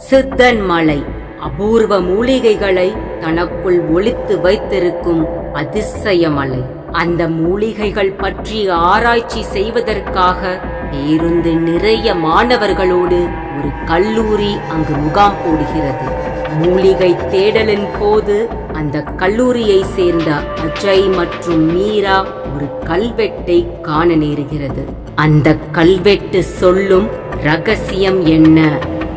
சித்தன் மலை அபூர்வ மூலிகைகளை தனக்குள் ஒளித்து வைத்திருக்கும் அதிசய மலை. அந்த மூலிகைகள் பற்றி ஆராய்ச்சி செய்வதற்காக பேருந்து நிறைய மாணவர்களோடு ஒரு கல்லூரி அங்கு முகாம் போடுகிறது. மூலிகை தேடலின் போது அந்த கல்லூரியை சேர்ந்த அஜய் மற்றும் மீரா ஒரு கல்வெட்டை காண நேருகிறது. அந்த கல்வெட்டு சொல்லும் ரகசியம் என்ன?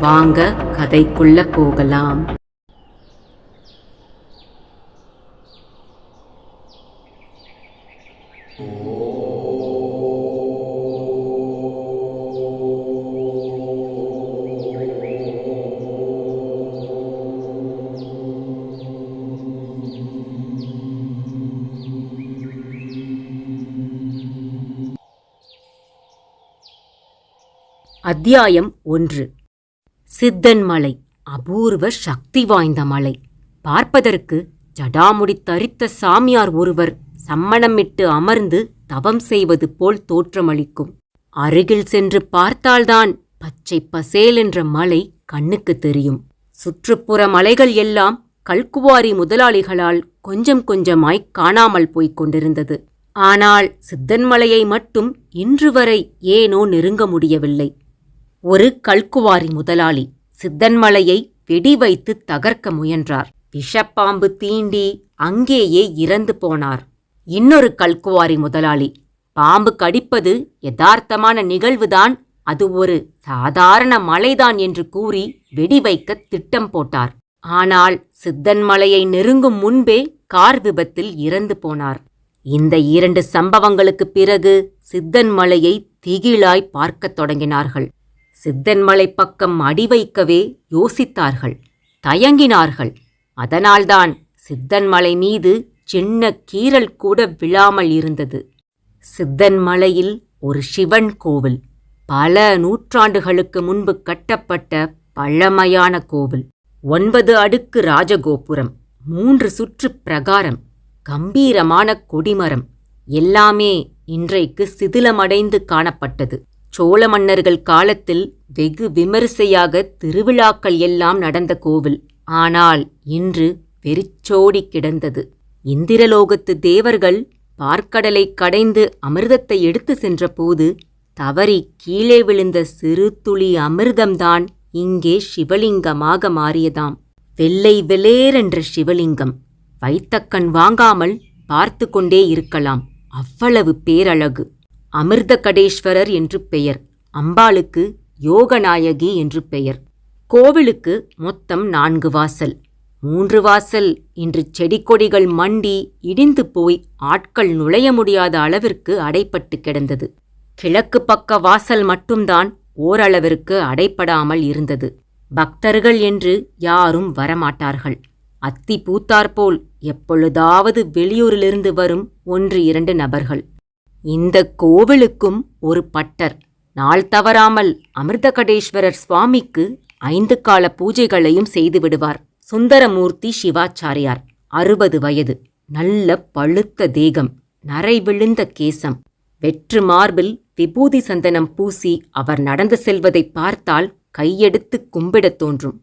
வாங்க கதைக்குள்ள போகலாம். அத்தியாயம் 1. சித்தன் மலை அபூர்வ சக்தி வாய்ந்த மலை. பார்ப்பதற்கு ஜடாமுடி தரித்த சாமியார் ஒருவர் சம்மணமிட்டு அமர்ந்து தவம் செய்வது போல் தோற்றமளிக்கும். அருகில் சென்று பார்த்தால்தான் பச்சை பசேல் என்ற மலை கண்ணுக்கு தெரியும். சுற்றுப்புற மலைகள் எல்லாம் கல்குவாரி முதலாளிகளால் கொஞ்சம் கொஞ்சமாய் காணாமல் போய்க் கொண்டிருந்தது. ஆனால் சித்தன் மலையை மட்டும் இன்று வரை ஏனோ நெருங்க முடியவில்லை. ஒரு கல்குவாரி முதலாளி சித்தன்மலையை வெடி வைத்து தகர்க்க முயன்றார். விஷப்பாம்பு தீண்டி அங்கேயே இறந்து போனார். இன்னொரு கல்குவாரி முதலாளி பாம்பு கடிப்பது யதார்த்தமான நிகழ்வுதான், அது ஒரு சாதாரண மலைதான் என்று கூறி வெடி வைக்க திட்டம் போட்டார். ஆனால் சித்தன்மலையை நெருங்கும் முன்பே கார் விபத்தில் இறந்து போனார். இந்த 2 சம்பவங்களுக்கு பிறகு சித்தன்மலையை திகிலாய் பார்க்கத் தொடங்கினார்கள். சித்தன்மலை பக்கம் அடி வைக்கவே யோசித்தார்கள், தயங்கினார்கள். அதனால்தான் சித்தன்மலை மீது சின்ன கீறல் கூட விழாமல் இருந்தது. சித்தன்மலையில் ஒரு சிவன் கோவில், பல நூற்றாண்டுகளுக்கு முன்பு கட்டப்பட்ட பழமையான கோவில். 9 அடுக்கு ராஜகோபுரம், 3 சுற்று பிரகாரம், கம்பீரமான கொடிமரம், எல்லாமே இன்றைக்கு சிதிலமடைந்து காணப்பட்டது. சோழ மன்னர்கள் காலத்தில் வெகு விமரிசையாக திருவிழாக்கள் எல்லாம் நடந்த கோவில். ஆனால் இன்று வெறிச்சோடி கிடந்தது. இந்திரலோகத்து தேவர்கள் பார்க்கடலை கடைந்து அமிர்தத்தை எடுத்து சென்றபோது தவறி கீழே விழுந்த சிறு துளி அமிர்தம்தான் இங்கே சிவலிங்கமாக மாறியதாம். வெள்ளை வெளேரென்ற சிவலிங்கம். வைத்தக்கண் வாங்காமல் பார்த்து கொண்டே இருக்கலாம், அவ்வளவு பேரழகு. அமிர்தகடேஸ்வரர் என்று பெயர். அம்பாளுக்கு யோகநாயகி என்று பெயர். கோவிலுக்கு மொத்தம் 4 வாசல். 3 வாசல் இன்று செடி கொடிகள் மண்டி இடிந்து போய் ஆட்கள் நுழைய முடியாத அளவிற்கு அடைப்பட்டு கிடந்தது. கிழக்கு பக்க வாசல் மட்டும்தான் ஓரளவிற்கு அடைப்படாமல் இருந்தது. பக்தர்கள் என்று யாரும் வரமாட்டார்கள். அத்தி பூத்தாற்போல் எப்பொழுதாவது வெளியூரிலிருந்து வரும் 1-2 நபர்கள். இந்த கோவிலுக்கும் ஒரு பட்டர் நாள் தவறாமல் அமிர்தகடேஸ்வரர் சுவாமிக்கு 5 கால பூஜைகளையும் செய்து விடுவார். சுந்தரமூர்த்தி சிவாச்சாரியார், 60 வயது, நல்ல பழுத்த தேகம், நரை விழுந்த கேசம், வெற்று மார்பில் விபூதி சந்தனம் பூசி அவர் நடந்து செல்வதை பார்த்தால் கையெடுத்து கும்பிடத் தோன்றும்.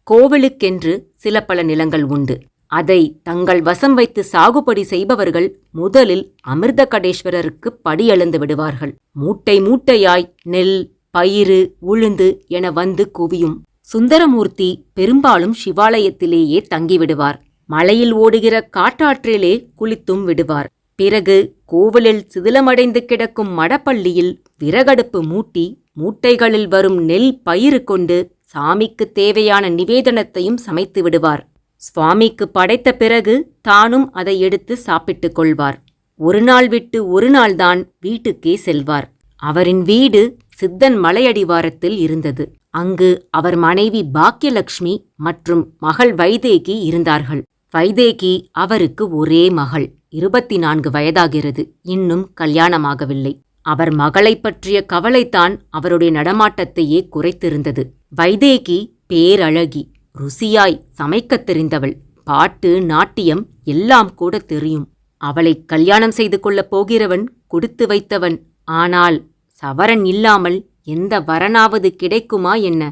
கோவிலுக்கென்று சில பல நிலங்கள் உண்டு. அதை தங்கள் வசம் வைத்து சாகுபடி செய்பவர்கள் முதலில் அமிர்தகடேஸ்வரருக்கு படியளந்து விடுவார்கள். மூட்டை மூட்டையாய் நெல், பயிறு, உளுந்து என வந்து குவியும். சுந்தரமூர்த்தி பெரும்பாலும் சிவாலயத்திலேயே தங்கிவிடுவார். மலையில் ஓடுகிற காட்டாற்றிலே குளித்தும் விடுவார். பிறகு கோவிலில் சிதிலமடைந்து கிடக்கும் மடப்பள்ளியில் விறகடுப்பு மூட்டி மூட்டைகளில் வரும் நெல் பயிறு கொண்டு சாமிக்கு தேவையான நிவேதனத்தையும் சமைத்து விடுவார். சுவாமிக்கு படைத்த பிறகு தானும் அதை எடுத்து சாப்பிட்டுக் கொள்வார். ஒரு நாள் விட்டு ஒரு நாள்தான் வீட்டுக்கே செல்வார். அவரின் வீடு சித்தன் மலையடிவாரத்தில் இருந்தது. அங்கு அவர் மனைவி பாக்கியலட்சுமி மற்றும் மகள் வைதேகி இருந்தார்கள். வைதேகி அவருக்கு ஒரே மகள், 24 வயதாகிறது. இன்னும் கல்யாணமாகவில்லை. அவர் மகளைப் பற்றிய கவலைத்தான் அவருடைய நடமாட்டத்தையே குறைத்திருந்தது. வைதேகி பேரழகி, ருசியாய் சமைக்கத் தெரிந்தவள். பாட்டு, நாட்டியம் எல்லாம் கூட தெரியும். அவளை கல்யாணம் செய்து கொள்ளப் போகிறவன் கொடுத்து வைத்தவன். ஆனால் சவரன் இல்லாமல் எந்த வரனாவது கிடைக்குமா என்ன?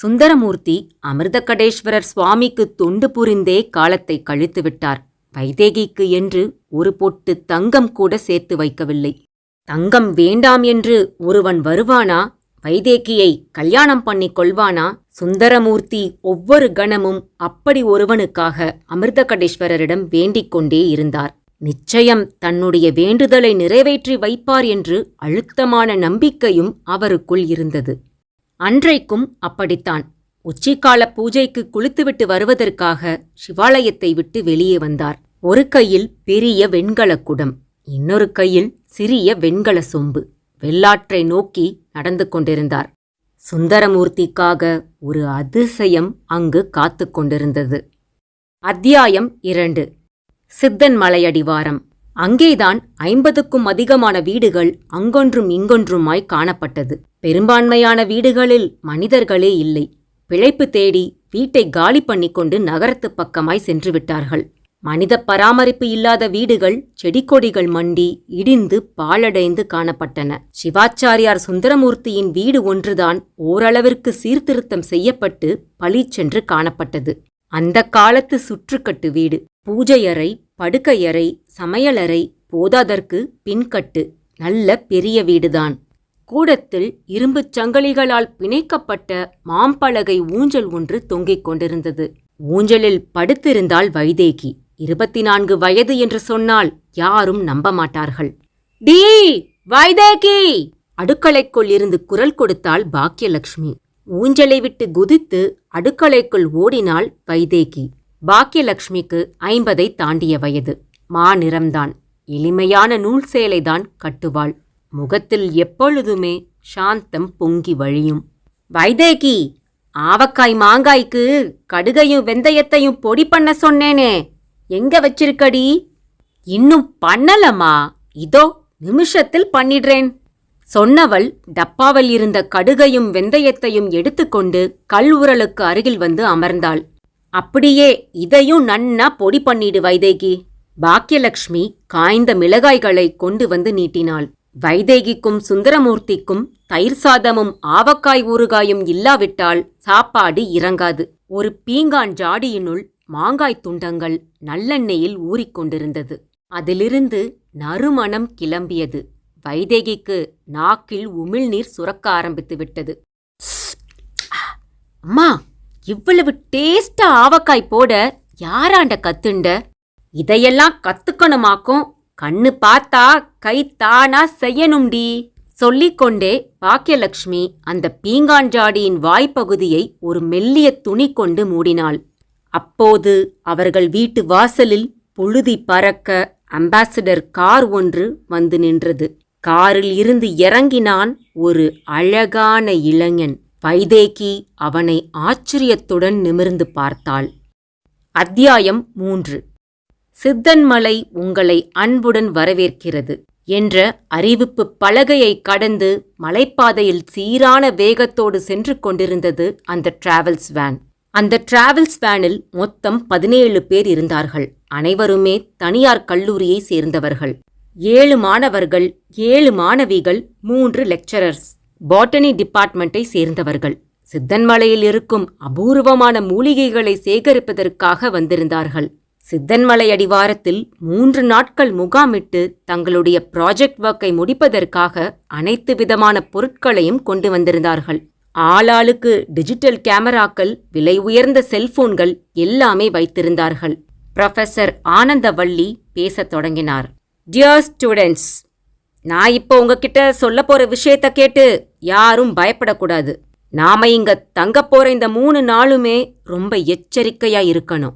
சுந்தரமூர்த்தி அமிர்தகடேஸ்வரர் சுவாமிக்கு தொண்டு புரிந்தே காலத்தை கழித்து விட்டார். வைதேகிக்கு என்று ஒரு பொட்டு தங்கம் கூட சேர்த்து வைக்கவில்லை. தங்கம் வேண்டாம் என்று ஒருவன் வருவானா? வைதேகியை கல்யாணம் பண்ணிக் கொள்வானா? சுந்தரமூர்த்தி ஒவ்வொரு கணமும் அப்படி ஒருவனுக்காக அமிர்தகடேஸ்வரரிடம் வேண்டிக் கொண்டே இருந்தார். நிச்சயம் தன்னுடைய வேண்டுதலை நிறைவேற்றி வைப்பார் என்று அழுத்தமான நம்பிக்கையும் அவருக்குள் இருந்தது. அன்றைக்கும் அப்படித்தான். உச்சிக்கால பூஜைக்கு குளித்துவிட்டு வருவதற்காக சிவாலயத்தை விட்டு வெளியே வந்தார். ஒரு கையில் பெரிய வெண்கலக் குடம், இன்னொரு கையில் சிறிய வெண்கல சொம்பு. வெள்ளாற்றை நோக்கி நடந்து கொண்டிருந்தார். சுந்தரமூர்த்திக்காக ஒரு அதிசயம் அங்கு காத்து கொண்டிருந்தது. அத்தியாயம் 2. சித்தன் மலையடிவாரம். அங்கேதான் 50க்கும் அதிகமான வீடுகள் அங்கொன்றும் இங்கொன்றுமாய் காணப்பட்டது. பெரும்பான்மையான வீடுகளில் மனிதர்களே இல்லை. பிழைப்பு தேடி வீட்டை காலி பண்ணிக்கொண்டு நகரத்து பக்கமாய் சென்று விட்டார்கள். மனித பராமரிப்பு இல்லாத வீடுகள் செடிக்கொடிகள் மண்டி இடிந்து பாழடைந்து காணப்பட்டன. சிவாச்சாரியார் சுந்தரமூர்த்தியின் வீடு ஒன்றுதான் ஓரளவிற்கு சீர்திருத்தம் செய்யப்பட்டு பளிச்சென்று காணப்பட்டது. அந்த காலத்து சுற்றுக்கட்டு வீடு. பூஜையறை, படுக்கையறை, சமையலறை, போதாதற்கு பின்கட்டு. நல்ல பெரிய வீடுதான். கூடத்தில் இரும்புச் சங்கிலிகளால் பிணைக்கப்பட்ட மாம்பலகை ஊஞ்சல் ஒன்று தொங்கிக் கொண்டிருந்தது. ஊஞ்சலில் படுத்திருந்தாள் வைதேகி. 24 வயது என்று சொன்னால் யாரும் நம்ப மாட்டார்கள். "டீ வைதேகி!" அடுக்களைக்குள் இருந்து குரல் கொடுத்தாள் பாக்கியலட்சுமி. ஊஞ்சலை விட்டு குதித்து அடுக்களைக்குள் ஓடினாள் வைதேகி. பாக்கியலட்சுமிக்கு 50ஐ தாண்டிய வயது. மாநிறம்தான். எளிமையான நூல் சேலைதான் கட்டுவாள். முகத்தில் எப்பொழுதுமே சாந்தம் பொங்கி வழியும். "வைதேகி, ஆவக்காய் மாங்காய்க்கு கடுகையும் வெந்தயத்தையும் பொடி பண்ண சொன்னேனே, எங்க வச்சிருக்கடி?" "இன்னும் பண்ணலம்மா, இதோ நிமிஷத்தில் பண்ணிடுறேன்." சொன்னவள் டப்பாவில் இருந்த கடுகையும் வெந்தயத்தையும் எடுத்துக்கொண்டு கல் உரலுக்கு அருகில் வந்து அமர்ந்தாள். "அப்படியே இதையும் நன்னா பொடி பண்ணிடு வைதேகி." பாக்கியலட்சுமி காய்ந்த மிளகாய்களை கொண்டு வந்து நீட்டினாள். வைதேகிக்கும் சுந்தரமூர்த்திக்கும் தயிர் சாதமும் ஆவக்காய் ஊறுகாயும் இல்லாவிட்டால் சாப்பாடு இறங்காது. ஒரு பீங்கான் ஜாடியினுள் மாங்காய் துண்டங்கள் நல்லெண்ணெயில் ஊறிக்கொண்டிருந்தது. அதிலிருந்து நறுமணம் கிளம்பியது. வைதேகிக்கு நாக்கில் உமிழ்நீர் சுரக்க ஆரம்பித்து விட்டது. "அம்மா, இவ்வளவு டேஸ்டா ஆவக்காய் போட யாராண்ட கத்துண்ட? இதையெல்லாம் கத்துக்கணுமாக்கும். கண்ணு பார்த்தா கை தானா செய்யணும்டி." சொல்லிக்கொண்டே பாக்கியலட்சுமி அந்த பீங்கான் ஜாடியின் வாய்ப்பகுதியை ஒரு மெல்லிய துணி கொண்டு மூடினாள். அப்போது அவர்கள் வீட்டு வாசலில் புழுதி பறக்க அம்பாசிடர் கார் ஒன்று வந்து நின்றது. காரில் இருந்து இறங்கினான் ஒரு அழகான இளைஞன். வைதேகி அவனை ஆச்சரியத்துடன் நிமிர்ந்து பார்த்தாள். அத்தியாயம் 3. சித்தன்மலை உங்களை அன்புடன் வரவேற்கிறது என்ற அறிவிப்பு பலகையை கடந்து மலைப்பாதையில் சீரான வேகத்தோடு சென்று கொண்டிருந்தது அந்த டிராவல்ஸ் வேன். அந்த டிராவல்ஸ் வேனில் மொத்தம் 17 பேர் இருந்தார்கள். அனைவருமே தனியார் கல்லூரியை சேர்ந்தவர்கள். 7 மாணவர்கள், 7 மாணவிகள், 3 லெக்சரர்ஸ். பாட்டனி டிபார்ட்மெண்ட்டை சேர்ந்தவர்கள். சித்தன்மலையில் இருக்கும் அபூர்வமான மூலிகைகளை சேகரிப்பதற்காக வந்திருந்தார்கள். சித்தன்மலை அடிவாரத்தில் 3 நாட்கள் முகாமிட்டு தங்களுடைய ப்ராஜெக்ட் ஒர்க்கை முடிப்பதற்காக அனைத்து விதமான பொருட்களையும் கொண்டு வந்திருந்தார்கள். ஆளாளுக்கு டிஜிட்டல் கேமராக்கள், விலை உயர்ந்த செல்போன்கள் எல்லாமே வைத்திருந்தார்கள். ப்ரொஃபசர் ஆனந்தவள்ளி பேசத் தொடங்கினார். "டியர் ஸ்டூடெண்ட்ஸ், நான் இப்போ உங்ககிட்ட சொல்ல போற விஷயத்த கேட்டு யாரும் பயப்படக்கூடாது. நாம இங்க தங்க போற இந்த 3 நாளுமே ரொம்ப எச்சரிக்கையா இருக்கணும்.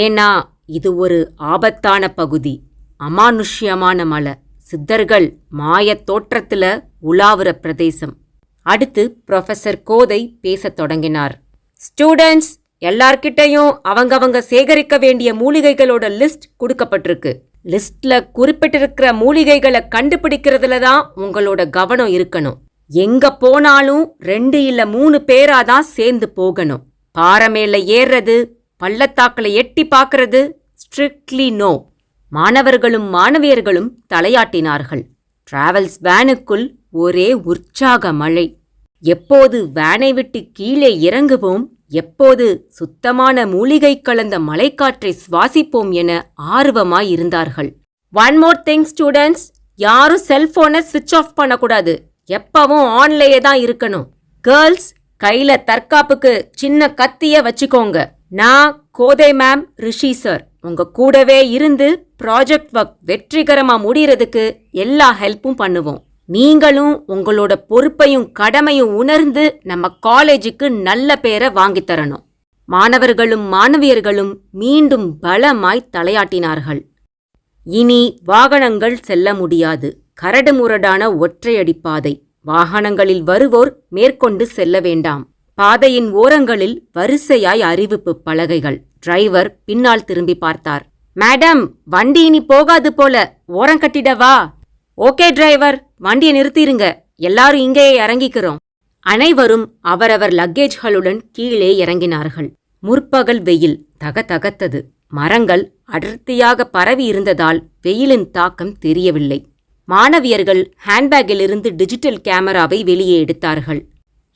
ஏன்னா இது ஒரு ஆபத்தான பகுதி. அமானுஷ்யமான மலை. சித்தர்கள் மாயத் தோற்றத்துல உலாவுற பிரதேசம்." அடுத்து ப்ரொஃபசர் கோதை பேசத் தொடங்கினார். "ஸ்டூடெண்ட்ஸ், எல்லார்கிட்டையும் அவங்கவங்க சேகரிக்க வேண்டிய மூலிகைகளோட லிஸ்ட் கொடுக்கப்பட்டிருக்கு. லிஸ்ட்ல குறிப்பிட்டிருக்கிற மூலிகைகளை கண்டுபிடிக்கிறதுல தான் உங்களோட கவனம் இருக்கணும். எங்க போனாலும் 2 இல்ல 3 பேராதான் சேர்ந்து போகணும். பாறைமேல ஏறுறது, பள்ளத்தாக்களை எட்டி பார்க்கறது ஸ்ட்ரிக்ட்லி நோ." மாணவர்களும் மாணவியர்களும் தலையாட்டினார்கள். டிராவல்ஸ் வேனுக்குள் ஒரே உற்சாக மழை. எப்போது வேனை விட்டு கீழே இறங்குவோம், எப்போது சுத்தமான மூலிகை கலந்த மலைக்காற்றை சுவாசிப்போம் என ஆர்வமாயிருந்தார்கள். ஒன் மோர் திங் ஸ்டூடெண்ட்ஸ், யாரும் செல்போனை ஸ்விட்ச் ஆஃப் பண்ணக்கூடாது. எப்பவும் ஆன்லயே தான் இருக்கணும். கேர்ள்ஸ், கையில தற்காப்புக்கு சின்ன கத்திய வச்சுக்கோங்க. நான் கோதை மேம், ரிஷி சார் உங்க கூடவே இருந்து ப்ராஜெக்ட் ஒர்க் வெற்றிகரமா முடியறதுக்கு எல்லா ஹெல்ப்பும் பண்ணுவோம். நீங்களும் உங்களோட பொறுப்பையும் கடமையும் உணர்ந்து நம்ம காலேஜுக்கு நல்ல பேரை வாங்கித் தரணும். மாணவர்களும் மாணவியர்களும் மீண்டும் பலமாய் தலையாட்டினார்கள். இனி வாகனங்கள் செல்ல முடியாது. கரடுமுரடான ஒற்றையடி பாதை. வாகனங்களில் வருவோர் மேற்கொண்டு செல்ல வேண்டாம். பாதையின் ஓரங்களில் வரிசையாய் அறிவிப்பு பலகைகள். டிரைவர் பின்னால் திரும்பி பார்த்தார். மேடம், வண்டி இனி போகாது போல, ஓரம் கட்டிடவா? ஓகே டிரைவர், வண்டியை நிறுத்திருங்க, எல்லாரும் இங்கேயே இறங்கிக்கிறோம். அனைவரும் அவரவர் லக்கேஜ்களுடன் கீழே இறங்கினார்கள். முற்பகல் வெயில் தகதகத்தது. மரங்கள் அடர்த்தியாக பரவி இருந்ததால் வெயிலின் தாக்கம் தெரியவில்லை. மாணவியர்கள் ஹேண்ட்பேக்கிலிருந்து டிஜிட்டல் கேமராவை வெளியே எடுத்தார்கள்.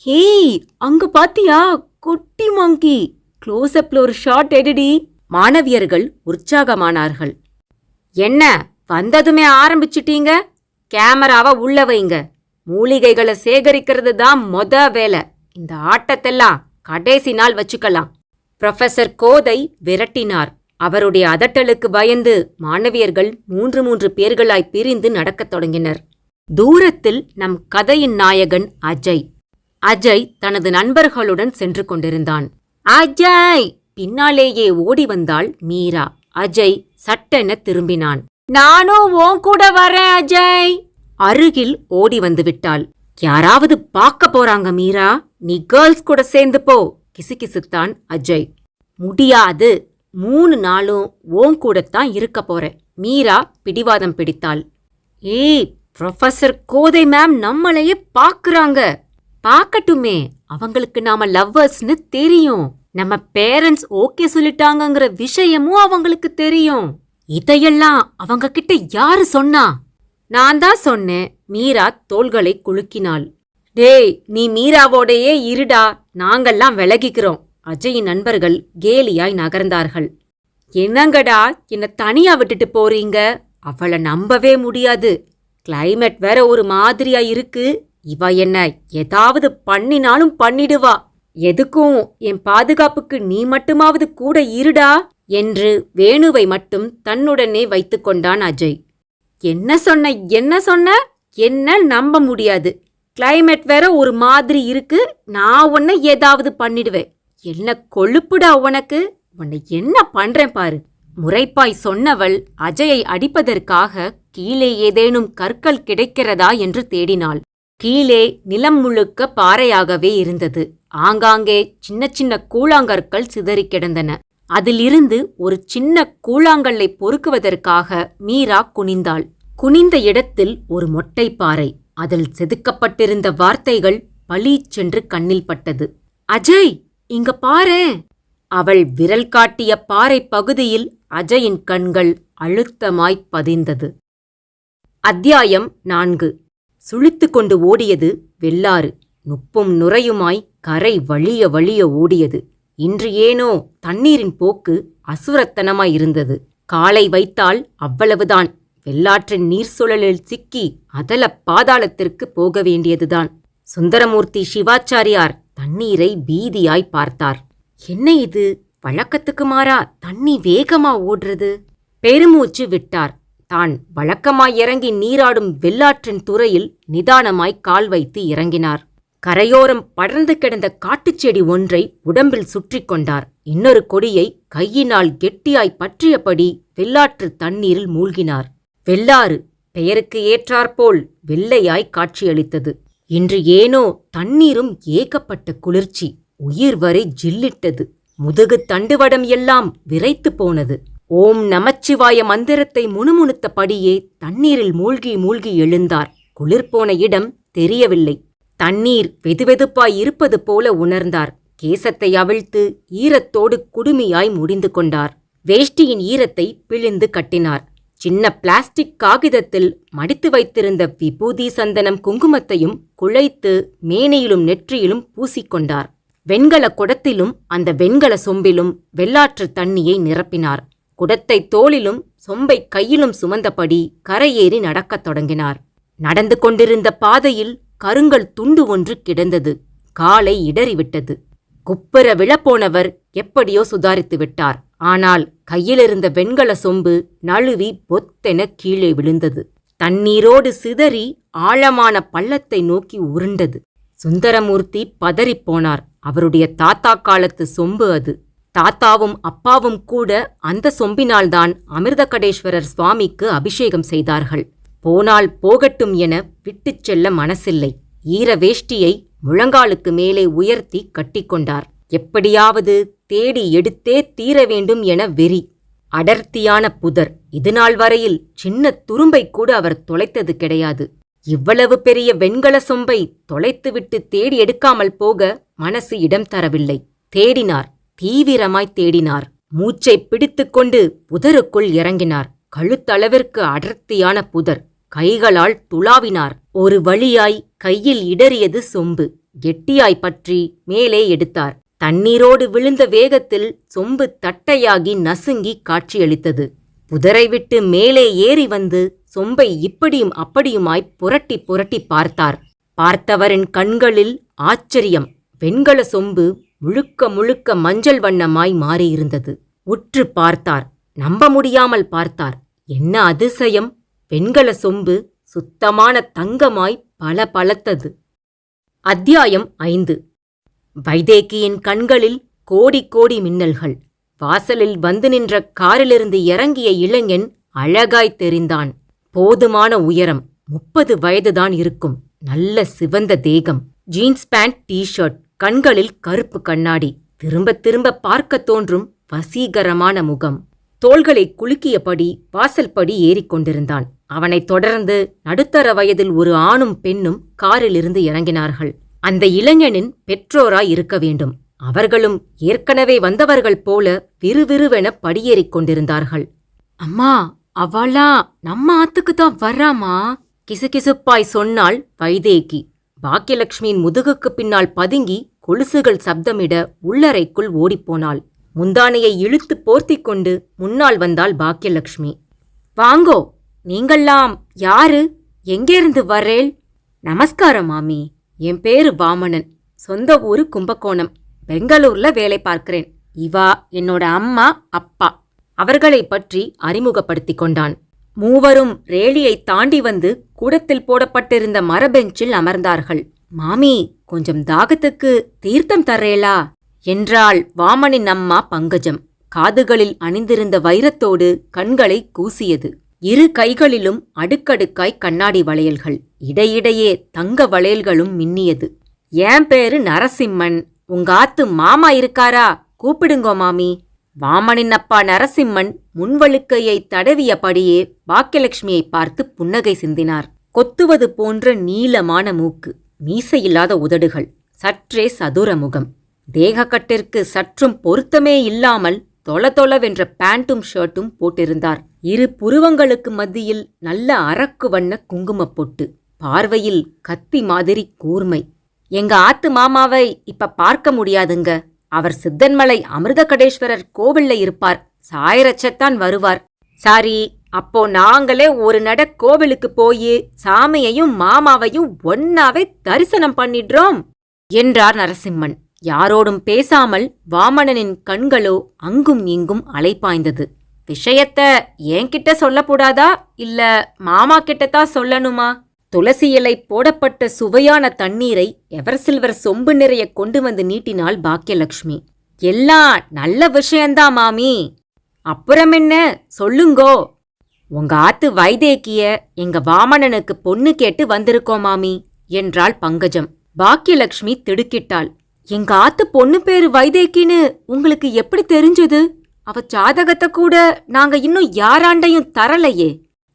ஹேய், அங்கு பாத்தியா, குட்டி மங்கி, க்ளோஸ்அப்ல ஒரு ஷாட் எடுடி. மாணவியர்கள் உற்சாகமானார்கள். என்ன, வந்ததுமே ஆரம்பிச்சிட்டீங்க? கேமராவை உள்ள வைங்க. மூலிகைகளை சேகரிக்கிறது தான் வேலை. இந்த ஆட்டத்தெல்லாம் கடைசி நாள் வச்சுக்கலாம். புரொஃபசர் கோதை விரட்டினார். அவருடைய அதட்டலுக்கு பயந்து மாணவியர்கள் 3 பேர்களாய் பிரிந்து நடக்கத் தொடங்கினர். தூரத்தில் நம் கதையின் நாயகன் அஜய். அஜய் தனது நண்பர்களுடன் சென்று கொண்டிருந்தான். அஜய்! பின்னாலேயே ஓடி வந்தாள் மீரா. அஜய் சட்டென திரும்பினான். நானும் உன் கூட வரேன் அஜய். அருகில் ஓடி வந்து விட்டாள். யாராவது பார்க்க போறாங்க மீரா, நீ கேர்ள்ஸ் கூட சேர்ந்து போ, கிசுகிசுத்தான் அஜய். முடியாது, 3 நாளும் ஓன் கூடத்தான் இருக்க போறேன். மீரா பிடிவாதம் பிடித்தாள். ஏய், புரொஃபசர் கோதை மேம் நம்மளையே பாக்குறாங்க. பாக்கட்டுமே, அவங்களுக்கு நாம லவ்வர்ஸ்னு தெரியும். நம்ம பேரண்ட்ஸ் ஓகே சொல்லிட்டாங்கங்கிற விஷயமும் அவங்களுக்கு தெரியும். இதையெல்லாம் அவங்க கிட்ட யாரு சொன்னா? நான் தான் சொன்னேன். மீரா தோள்களை குலுக்கினாள். டேய், நீ மீராவோடையே இருடா, நாங்கெல்லாம் விலகிக்கிறோம். அஜயின் நண்பர்கள் கேலியாய் நகர்ந்தார்கள். என்னங்கடா, என்ன தனியா விட்டுட்டு போறீங்க? அவளை நம்பவே முடியாது. கிளைமேட் வேற ஒரு மாதிரியா இருக்கு. இவ என்ன ஏதாவது பண்ணினாலும் பண்ணிடுவா. எதுக்கும் என் பாதுகாப்புக்கு நீ மட்டுமாவது கூட இருடா என்று வேணுவை மட்டும் தன்னுடனே வைத்துக் கொண்டான் அஜய். என்ன சொன்ன? என்ன நம்ப முடியாது. கிளைமேட் வேற ஒரு மாதிரி இருக்கு. நான் உன்னை ஏதாவது பண்ணிடுவேன். என்ன கொழுப்புடா உனக்கு? உன்னை என்ன பண்றேன் பாரு. முறைப்பாய் சொன்னவள் அஜயை அடிப்பதற்காக கீழே ஏதேனும் கற்கள் கிடைக்கிறதா என்று தேடினாள். கீழே நிலம் முழுக்க பாறையாகவே இருந்தது. ஆங்காங்கே சின்ன சின்ன கூழாங்கற்கள் சிதறி கிடந்தன. அதிலிருந்து ஒரு சின்ன கூழாங்கல்லை பொறுக்குவதற்காக மீரா குனிந்தாள். குனிந்த இடத்தில் ஒரு மொட்டைப்பாறை. அதில் செதுக்கப்பட்டிருந்த வார்த்தைகள் பளீச்சென்று கண்ணில் பட்டது. அஜய், இங்க பாரேன். அவள் விரல் காட்டிய பாறை பகுதியில் அஜயின் கண்கள் அழுத்தமாய்ப் பதிந்தது. அத்தியாயம் 4. சுழித்துக் கொண்டு ஓடியது வெள்ளாறு. நுப்பும் நுரையுமாய் கரை வழிய வழிய ஓடியது. இன்று ஏனோ தண்ணீரின் போக்கு அசுரத்தனமாயிருந்தது. காலை வைத்தால் அவ்வளவுதான். வெள்ளாற்றின் நீர் சுழலில் சிக்கி அதல பாதாளத்திற்கு போக வேண்டியதுதான். சுந்தரமூர்த்தி சிவாச்சாரியார் தண்ணீரை பீதியாய் பார்த்தார். என்ன இது, வழக்கத்துக்கு மாறா தண்ணி வேகமா ஓடுறது? பெருமூச்சு விட்டார். தான் வழக்கமாய் இறங்கி நீராடும் வெள்ளாற்றின் துறையில் நிதானமாய் கால் வைத்து இறங்கினார். கரையோரம் படர்ந்து கிடந்த காட்டுச்செடி ஒன்றை உடம்பில் சுற்றி கொண்டார். இன்னொரு கொடியை கையினால் கெட்டியாய் பற்றியபடி வெள்ளாற்று தண்ணீரில் மூழ்கினார். வெள்ளாறு பெயருக்கு ஏற்றாற்போல் வெள்ளையாய் காட்சியளித்தது. இன்று ஏனோ தண்ணீரும் ஏகப்பட்ட குளிர்ச்சி. உயிர் வரை ஜில்லிட்டது. முதுகு தண்டுவடம் எல்லாம் விரைத்து போனது. ஓம் நமச்சிவாய மந்திரத்தை முணுமுணுத்தபடியே தண்ணீரில் மூழ்கி மூழ்கி எழுந்தார். குளிர்போன இடம் தெரியவில்லை. தண்ணீர் வெதுவெதுப்பாய் இருப்பது போல உணர்ந்தார். கேசத்தை அவிழ்த்து ஈரத்தோடு குடுமியாய் முடிந்து கொண்டார். வேஷ்டியின் ஈரத்தை பிழிந்து கட்டினார். சின்ன பிளாஸ்டிக் காகிதத்தில் மடித்து வைத்திருந்த விபூதி சந்தனம் குங்குமத்தையும் குழைத்து மேனியிலும் நெற்றியிலும் பூசிக்கொண்டார். வெண்கல குடத்திலும் அந்த வெண்கல சொம்பிலும் வெள்ளாற்று தண்ணியை நிரப்பினார். குடத்தை தோளிலும் சொம்பை கையிலும் சுமந்தபடி கரையேறி நடக்கத் தொடங்கினார். நடந்து கொண்டிருந்த பாதையில் கருங்கல் துண்டு ஒன்று கிடந்தது. காலை இடறிவிட்டது. குப்புற விழப்போனவர் எப்படியோ சுதாரித்து விட்டார். ஆனால் கையிலிருந்த வெண்கல சொம்பு நழுவி பொத்தென கீழே விழுந்தது. தண்ணீரோடு சிதறி ஆழமான பள்ளத்தை நோக்கி உருண்டது. சுந்தரமூர்த்தி பதறிப்போனார். அவருடைய தாத்தா காலத்து சொம்பு அது. தாத்தாவும் அப்பாவும் கூட அந்த சொம்பினால்தான் அமிர்தகடேஸ்வரர் சுவாமிக்கு அபிஷேகம் செய்தார்கள். போனால் போகட்டும் என விட்டுச் செல்ல மனசில்லை. ஈர வேஷ்டியை முழங்காலுக்கு மேலே உயர்த்தி கட்டிக்கொண்டார். எப்படியாவது தேடி எடுத்தே தீர வேண்டும் என வெறி. அடர்த்தியான புதர். இதுநாள் வரையில் சின்ன துரும்பை கூட அவர் தொலைத்தது கிடையாது. இவ்வளவு பெரிய வெண்கல சொம்பை தொலைத்துவிட்டு தேடி எடுக்காமல் போக மனசு இடம் தரவில்லை. தேடினார். தீவிரமாய் தேடினார். மூச்சை பிடித்துக்கொண்டு புதருக்குள் இறங்கினார். கழுத்தளவிற்கு அடர்த்தியான புதர். கைகளால் துளாவினார். ஒரு வழியாய் கையில் இடறியது சொம்பு. கெட்டியாய் பற்றி மேலே எடுத்தார். தண்ணீரோடு விழுந்த வேகத்தில் சொம்பு தட்டையாகி நசுங்கி காட்சியளித்தது. புதரை விட்டு மேலே ஏறி வந்து சொம்பை இப்படியும் அப்படியுமாய் புரட்டி புரட்டி பார்த்தார். பார்த்தவரின் கண்களில் ஆச்சரியம். வெண்கல சொம்பு முழுக்க முழுக்க மஞ்சள் வண்ணமாய் மாறியிருந்தது. உற்று பார்த்தார். நம்ப முடியாமல் பார்த்தார். என்ன அதிசயம்! வெண்கல சொம்பு சுத்தமான தங்கமாய் பளபளத்தது. அத்தியாயம் 5. வைதேகியின் கண்களில் கோடி கோடி மின்னல்கள். வாசலில் வந்து நின்ற காரிலிருந்து இறங்கிய இளைஞன் அழகாய் தெரிந்தான். போதுமான உயரம், 30 வயதுதான் இருக்கும். நல்ல சிவந்த தேகம், ஜீன்ஸ் பேண்ட், டி-ஷர்ட், கண்களில் கருப்பு கண்ணாடி, திரும்ப திரும்ப பார்க்க தோன்றும் வசீகரமான முகம். தோள்களை குலுக்கியபடி வாசல்படி ஏறிக்கொண்டிருந்தான். அவனைத் தொடர்ந்து நடுத்தர வயதில் ஒரு ஆணும் பெண்ணும் காரிலிருந்து இறங்கினார்கள். அந்த இளைஞனின் பெற்றோராய் இருக்க வேண்டும். அவர்களும் ஏற்கனவே வந்தவர்கள் போல விறுவிறுவென படியேறிக் கொண்டிருந்தார்கள். அம்மா, அவளா நம்ம ஆத்துக்குத்தான் வர்றாமா? கிசுகிசுப்பாய் சொன்னாள் வைதேகி. பாக்கியலட்சுமியின் முதுகுக்கு பின்னால் பதுங்கி கொலுசுகள் சப்தமிட உள்ளறைக்குள் ஓடிப்போனாள். முந்தானையை இழுத்து போர்த்திக் கொண்டு முன்னால் வந்தாள் பாக்கியலட்சுமி. வாங்கோ, நீங்கள்லாம் யாரு? எங்கேருந்து வரேள்? நமஸ்காரம் மாமி. என் பேரு வாமனன். சொந்த ஊரு கும்பகோணம். பெங்களூர்ல வேலை பார்க்கிறேன். இவா என்னோட அம்மா, அப்பா. அவர்களை பற்றி அறிமுகப்படுத்திக் கொண்டான். மூவரும் ரேலியை தாண்டி வந்து கூடத்தில் போடப்பட்டிருந்த மரபெஞ்சில் அமர்ந்தார்கள். மாமி, கொஞ்சம் தாகத்துக்கு தீர்த்தம் தர்றேளா என்றாள் வாமனின் அம்மா பங்கஜம். காதுகளில் அணிந்திருந்த வைரத்தோடு கண்களை கூசியது. இரு கைகளிலும் அடுக்கடுக்காய் கண்ணாடி வளையல்கள். இடையிடையே தங்க வளையல்களும் மின்னியது. என் பேரு நரசிம்மன். உங்க ஆத்து மாமா இருக்காரா? கூப்பிடுங்கோ மாமி. வாமனின் அப்பா நரசிம்மன் முன்வழுக்கையை தடவியபடியே பாக்கியலட்சுமியை பார்த்து புன்னகை சிந்தினார். கொத்துவது போன்ற நீளமான மூக்கு, மீசையில்லாத உதடுகள், சற்றே சதுர முகம். தேகக்கட்டிற்கு சற்றும் பொருத்தமே இல்லாமல் தொளதொளவென்ற பேண்ட்டும் ஷர்ட்டும் போட்டிருந்தார். இரு புருவங்களுக்கு மத்தியில் நல்ல அரக்கு வண்ண குங்குமப் பொட்டு. பார்வையில் கத்தி மாதிரி கூர்மை. எங்க ஆத்து மாமாவை இப்ப பார்க்க முடியாதுங்க. அவர் சித்தன்மலை அமிர்தகடேஸ்வரர் கோவில்ல இருப்பார். சாயரச்சத்தான் வருவார். சாரி, அப்போ நாங்களே ஒரு நட கோவிலுக்கு போய் சாமியையும் மாமாவையும் ஒன்னாவே தரிசனம் பண்ணிடுறோம் என்றார் நரசிம்மன். யாரோடும் பேசாமல் வாமனனின் கண்களோ அங்கும் இங்கும் அலைப்பாய்ந்தது. விஷயத்த என்கிட்ட சொல்லக்கூடாதா, இல்ல மாமா கிட்டத்தான் சொல்லணுமா? துளசி இலை போடப்பட்ட சுவையான தண்ணீரை எவர்சில்வர் சொம்பு நிறைய கொண்டு வந்து நீட்டினாள் பாக்கியலட்சுமி. எல்லாம் நல்ல விஷயந்தான் மாமி. அப்புறம் என்ன சொல்லுங்கோ. உங்க ஆத்து வைதேகிய எங்க வாமனனுக்கு பொண்ணு கேட்டு வந்திருக்கோம் மாமி என்றாள் பங்கஜம். பாக்கியலட்சுமி திடுக்கிட்டாள். எங்க ஆத்து பொண்ணு பேரு வைதேகின்னு உங்களுக்கு எப்படி தெரிஞ்சது? அவ ஜாதகத்தை கூட நாங்க இன்னும் யாராண்டையும் தரலையே.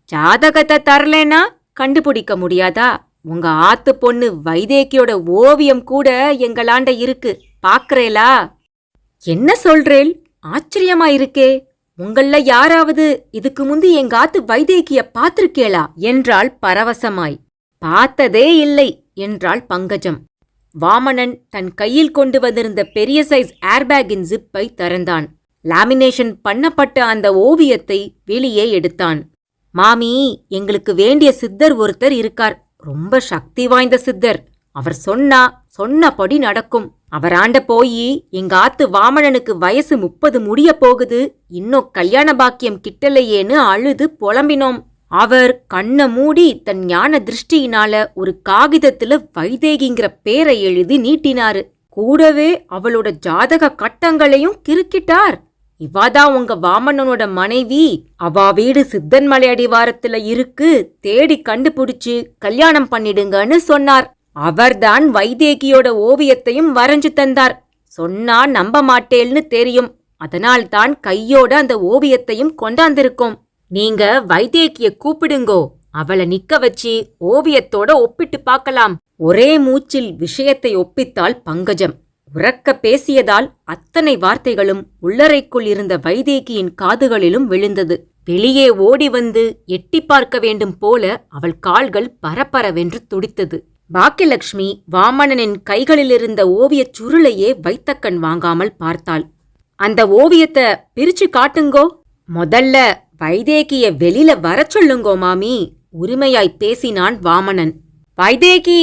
ஜாதகத்தை தரலேனா கண்டுபிடிக்க முடியாதா? உங்க ஆத்து பொண்ணு வைதேகியோட ஓவியம் கூட எங்களாண்ட இருக்கு, பாக்குறேலா? என்ன சொல்றேள்? ஆச்சரியமா இருக்கே. உங்கள யாராவது இதுக்கு முந்தி எங்காத்து வைதேகிய பாத்திருக்கேளா என்றாள் பரவசமாய். பார்த்ததே இல்லை என்றாள் பங்கஜம். வாமனன் தன் கையில் கொண்டு வந்திருந்த பெரிய சைஸ் ஏர்பேக்கின் ஜிப்பை திறந்தான். லாமினேஷன் பண்ணப்பட்ட அந்த ஓவியத்தை வெளியே எடுத்தான். மாமி, எங்களுக்கு வேண்டிய சித்தர் ஒருத்தர் இருக்கார். ரொம்ப சக்தி வாய்ந்த சித்தர். அவர் சொன்னபடி நடக்கும். அவராண்ட போயி எங்க ஆத்து வாமனனுக்கு வயசு 30 முடிய போகுது, இன்னும் கல்யாண பாக்கியம் கிட்டலையேன்னு அழுது புலம்பினோம். அவர் கண்ண மூடி தன் ஞான திருஷ்டியினால ஒரு காகிதத்துல வைதேகிங்கிற பேரை எழுதி நீட்டினாரு. கூடவே அவளோட ஜாதக கட்டங்களையும் கிறுக்கிட்டார். இவாதான் உங்க வாமனனோட மனைவி. அவா வீடு சித்தன்மலை அடிவாரத்துல இருக்கு, தேடி கண்டுபிடிச்சு கல்யாணம் பண்ணிடுங்கன்னு சொன்னார். அவர்தான் வைதேகியோட ஓவியத்தையும் வரைஞ்சு தந்தார். சொன்னா நம்ப மாட்டேல்னு தெரியும், அதனால்தான் கையோட அந்த ஓவியத்தையும் கொண்டாந்திருக்கோம். நீங்க வைதேகிய கூப்பிடுங்கோ, அவளை நிக்க வச்சு ஓவியத்தோட ஒப்பிட்டு பார்க்கலாம். ஒரே மூச்சில் விஷயத்தை ஒப்பித்தாள் பங்கஜம். உரக்க பேசியதால் அத்தனை வார்த்தைகளும் உள்ளறைக்குள் இருந்த வைதேகியின் காதுகளிலும் விழுந்தது. வெளியே ஓடி வந்து எட்டி பார்க்க வேண்டும் போல அவள் கால்கள் பரபரவென்று துடித்தது. பாக்கியலட்சுமி வாமனனின் கைகளிலிருந்த ஓவியச் சுருளையே வைத்த கண் வாங்காமல் பார்த்தாள். அந்த ஓவியத்தை பிரிச்சு காட்டுங்கோ. முதல்ல வைதேகிய வெளியில வரச் சொல்லுங்கோ மாமி, உரிமையாய் பேசினான் வாமனன். வைதேகி,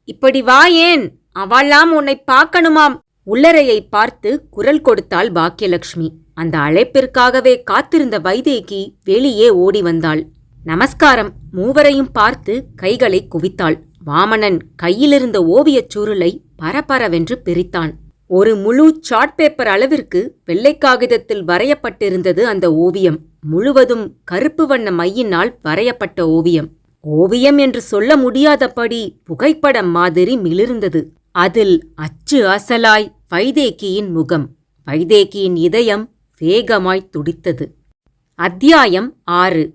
இப்படி வா, ஏன்? அவளாம் உன்னை பார்க்கணுமாம். உள்ளறையை பார்த்து குரல் கொடுத்தாள் பாக்கியலட்சுமி. அந்த அழைப்பிற்காகவே காத்திருந்த வைதேகி வெளியே ஓடி வந்தாள். நமஸ்காரம். மூவரையும் பார்த்து கைகளை குவித்தாள். வாமனன் கையிலிருந்த ஓவியச் சுருளை பரபரவென்று பிரித்தான். ஒரு முழு சார்ட் பேப்பர் அளவிற்கு வெள்ளை காகிதத்தில் வரையப்பட்டிருந்தது அந்த ஓவியம். முழுவதும் கருப்பு வண்ண மையினால் வரையப்பட்ட ஓவியம். ஓவியம் என்று சொல்ல முடியாதபடி புகைப்படம் மாதிரி மிளிர்ந்தது. அதில் அச்சு அசலாய் வைதேகியின் முகம். வைதேகியின் இதயம் வேகமாய் துடித்தது. அத்தியாயம் 6.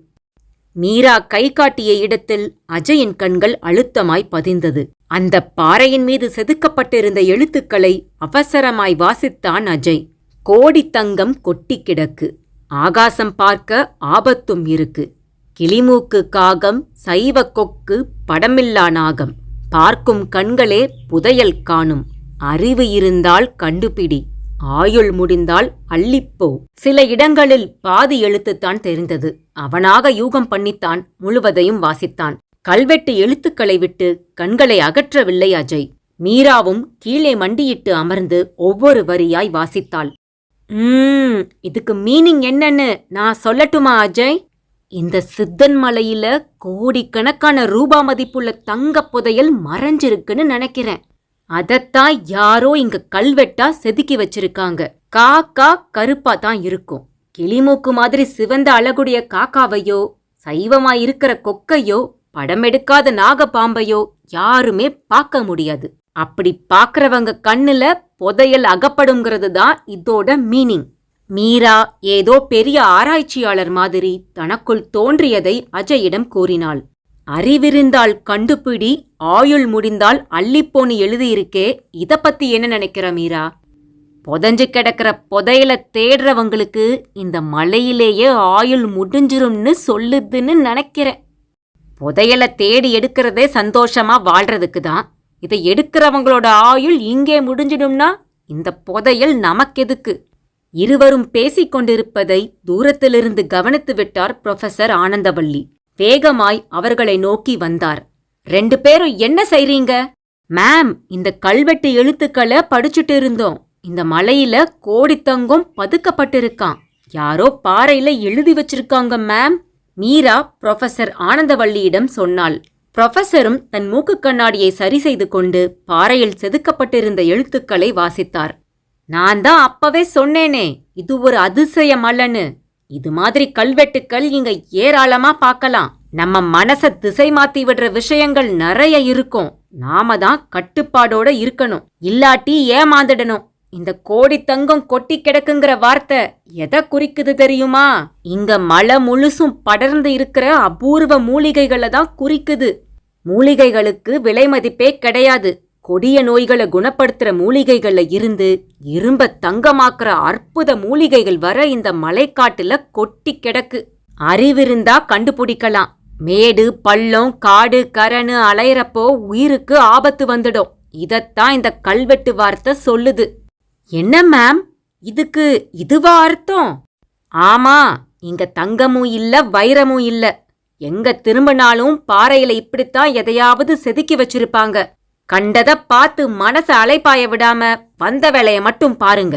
மீரா கை காட்டிய இடத்தில் அஜயின் கண்கள் அழுத்தமாய் பதிந்தது. அந்த பாறையின் மீது செதுக்கப்பட்டிருந்த எழுத்துக்களை அவசரமாய் வாசித்தான் அஜய். கோடி தங்கம் கொட்டி கிடக்கு, ஆகாசம் பார்க்க ஆபத்தும் இருக்கு, கிளிமூக்கு காகம், சைவ கொக்கு, படமில்லா நாகம், பார்க்கும் கண்களே புதையல் காணும், அறிவு இருந்தால் கண்டுபிடி, ஆயுள் முடிந்தால் அள்ளிப்போ. சில இடங்களில் பாதி எழுத்துத்தான் தெரிந்தது. அவனாக யூகம் பண்ணித்தான் முழுவதையும் வாசித்தான். கல்வெட்டு எழுத்துக்களை விட்டு கண்களை அகற்றவில்லை அஜய். மீராவும் கீழே மண்டியிட்டு அமர்ந்து ஒவ்வொரு வரியாய் வாசித்தாள். இதுக்கு மீனிங் என்னன்னு நான் சொல்லட்டுமா அஜய்? இந்த சித்தன் மலையில கோடிக்கணக்கான ரூபா மதிப்புள்ள தங்க புதையல் மறைஞ்சிருக்குன்னு நினைக்கிறேன். அதத்தான் யாரோ இங்க கல்வெட்டா செதுக்கி வச்சிருக்காங்க. காக்கா கருப்பா தான் இருக்கும். கிளிமூக்கு மாதிரி சிவந்த அழகுடைய காக்காவையோ, சைவமாயிருக்கிற கொக்கையோ, படமெடுக்காத நாகப்பாம்பையோ யாருமே பார்க்க முடியாது. அப்படி பார்க்கறவங்க கண்ணுல புதையல் அகப்படுங்கிறது தான் இதோட மீனிங். மீரா ஏதோ பெரிய ஆராய்ச்சியாளர் மாதிரி தனக்குள் தோன்றியதை அஜயிடம் கூறினாள். அறிவிருந்தால் கண்டுபிடி, ஆயுள் முடிந்தால் அள்ளிப்போன்னு எழுதியிருக்கே, இத பத்தி என்ன நினைக்கிற மீரா? புதஞ்சு கிடக்கிற புதையல தேடுறவங்களுக்கு இந்த மலையிலேயே ஆயுள் முடிஞ்சிரும்னு சொல்லுதுன்னு நினைக்கிறேன். புதையல தேடி எடுக்கிறதே சந்தோஷமா வாழ்றதுக்கு தான். இதை எடுக்கிறவங்களோட ஆயுள் இங்கே முடிஞ்சிடும்னா இந்த புதையல் நமக்கெதுக்கு? இருவரும் பேசிக் கொண்டிருப்பதை தூரத்திலிருந்து கவனித்து விட்டார் புரொஃபசர் ஆனந்தவல்லி. வேகமாய் அவர்களை நோக்கி வந்தார். 2 பேரும் என்ன செய்றீங்க? மேம், இந்த கல்வெட்டு எழுத்துக்களை படிச்சுட்டு இருந்தோம். இந்த மலையில கோடி தங்கம் பதுக்கப்பட்டிருக்கான். யாரோ பாறையில எழுதி வச்சிருக்காங்க மேம். மீரா புரொஃபசர் ஆனந்தவல்லியிடம் சொன்னாள். புரொஃபசரும் தன் மூக்கு கண்ணாடியை சரி செய்து கொண்டு பாறையில் செதுக்கப்பட்டிருந்த எழுத்துக்களை வாசித்தார். நான் தான் அப்பவே சொன்னேனே, இது ஒரு அதிசயம் அல்லன்னு. இது மாதிரி கல்வெட்டுக்கள் இங்க ஏராளமா பார்க்கலாம். நம்ம மனச திசை மாத்தி விடுற விஷயங்கள் நிறைய இருக்கும். நாம தான் கட்டுப்பாடோட இருக்கணும், இல்லாட்டி ஏமாந்துடணும். இந்த கோடி தங்கம் கொட்டி கிடக்குங்கிற வார்த்தை எதை குறிக்குது தெரியுமா? இங்க மலை முழுசும் படர்ந்து இருக்கிற அபூர்வ மூலிகைகளை தான் குறிக்குது. மூலிகைகளுக்கு விலை மதிப்பே கிடையாது. கொடிய நோய்களை குணப்படுத்துற மூலிகைகள்ல இருந்து இரும்ப தங்கமாக்குற அற்புத மூலிகைகள் வர இந்த மலைக்காட்டுல கொட்டி கிடக்கு. அறிவிருந்தா கண்டுபிடிக்கலாம். மேடு பள்ளம் காடு கரணு அலையறப்போ உயிருக்கு ஆபத்து வந்துடும். இதத்தான் இந்த கல்வெட்டு வார்த்தை சொல்லுது. என்ன மேம், இதுக்கு இதுவா அர்த்தம்? ஆமா, இங்க தங்கமும் இல்ல வைரமும் இல்ல. எங்க திரும்பினாலும் பாறையில இப்படித்தான் எதையாவது செதுக்கி வச்சிருப்பாங்க. கண்டத பார்த்து மனச அலைப்பாய விடாம வந்த வேலைய மட்டும் பாருங்க.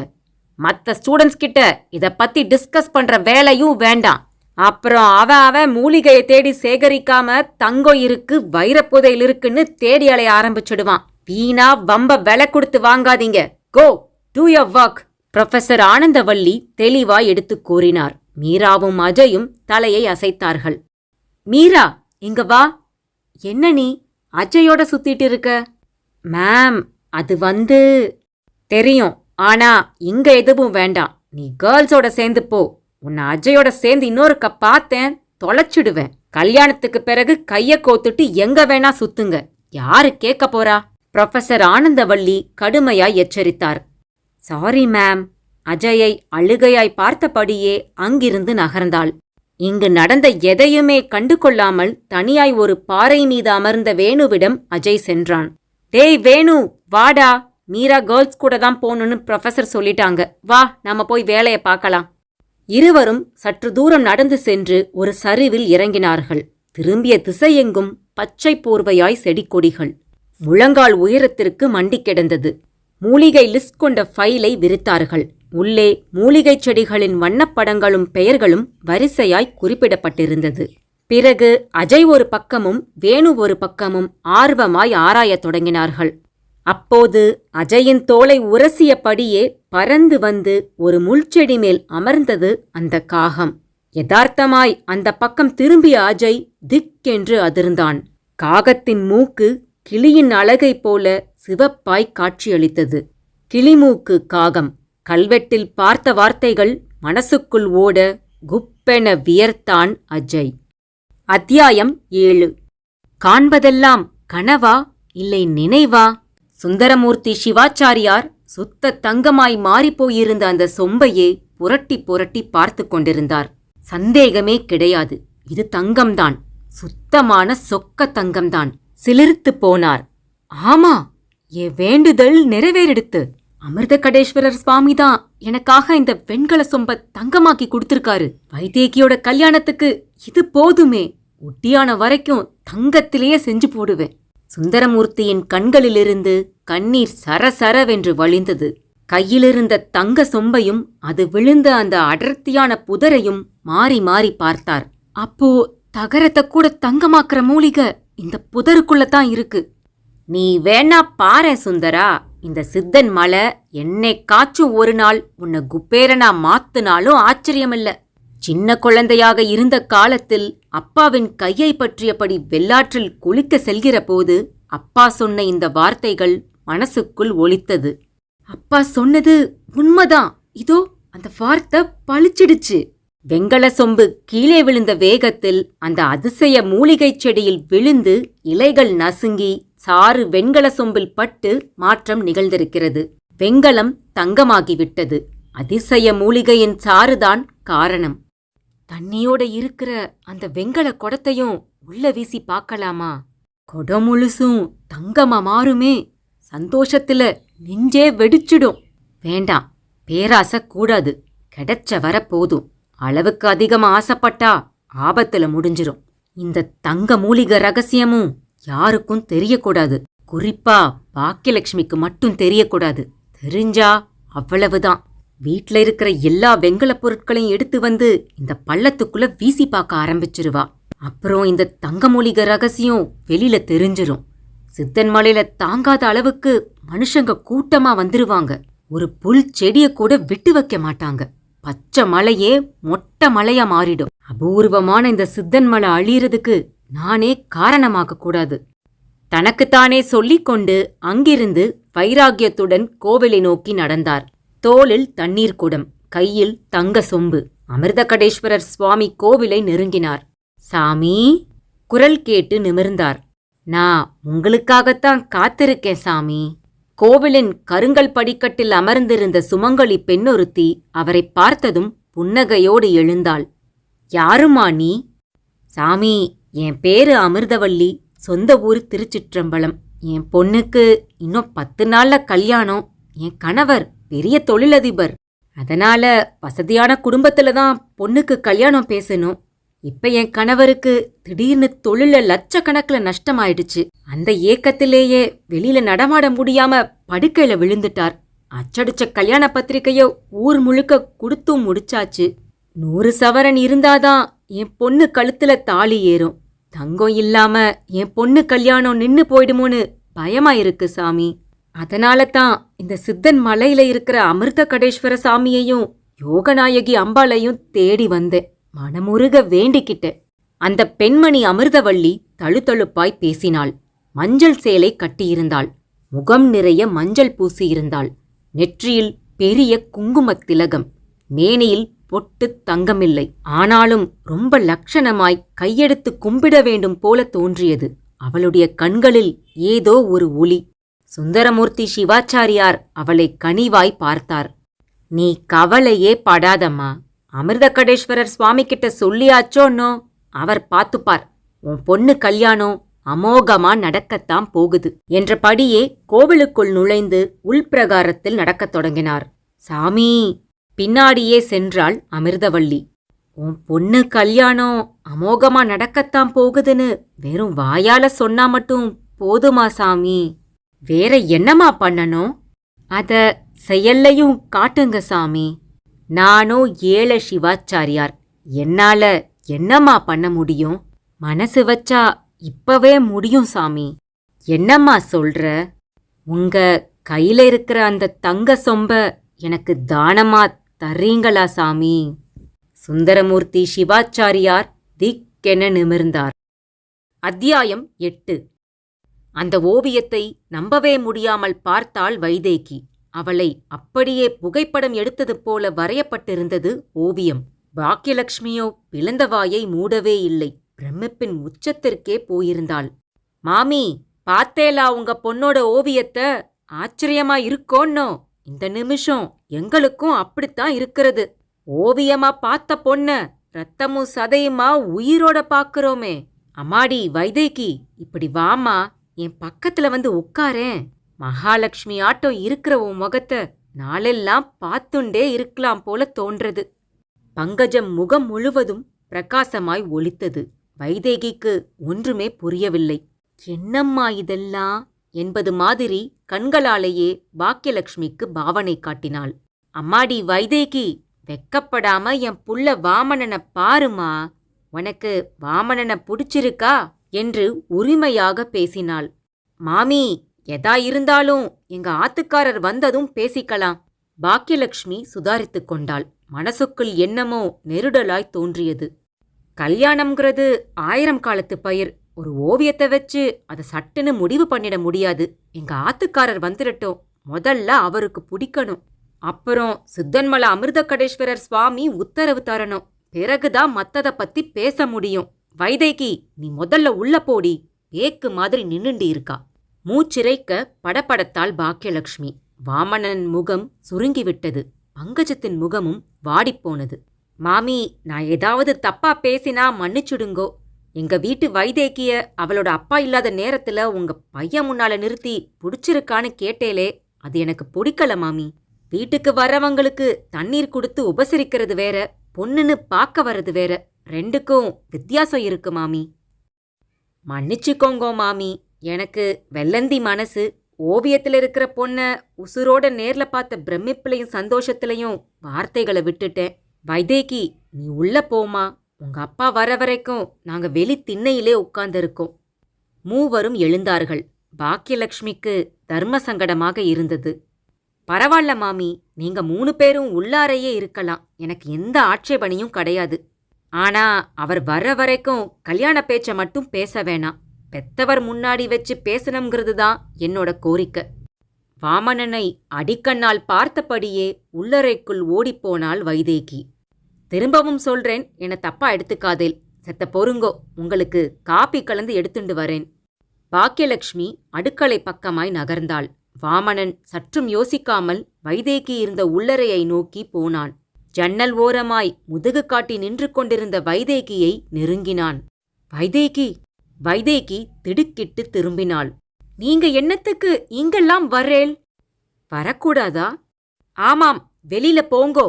மத்த ஸ்டூடெண்ட்ஸ் கிட்ட இத பத்தி டிஸ்கஸ் பண்ற வேலையும் வேண்டாம். அப்புறம் அவன் மூலிகையை தேடி சேகரிக்காம தங்கம் இருக்கு வைரப்புதையில் இருக்குன்னு தேடி அலைய ஆரம்பிச்சிடுவான். வீணா வம்ப விலை கொடுத்து வாங்காதீங்க. Go to your work. Professor Anandavalli தெளிவாய் எடுத்து கூறினார். மீராவும் அஜயும் தலையை அசைத்தார்கள். மீரா, இங்க வா. என்ன நீ அஜயோட சுத்திட்டு இருக்க? மேம், அது தெரியும். ஆனா இங்க எதுவும் வேண்டாம். நீ கேர்ள்ஸோட சேர்ந்து போ. உன்னை அஜயோட சேர்ந்து இன்னொருக்க பார்த்தேன், தொலைச்சிடுவேன். கல்யாணத்துக்கு பிறகு கைய கோத்துட்டு எங்க வேணா சுத்துங்க. யாரு கேட்க போறா? புரொஃபசர் ஆனந்தவள்ளி கடுமையாய் எச்சரித்தார். Sorry ma'am. அஜயை அழுகையாய் பார்த்தபடியே அங்கிருந்து நகர்ந்தாள். இங்கு நடந்த எதையுமே கண்டு கொள்ளாமல் தனியாய் ஒரு பாறை மீது அமர்ந்த வேணுவிடம் அஜய் சென்றான். டேய் வேணு, வாடா. மீரா கேர்ள்ஸ் கூட தான் போகணும்னு ப்ரொஃபசர் சொல்லிட்டாங்க. வா, நாம போய் வேலைய பார்க்கலாம். இருவரும் சற்று தூரம் நடந்து சென்று ஒரு சரிவில் இறங்கினார்கள். திரும்பிய திசையெங்கும் பச்சை போர்வையாய் செடிக்கொடிகள். முழங்கால் உயரத்திற்கு மண்டி கிடந்தது. மூலிகை லிஸ்ட் கொண்ட ஃபைலை விரித்தார்கள். உள்ளே மூலிகைச் செடிகளின் வண்ணப்படங்களும் பெயர்களும் வரிசையாய் குறிப்பிடப்பட்டிருந்தது. பிறகு அஜய் ஒரு பக்கமும் வேணு ஒரு பக்கமும் ஆர்வமாய் ஆராயத் தொடங்கினார்கள். அப்போது அஜயின் தோளை உரசியபடியே பறந்து வந்து ஒரு முள்செடி மேல் அமர்ந்தது அந்த காகம். யதார்த்தமாய் அந்த பக்கம் திரும்பிய அஜய் திக்கென்று அதிர்ந்தான். காகத்தின் மூக்கு கிளியின் அழகை போல சிவப்பாய் காட்சியளித்தது. கிளிமூக்கு காகம். கல்வெட்டில் பார்த்த வார்த்தைகள் மனசுக்குள் ஓட குப்பென வியர்த்தான் அஜய். அத்தியாயம் 7. காண்பதெல்லாம் கனவா இல்லை நினைவா? சுந்தரமூர்த்தி சிவாச்சாரியார் சுத்த தங்கமாய் மாறிப்போயிருந்த அந்த சொம்பையே புரட்டி புரட்டி பார்த்து கொண்டிருந்தார். சந்தேகமே கிடையாது, இது தங்கம்தான். சுத்தமான சொக்க தங்கம்தான். சிலிர்த்து போனார். ஆமா, என் வேண்டுதல் நிறைவேறிடுத்து. அமிர்தகடேஸ்வரர் சுவாமிதான் எனக்காக இந்த வெண்கல சொம்ப தங்கமாக்கி கொடுத்திருக்காரு. வைதேகியோட கல்யாணத்துக்கு இது போதுமே. ஒட்டியான வரைக்கும் தங்கத்திலேயே செஞ்சு போடுவேன். சுந்தரமூர்த்தியின் கண்களிலிருந்து கண்ணீர் சரசரவென்று வழிந்தது. கையிலிருந்த தங்க சொம்பையும் அது விழுந்த அந்த அடர்த்தியான புதரையும் மாறி மாறி பார்த்தார். அப்போ தகரத்தை கூட தங்கமாக்குற மூலிகை இந்த புதருக்குள்ளதான் இருக்கு. நீ வேணா பாரு சுந்தரா, இந்த சித்தன் மலை என்னைக்காச்சும் ஒரு நாள் உன்னை குப்பேரனா மாத்துனாலும் ஆச்சரியமில்ல. சின்ன குழந்தையாக இருந்த காலத்தில் அப்பாவின் கையை பற்றியபடி வெள்ளாற்றில் குளிக்க செல்கிற போது அப்பா சொன்ன இந்த வார்த்தைகள் மனசுக்குள் ஒலித்தது. அப்பா சொன்னது உண்மைதான். இதோ அந்த வார்த்தை பளிச்சிடுச்சு. வெங்கல சொம்பு கீழே விழுந்த வேகத்தில் அந்த அதிசய மூலிகைச் செடியில் விழுந்து இலைகள் நசுங்கி சாறு வெண்கல சொம்பில் பட்டு மாற்றம் நிகழ்ந்திருக்கிறது. வெண்கலம் தங்கமாகிவிட்டது. அதிசய மூலிகையின் சாறுதான் காரணம். தண்ணியோட இருக்கிற அந்த வெண்கல குடத்தையும் உள்ள வீசி பார்க்கலாமா? குடம் முழுசும் தங்கமா மாறுமே. சந்தோஷத்துல நெஞ்சே வெடிச்சிடும். வேண்டாம், பேராசை கூடாது. கிடைச்ச வர போதும். அளவுக்கு அதிகமா ஆசைப்பட்டா ஆபத்துல முடிஞ்சிரும். இந்த தங்க மூலிகை ரகசியமும் யாருக்கும் தெரியக்கூடாது. குறிப்பா பாக்கியலட்சுமிக்கு மட்டும் தெரியக்கூடாது. தெரிஞ்சா அவ்வளவுதான். வீட்ல இருக்கிற எல்லா வெண்கல பொருட்களையும் எடுத்து வந்து இந்த பள்ளத்துக்குள்ள வீசி பார்க்க ஆரம்பிச்சிருவா. அப்புறம் இந்த தங்க மூலிகை ரகசியம் வெளியில தெரிஞ்சிரும். சித்தன் மலையில தாங்காத அளவுக்கு மனுஷங்க கூட்டமா வந்துருவாங்க. ஒரு புல் செடிய கூட விட்டு வைக்க மாட்டாங்க. பச்சை மலையே மொட்டை மலையா மாறிடும். அபூர்வமான இந்த சித்தன் மலை அழியறதுக்கு நானே காரணமாக கூடாது. தனக்குத்தானே சொல்லிக்கொண்டு அங்கிருந்து வைராகியத்துடன் கோவிலை நோக்கி நடந்தார். தோளில் தண்ணீர் குடம், கையில் தங்க சொம்பு. அமிர்தகடேஸ்வரர் சுவாமி கோவிலை நெருங்கினார். சாமி குரல் கேட்டு நிமிர்ந்தார். நான் உங்களுக்காகத்தான் காத்திருக்கேன் சாமி. கோவிலின் கருங்கல் படிக்கட்டில் அமர்ந்திருந்த சுமங்கலி பெண்ணொருத்தி அவரை பார்த்ததும் புன்னகையோடு எழுந்தாள். யாருமா நீ? சாமி, என் பேரு அமிர்தவல்லி. சொந்த ஊர் திருச்சிற்றம்பலம். என் பொண்ணுக்கு இன்னும் 10 நாள்ல கல்யாணம். என் கணவர் பெரிய தொழிலதிபர். அதனால வசதியான குடும்பத்துல தான் பொண்ணுக்கு கல்யாணம் பேசணும். இப்ப என் கணவருக்கு திடீர்னு தொழில லட்சக்கணக்கில் நஷ்டமாயிடுச்சு. அந்த ஏக்கத்திலேயே வெளியில நடமாட முடியாம படுக்கையில விழுந்துட்டார். அச்சடிச்ச கல்யாண பத்திரிக்கைய ஊர் முழுக்க கொடுத்தும் முடிச்சாச்சு. 100 சவரன் இருந்தாதான் என் பொண்ணு கழுத்துல தாலி ஏறும். தங்கம் இல்லாம என் பொண்ணு கல்யாணம் நின்னு போயிடுமோன்னு பயமா இருக்கு சாமி. அதனால தான் இந்த சித்தன் மலையில இருக்கிற அமிர்த கடேஸ்வர சாமியையும் யோகநாயகி அம்பாளையும் தேடி வந்தேன். மனமுருக வேண்டிக்கிட்டேன். அந்த பெண்மணி அமிர்தவள்ளி தழுதழுப்பாய் பேசினாள். மஞ்சள் சேலை கட்டியிருந்தாள். முகம் நிறைய மஞ்சள் பூசியிருந்தாள். நெற்றியில் பெரிய குங்குமத் திலகம். மேனியில் பொட்டு தங்கமில்லை. ஆனாலும் ரொம்ப லட்சணமாய் கையெடுத்து கும்பிட வேண்டும் போல தோன்றியது. அவளுடைய கண்களில் ஏதோ ஒரு ஒளி. சுந்தரமூர்த்தி சிவாச்சாரியார் அவளை கனிவாய் பார்த்தார். நீ கவலையே படாதம்மா. அமிர்தகடேஸ்வரர் சுவாமி கிட்ட சொல்லியாச்சோன்னோ, அவர் பார்த்துப்பார். உன் பொண்ணு கல்யாணம் அமோகமா நடக்கத்தான் போகுது என்றபடியே கோவிலுக்குள் நுழைந்து உள்பிரகாரத்தில் நடக்கத் தொடங்கினார். சாமி, பின்னாடியே சென்றாள் அமிர்தவள்ளி. உன் பொண்ணு கல்யாணம் அமோகமா நடக்கத்தான் போகுதுன்னு வெறும் வாயால சொன்னா மட்டும் போதுமா சாமி? வேற என்னமா பண்ணணும்? அத செயல்லையும் காட்டுங்க சாமி. நானோ ஏழை சிவாச்சாரியார். என்னால என்னம்மா பண்ண முடியும்? மனசு வச்சா இப்பவே முடியும் சாமி. என்னம்மா சொல்ற? உங்க கையில இருக்கிற அந்த தங்க சொம்ப எனக்கு தானமா தர்றீங்களா சாமி? சுந்தரமூர்த்தி சிவாச்சாரியார் திக்கென நிமிர்ந்தார். அத்தியாயம் 8. அந்த ஓவியத்தை நம்பவே முடியாமல் பார்த்தாள் வைதேகி. அவளை அப்படியே புகைப்படம் எடுத்தது போல வரையப்பட்டிருந்தது ஓவியம். பாக்கியலட்சுமியோ பிளந்த வாயை மூடவே இல்லை. பிரமிப்பின் உச்சத்திற்கே போயிருந்தாள். மாமி, பார்த்தேலா உங்க பொண்ணோட ஓவியத்தை? ஆச்சரியமா இருக்கோன்னோ? இந்த நிமிஷம் எங்களுக்கும் அப்படித்தான் இருக்கிறது. ஓவியமா பார்த்த பொண்ண ரத்தமும் சதையுமா உயிரோட பாக்குறோமே. அம்மாடி வைதேகி, இப்படி வாமா, என் பக்கத்துல வந்து உட்காரேன். மகாலட்சுமி ஆட்டம் இருக்கிற உன் முகத்தை நாளெல்லாம் பார்த்துண்டே இருக்கலாம் போல தோன்றது. பங்கஜம் முகம் முழுவதும் பிரகாசமாய் ஒளித்தது. வைதேகிக்கு ஒன்றுமே புரியவில்லை. என்னம்மா இதெல்லாம் என்பது மாதிரி கண்களாலேயே பாக்கியலட்சுமிக்கு பாவனை காட்டினாள். அம்மாடி வைதேகி, வெக்கப்படாம என் புள்ள வாமனனை பாருமா. உனக்கு வாமனனை புடிச்சிருக்கா என்று உரிமையாக பேசினாள். மாமி, எதா இருந்தாலும் எங்க ஆத்துக்காரர் வந்ததும் பேசிக்கலாம். பாக்கியலட்சுமி சுதாரித்துக் கொண்டாள். மனசுக்குள் என்னமோ நெருடலாய் தோன்றியது. கல்யாணம்ங்கிறது 1000 காலத்து பயிர். ஒரு ஓவியத்தை வச்சு அதை சட்டுன்னு முடிவு பண்ணிட முடியாது. எங்க ஆத்துக்காரர் வந்துடட்டும். முதல்ல அவருக்கு பிடிக்கணும். அப்புறம் சித்தன்மலை அமிர்தகடேஸ்வரர் சுவாமி உத்தரவு தரணும். பிறகுதான் மத்தத பத்தி பேச முடியும். வைதேகி, நீ முதல்ல உள்ள போடி. ஏக்கு மாதிரி நின்னுண்டு இருக்கா. மூச்சிறைக்க படபடத்தாள் பாக்கியலட்சுமி. வாமனன் முகம் சுருங்கிவிட்டது. பங்கஜத்தின் முகமும் வாடிப்போனது. மாமி, நான் ஏதாவது தப்பா பேசினா மன்னிச்சுடுங்கோ. எங்க வீட்டு வைதேகிய அவளோட அப்பா இல்லாத நேரத்துல உங்க பையன் முன்னால நிறுத்தி புடிச்சிருக்கான்னு கேட்டேலே, அது எனக்கு பிடிக்கல மாமி. வீட்டுக்கு வர்றவங்களுக்கு தண்ணீர் கொடுத்து உபசரிக்கிறது வேற, பொண்ணுன்னு பார்க்க வர்றது வேற. ரெண்டுக்கும் வித்தியாசம் இருக்கு மாமி. மன்னிச்சுக்கோங்கோ மாமி, எனக்கு வெள்ளந்தி மனசு. ஓவியத்துல இருக்கிற பொண்ண உசுரோட நேர்ல பார்த்த பிரமிப்புலையும் சந்தோஷத்திலையும் வார்த்தைகளை விட்டுட்டேன். வைதேகி, நீ உள்ள போமா. உங்க அப்பா வர வரைக்கும் நாங்க வெளி திண்ணையிலே உட்கார்ந்திருக்கோம். மூவரும் எழுந்தார்கள். பாக்கியலட்சுமிக்கு தர்ம சங்கடமாக இருந்தது. பரவாயில்ல மாமி, நீங்க 3 பேரும் உள்ளாரையே இருக்கலாம். எனக்கு எந்த ஆட்சேபனையும் கிடையாது. ஆனா அவர் வர்ற வரைக்கும் கல்யாண பேச்ச மட்டும் பேச வேணாம். பெத்தவர் முன்னாடி வச்சு பேசணுங்கிறது தான் என்னோட கோரிக்கை. வாமனனை அடிக்கண்ணால் பார்த்தபடியே உள்ளறைக்குள் ஓடிப்போனாள் வைதேகி. திரும்பவும் சொல்றேன், என தப்பா எடுத்துக்காதேல். செத்த பொறுங்கோ, உங்களுக்கு காப்பி கலந்து எடுத்துண்டு வரேன். பாக்கியலட்சுமி அடுக்களை பக்கமாய் நகர்ந்தாள். வாமனன் சற்றும் யோசிக்காமல் வைதேகி இருந்த உள்ளறையை நோக்கி போனான். ஜன்னல் ஓரமாய் முதுகு காட்டி நின்று கொண்டிருந்த வைதேகியை நெருங்கினான். வைதேகி! வைதேகி திடுக்கிட்டு திரும்பினாள். நீங்க என்னத்துக்கு இங்கெல்லாம் வர்றேல்? வரக்கூடாதா? ஆமாம், வெளியில போங்கோ.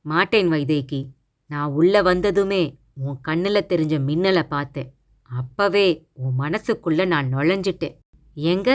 மாட்டேன் வைதேகி. நான் உள்ள வந்ததுமே உன் கண்ணுல தெரிஞ்ச மின்னலை பார்த்தேன். அப்பவே உன் மனசுக்குள்ள நான் நுழைஞ்சிட்டேன். எங்க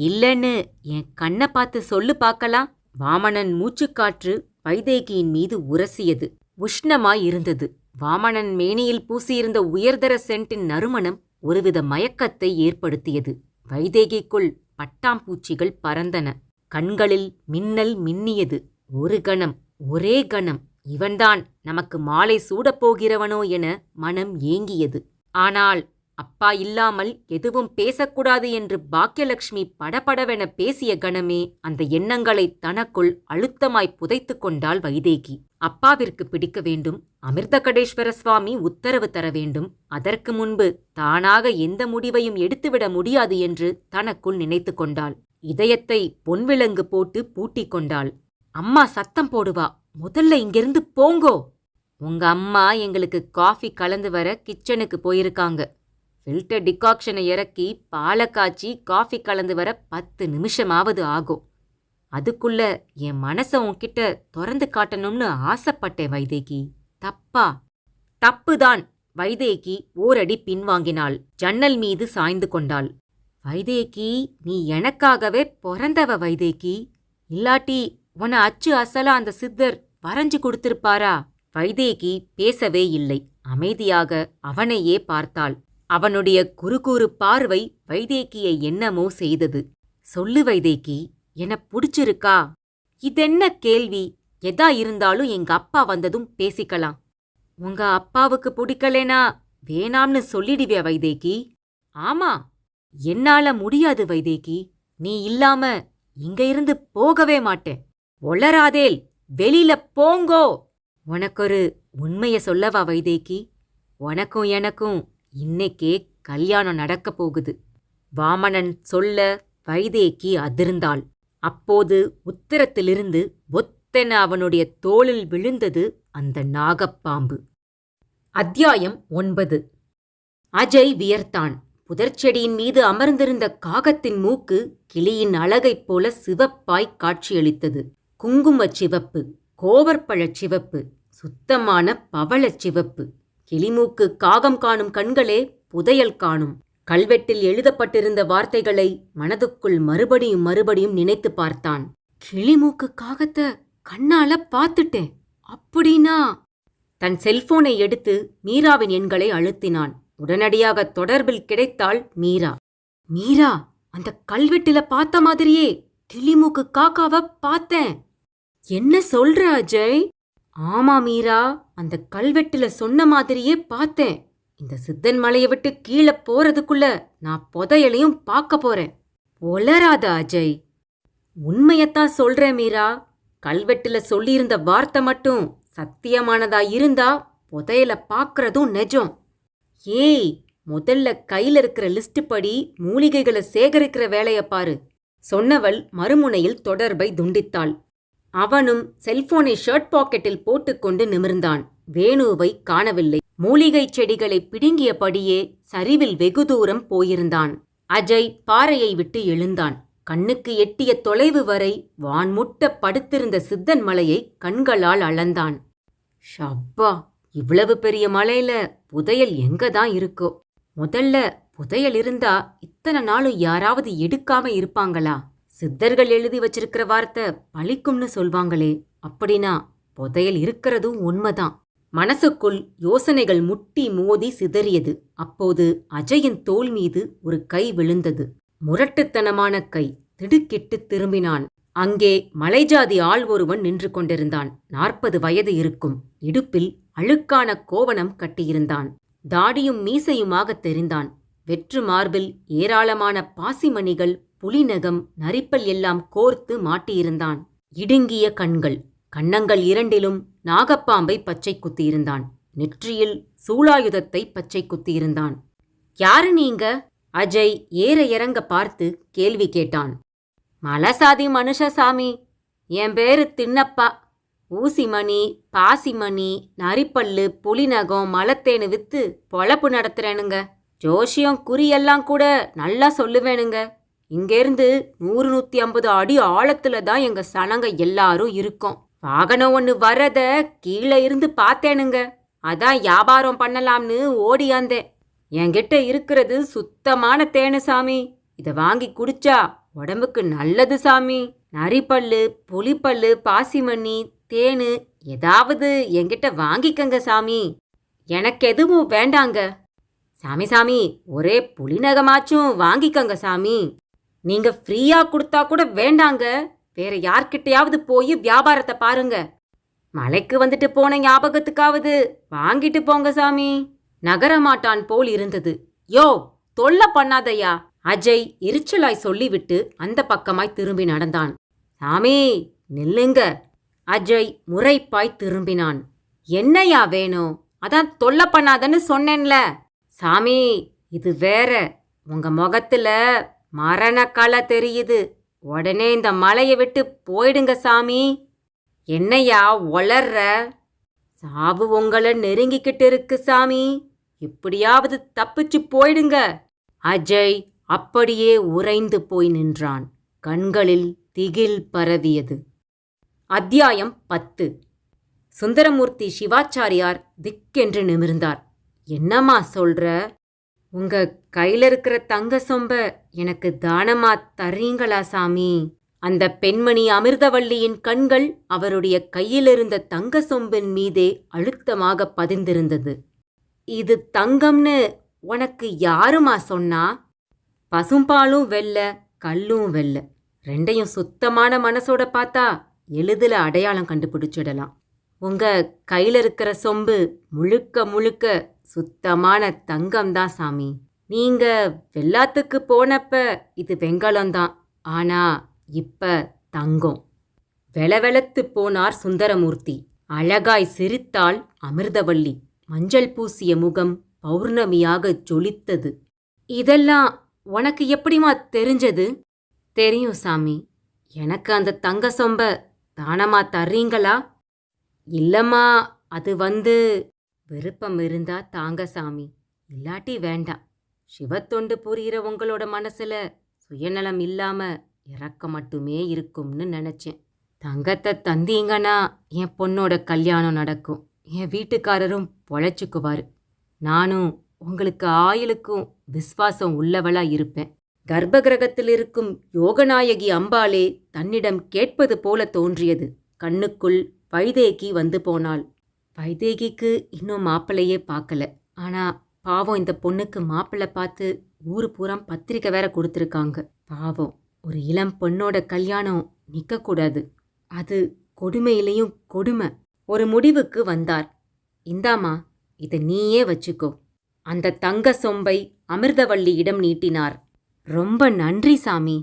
இல்லன்னு என் கண்ணை பார்த்து சொல்லு பார்க்கலாம். வாமனன் மூச்சுக்காற்று வைதேகியின் மீது உரசியது. உஷ்ணமாயிருந்தது. வாமனன் மேனியில் பூசியிருந்த உயர்தர சென்ட்டின் நறுமணம் ஒருவித மயக்கத்தை ஏற்படுத்தியது. வைதேகிக்குள் பட்டாம்பூச்சிகள் பறந்தன. கண்களில் மின்னல் மின்னியது. ஒரு கணம், ஒரே கணம், இவன்தான் நமக்கு மாலை சூடப்போகிறவனோ என மனம் ஏங்கியது. ஆனால் அப்பா இல்லாமல் எதுவும் பேசக்கூடாது என்று பாக்கியலட்சுமி படபடவென பேசிய கணமே அந்த எண்ணங்களை தனக்குள் அழுத்தமாய் புதைத்து கொண்டாள் வைதேகி. அப்பாவிற்கு பிடிக்க வேண்டும், அமிர்தகடேஸ்வர சுவாமி உத்தரவு தர வேண்டும், அதற்கு முன்பு தானாக எந்த முடிவையும் எடுத்துவிட முடியாது என்று தனக்குள் நினைத்து கொண்டாள். இதயத்தை பொன்விலங்கு போட்டு பூட்டிக் கொண்டாள். அம்மா சத்தம் போடுவா, முதல்ல இங்கிருந்து போங்கோ. உங்க அம்மா எங்களுக்கு காஃபி கலந்து வர கிச்சனுக்கு போயிருக்காங்க. ஃபில்டர் டிகாக்ஷனை இறக்கி பாலை காய்ச்சி காஃபி கலந்து வர 10 நிமிஷமாவது ஆகும். அதுக்குள்ள என் மனசை உன்கிட்ட திறந்து காட்டணும்னு ஆசைப்பட்டேன் வைதேகி. தப்பா? தப்புதான். வைதேகி ஓரடி பின்வாங்கினாள். ஜன்னல் மீது சாய்ந்து கொண்டாள். வைதேகி, நீ எனக்காகவே பிறந்தவ வைதேகி. இல்லாட்டி உன அச்சு அசலா அந்த சித்தர் வரைஞ்சு கொடுத்திருப்பாரா? வைதேகி பேசவே இல்லை. அமைதியாக அவனையே பார்த்தாள். அவனுடைய குறுகுறு பார்வை வைதேகியை என்னமோ செய்தது. சொல்லு வைதேகி, என புடிச்சிருக்கா? இதென்ன கேள்வி? எதா இருந்தாலும் எங்க அப்பா வந்ததும் பேசிக்கலாம். உங்க அப்பாவுக்கு பிடிக்கலேனா வேணாம்னு சொல்லிடுவியா வைதேகி? ஆமா, என்னால முடியாது வைதேகி. நீ இல்லாம இங்க இருந்து போகவே மாட்டேன். ஒளராதேல், வெளியில போங்கோ. உனக்கொரு உண்மைய சொல்லவா வைதேகி? உனக்கும் எனக்கும் இன்னைக்கே கல்யாணம் நடக்கப் போகுது. வாமனன் சொல்ல வைதேகி அதிர்ந்தாள். அப்போது உத்தரத்திலிருந்து ஒத்தென அவனுடைய தோளில் விழுந்தது அந்த நாகப்பாம்பு. அத்தியாயம் 9. அஜய் வியர்த்தான். புதர்ச்செடியின் மீது அமர்ந்திருந்த காகத்தின் மூக்கு கிளியின் அழகைப் போல சிவப்பாய் காட்சியளித்தது. குங்குமச் சிவப்பு, கோவற்பழச் சிவப்பு, சுத்தமான பவளச் சிவப்பு. கிளிமூக்கு காகம் காணும் கண்களே புதையல் காணும். கல்வெட்டில் எழுதப்பட்டிருந்த வார்த்தைகளை மனதுக்குள் மறுபடியும் மறுபடியும் நினைத்து பார்த்தான். கிளிமூக்கு காகத்தை கண்ணால பார்த்துட்டேன். அப்படின்னா? தன் செல்போனை எடுத்து மீராவின் எண்களை அழுத்தினான். உடனடியாக தொடர்பில் கிடைத்தாள் மீரா. மீரா, அந்த கல்வெட்டில பார்த்த மாதிரியே கிளிமூக்கு காக்காவ பார்த்தேன். என்ன சொல்ற அஜய்? ஆமா மீரா, அந்த கல்வெட்டில சொன்ன மாதிரியே பார்த்தேன். இந்த சித்தன் மலையை விட்டு கீழே போறதுக்குள்ள நான் புதையலையும் பார்க்க போறேன். ஒளராத அஜய். உண்மையத்தான் சொல்றேன் மீரா. கல்வெட்டில சொல்லியிருந்த வார்த்தை மட்டும் சத்தியமானதா இருந்தா புதையலை பார்க்கறதும் நெஜம். ஏய், முதல்ல கையில இருக்கிற லிஸ்ட் படி மூலிகைகளை சேகரிக்கிற வேலைய பாரு. சொன்னவள் மறுமுனையில் தொடர்பை துண்டித்தாள். அவனும் செல்போனை ஷர்ட் பாக்கெட்டில் போட்டுக்கொண்டு நிமிர்ந்தான். வேணுவை காணவில்லை. மூலிகைச் செடிகளை பிடுங்கியபடியே சரிவில் வெகு தூரம் போயிருந்தான். அஜய் பாறையை விட்டு எழுந்தான். கண்ணுக்கு எட்டிய தொலைவு வரை வான்முட்ட படுத்திருந்த சித்தன் மலையை கண்களால் அளந்தான். ஷப்பா, இவ்வளவு பெரிய மலையில புதையல் எங்கதான் இருக்கோ? முதல்ல புதையல் இருந்தா இத்தனை நாளும் யாராவது எடுக்காம இருப்பாங்களா? சித்தர்கள் எழுதி வச்சிருக்கிற வார்த்தை பழிக்கும்னு சொல்வாங்களே, அப்படின்னா புதையல் இருக்கிறதும் உண்மைதான். மனசுக்குள் யோசனைகள் முட்டி மோதி சிதறியது. அப்போது அஜயின் தோள் மீது ஒரு கை விழுந்தது. முரட்டுத்தனமான கை. திடுக்கிட்டு திரும்பினான். அங்கே மலைஜாதி ஆள் ஒருவன் நின்று கொண்டிருந்தான். 40 வயது இருக்கும். இடுப்பில் அழுக்கான கோவணம் கட்டியிருந்தான். தாடியும் மீசையுமாகத் தெரிந்தான். வெற்று மார்பில் ஏராளமான பாசிமணிகள், புலிநகம், நரிப்பல் எல்லாம் கோர்த்து மாட்டியிருந்தான். இடுங்கிய கண்கள். கன்னங்கள் இரண்டிலும் நாகப்பாம்பை பச்சை குத்தியிருந்தான். நெற்றியில் சூலாயுதத்தை பச்சை குத்தியிருந்தான். யாரு நீங்க? அஜய் ஏற இறங்க பார்த்து கேள்வி கேட்டான். மலசாதி மனுஷசாமி, என் பேரு தின்னப்பா. ஊசிமணி, பாசிமணி, நரிப்பல்லு, புலிநகம், மலத்தேனு வித்து பொழப்பு நடத்துறேனுங்க. ஜோஷியம் குறியெல்லாம் கூட நல்லா சொல்லுவேனுங்க. இங்கேருந்து 100-150 அடி ஆழத்துல தான் எங்க சனங்க எல்லாரும் இருக்கோம். வாகனம் ஒன்று வர்றத கீழே இருந்து பார்த்தேனுங்க. அதான் வியாபாரம் பண்ணலாம்னு ஓடியாந்தேன். என்கிட்ட இருக்கிறது சுத்தமான தேனு சாமி. இதை வாங்கி குடிச்சா உடம்புக்கு நல்லது சாமி. நரிப்பல்லு, புலிப்பல்லு, பாசிமண்ணி, தேனு ஏதாவது என்கிட்ட வாங்கிக்கங்க சாமி. எனக்கு எதுவும் வேண்டாங்க சாமி. சாமி, ஒரே புலிநகமாச்சும் வாங்கிக்கங்க சாமி. நீங்க ஃப்ரீயா கொடுத்தா கூட வேண்டாங்க. வேற யார்கிட்டயாவது போய் வியாபாரத்தை பாருங்க. மலைக்கு வந்துட்டு போன ஞாபகத்துக்காவது வாங்கிட்டு போங்க சாமி. நகரமாட்டான் போல் இருந்தது. யோ, தொல்லை பண்ணாதையா, அஜய் எரிச்சலாய் சொல்லிவிட்டு அந்த பக்கமாய் திரும்பி நடந்தான். சாமி, நில்லுங்க. அஜய் முறைப்பாய் திரும்பினான். என்னையா வேணும்? அதான் தொல்லை பண்ணாதன்னு சொன்னேன்ல. சாமி, இது வேற. உங்க முகத்துல மரணக்கலை தெரியுது. உடனே இந்த மலையை விட்டு போயிடுங்க சாமி. என்னையா ஒளர்ற? சாவு உங்களை நெருங்கிக்கிட்டு இருக்கு சாமி. எப்படியாவது தப்பிச்சு போயிடுங்க. அஜய் அப்படியே உறைந்து போய் நின்றான். கண்களில் திகில் பரவியது. அத்தியாயம் 10. சுந்தரமூர்த்தி சிவாச்சாரியார் திக்கென்று நிமிர்ந்தார். என்னம்மா சொல்ற? உங்க கையில இருக்கிற தங்க சொம்ப எனக்கு தானமா தர்றீங்களா சாமி? அந்த பெண்மணி அமிர்தவல்லியின் கண்கள் அவருடைய கையிலிருந்த தங்க சொம்பின் மீதே அழுத்தமாக பதிந்திருந்தது. இது தங்கம்னு உனக்கு யாருமா சொன்னா? பசும்பாலும் வெல்ல, கல்லும் வெல்ல, ரெண்டையும் சுத்தமான மனசோட பார்த்தா எளிதில் அடையாளம் கண்டுபிடிச்சிடலாம். உங்க கையில இருக்கிற சொம்பு முழுக்க முழுக்க சுத்தமான தங்கம்தான் சாமி. நீங்க வெள்ளாத்துக்கு போனப்ப இது வெங்கலம்தான். ஆனா இப்ப தங்கம். வெளவெளத்து போனார் சுந்தரமூர்த்தி. அழகாய் சிரித்தாள் அமிர்தவல்லி. மஞ்சள் பூசிய முகம் பௌர்ணமியாக ஜொலித்தது. இதெல்லாம் உனக்கு எப்படிமா தெரிஞ்சது? தெரியும் சாமி. எனக்கு அந்த தங்க சொம்ப தானமா தர்றீங்களா? இல்லம்மா, அது விருப்பம் இருந்தா தாங்க சாமி, இல்லாட்டி வேண்டாம். சிவத்தொண்டு புரிகிற உங்களோட மனசுல சுயநலம் இல்லாம இறக்கம் மட்டுமே இருக்கும்னு நினைச்சேன். தங்கத்தை தந்தீங்கன்னா என் பொண்ணோட கல்யாணம் நடக்கும். என் வீட்டுக்காரரும் பொழைச்சுக்குவாரு. நானும் உங்களுக்கு ஆயுளுக்கும் விஸ்வாசம் உள்ளவளா இருப்பேன். கர்ப்பகிரகத்தில் இருக்கும் யோகநாயகி அம்பாளே தன்னிடம் கேட்பது போல தோன்றியது. கண்ணுக்குள் வைதேகி வந்து போனாள். வைதேகிக்கு இன்னும் மாப்பிள்ளையே பார்க்கல. ஆனா பாவம், இந்த பொண்ணுக்கு மாப்பிள்ளை பார்த்து ஊரு பூரா பத்திரிக்கை வேற கொடுத்துருக்காங்க. பாவம், ஒரு இளம் பொண்ணோட கல்யாணம் நிற்கக்கூடாது. அது கொடுமையிலையும் கொடுமை. ஒரு முடிவுக்கு வந்தார். இந்தாமா, இதை நீயே வச்சுக்கோ. அந்த தங்க சொம்பை அமிர்தவல்லியிடம் நீட்டினார். ரொம்ப நன்றி சாமி.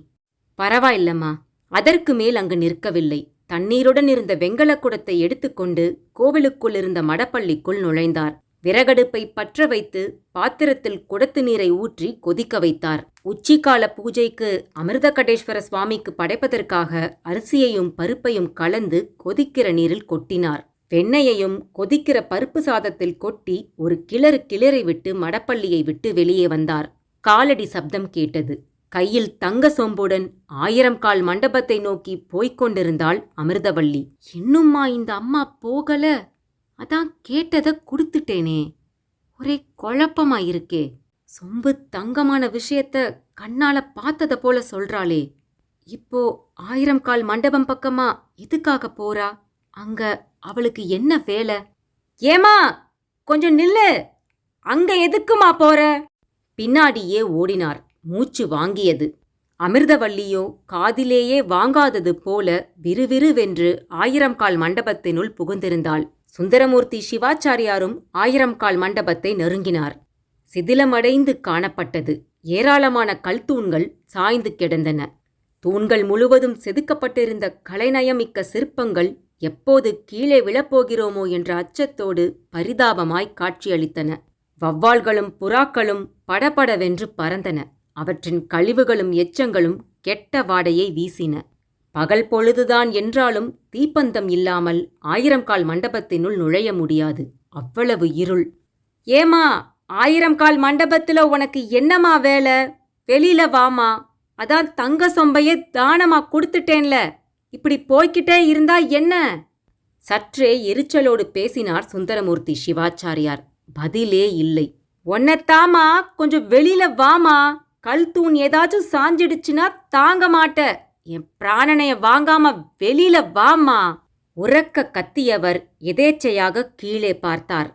பரவாயில்லம்மா. அதற்கு மேல் அங்கு நிற்கவில்லை. தண்ணீருடன் இருந்த வெங்கலக் குடத்தை எடுத்துக்கொண்டு கோவிலுக்குள் இருந்த மடப்பள்ளிக்குள் நுழைந்தார். விறகடுப்பை பற்ற வைத்து பாத்திரத்தில் குடத்து நீரை ஊற்றி கொதிக்க வைத்தார். உச்சிக்கால பூஜைக்கு அமிர்தகடேஸ்வர சுவாமிக்கு படைப்பதற்காக அரிசியையும் பருப்பையும் கலந்து கொதிக்கிற நீரில் கொட்டினார். வெண்ணெயையும் கொதிக்கிற பருப்பு சாதத்தில் கொட்டி ஒரு கிளறி விட்டு மடப்பள்ளியை விட்டு வெளியே வந்தார். காலடி சப்தம் கேட்டது. கையில் தங்க சொம்புடன் 1000 கால் மண்டபத்தை நோக்கி போய்க் கொண்டிருந்தாள் அமிர்தவல்லி. இன்னும்மா இந்த அம்மா போகல? அதான் கேட்டதை கொடுத்துட்டேனே. ஒரே குழப்பமா இருக்கே. சொம்பு தங்கமான விஷயத்த கண்ணால பார்த்தத போல சொல்றாளே. இப்போ 1000 கால் மண்டபம் பக்கமா எதுக்காக போறா? அங்க அவளுக்கு என்ன வேலை? ஏமா, கொஞ்சம் நில்லு. அங்க எதுக்குமா போற? பின்னாடியே ஓடினார். மூச்சு வாங்கியது. அமிர்தவல்லியோ காதிலேயே வாங்காதது போல விறுவிறுவென்று 1000 கால் மண்டபத்தினுள் புகுந்திருந்தாள். சுந்தரமூர்த்தி சிவாச்சாரியாரும் 1000 கால் மண்டபத்தை நெருங்கினார். சிதிலமடைந்து காணப்பட்டது. ஏராளமான கல்தூண்கள் சாய்ந்து கிடந்தன. தூண்கள் முழுவதும் செதுக்கப்பட்டிருந்த கலைநயமிக்க சிற்பங்கள் எப்போது கீழே விழப்போகிறோமோ என்ற அச்சத்தோடு பரிதாபமாய் காட்சியளித்தன. வவ்வால்களும் புறாக்களும் படபடவென்று பறந்தன. அவற்றின் கழிவுகளும் எச்சங்களும் கெட்ட வாடையை வீசின. பகல் பொழுதுதான் என்றாலும் தீப்பந்தம் இல்லாமல் 1000 கால் மண்டபத்தினுள் நுழைய முடியாது. அவ்வளவு இருள். ஏமா, 1000 கால் மண்டபத்துல உனக்கு என்னமா வேலை? வெளியில வாமா. அதான் தங்க சொம்பையே தானமா கொடுத்துட்டேன்ல. இப்படி போய்கிட்டே இருந்தா என்ன? சற்றே எரிச்சலோடு பேசினார் சுந்தரமூர்த்தி சிவாச்சாரியார். பதிலே இல்லை. ஒன்னத்தாமா, கொஞ்சம் வெளியில வாமா. கல் தூண் ஏதாச்சும் சாஞ்சிடுச்சுன்னா தாங்க மாட்ட. என் பிராணனைய வாங்காம வெளியில வாமா. உரக்க கத்தியவர் எதேச்சையாக கீழே பார்த்தார்.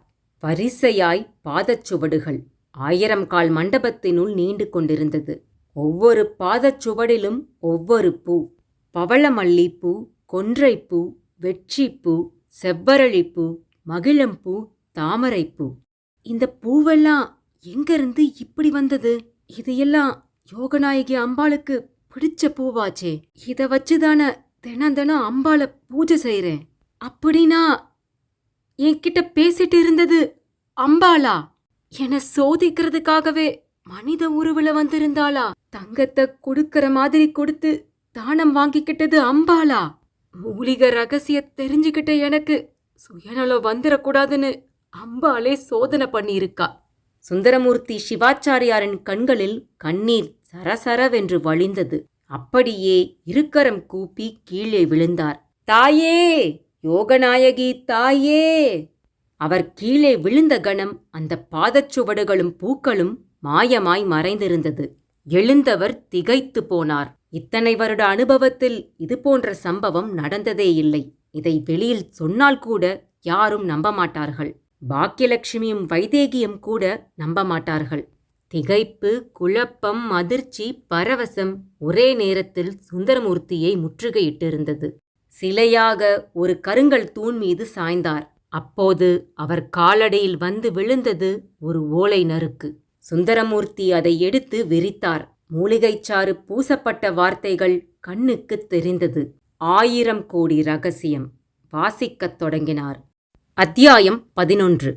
வரிசையாய் பாதச்சுவடுகள் 1000 கால் மண்டபத்தினுள் நீண்டு கொண்டிருந்தது. ஒவ்வொரு பாதச்சுவடிலும் ஒவ்வொரு பூ. பவளமல்லிப்பூ, கொன்றைப்பூ, வெட்சிப்பூ, செவ்வரளிப்பூ, மகிழம்பூ, தாமரைப்பூ. இந்த பூவெல்லாம் எங்கிருந்து இப்படி வந்தது? இதையெல்லாம் யோகநாயகி அம்பாளுக்கு பிடிச்ச பூவாச்சே. இத வச்சுதானே தினம் அம்பாளை பூஜை செய்றேன். அப்படின்னா என்கிட்ட பேசிட்டு இருந்தது அம்பாளா? என சோதிக்கிறதுக்காகவே மனித உருவுல வந்திருந்தாளா? தங்கத்தை கொடுக்கற மாதிரி கொடுத்து தானம் வாங்கிக்கிட்டது அம்பாளா? மூலிகை ரகசிய தெரிஞ்சுக்கிட்ட எனக்கு சுயநலம் வந்துடக்கூடாதுன்னு அம்பாளே சோதனை பண்ணியிருக்கா. சுந்தரமூர்த்தி சிவாச்சாரியாரின் கண்களில் கண்ணீர் சரசரவென்று வழிந்தது. அப்படியே இருக்கரம் கூப்பி கீழே விழுந்தார். தாயே, யோகநாயகி தாயே! அவர் கீழே விழுந்த கணம் அந்த பாதச்சுவடுகளும் பூக்களும் மாயமாய் மறைந்திருந்தது. எழுந்தவர் திகைத்து போனார். இத்தனை வருட அனுபவத்தில் இதுபோன்ற சம்பவம் நடந்ததே இல்லை. இதை வெளியில் சொன்னால் கூட யாரும் நம்ப மாட்டார்கள். பாக்கியலட்சுமியும் வைதேகியும் கூட நம்ப மாட்டார்கள். திகைப்பு, குழப்பம், அதிர்ச்சி, பரவசம் ஒரே நேரத்தில் சுந்தரமூர்த்தியை முற்றுகையிட்டிருந்தது. சிலையாக ஒரு கருங்கல் தூண் மீது சாய்ந்தார். அப்போது அவர் காலடியில் வந்து விழுந்தது ஒரு ஓலை நறுக்கு. சுந்தரமூர்த்தி அதை எடுத்து விரித்தார். மூலிகைச்சாறு பூசப்பட்ட வார்த்தைகள் கண்ணுக்குத் தெரிந்தது. 1000 கோடி ரகசியம். வாசிக்கத் தொடங்கினார். அத்தியாயம் 11.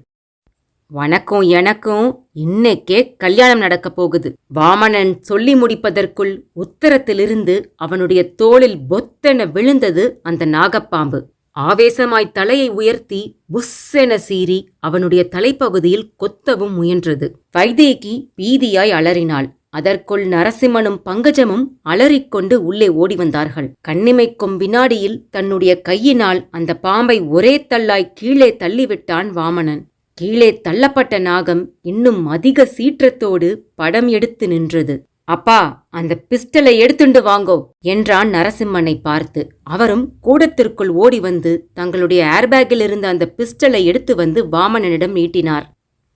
உனக்கும் எனக்கும் இன்னைக்கே கல்யாணம் நடக்கப் போகுது. வாமனன் சொல்லி முடிப்பதற்குள் உத்தரத்திலிருந்து அவனுடைய தோளில் பொத்தென விழுந்தது அந்த நாகப்பாம்பு. ஆவேசமாய் தலையை உயர்த்தி புஸ்ஸென சீறி அவனுடைய தலைப்பகுதியில் கொத்தவும் முயன்றது. வைதேகி பீதியாய் அலறினாள். அதற்குள் நரசிம்மனும் பங்கஜமும் அலறிக்கொண்டு உள்ளே ஓடி வந்தார்கள். கண்ணிமைக்கும் வினாடியில் தன்னுடைய கையினால் அந்த பாம்பை ஒரே தள்ளாய் கீழே தள்ளிவிட்டான் வாமனன். கீழே தள்ளப்பட்ட நாகம் இன்னும் அதிக சீற்றத்தோடு படம் எடுத்து நின்றது. அப்பா, அந்த பிஸ்டலை எடுத்துண்டு வாங்கோ என்றான் நரசிம்மனை பார்த்து. அவரும் கூடத்திற்குள் ஓடி வந்து தங்களுடைய ஏர்பேக்கில் இருந்த அந்த பிஸ்டலை எடுத்து வந்து வாமனனிடம் நீட்டினார்.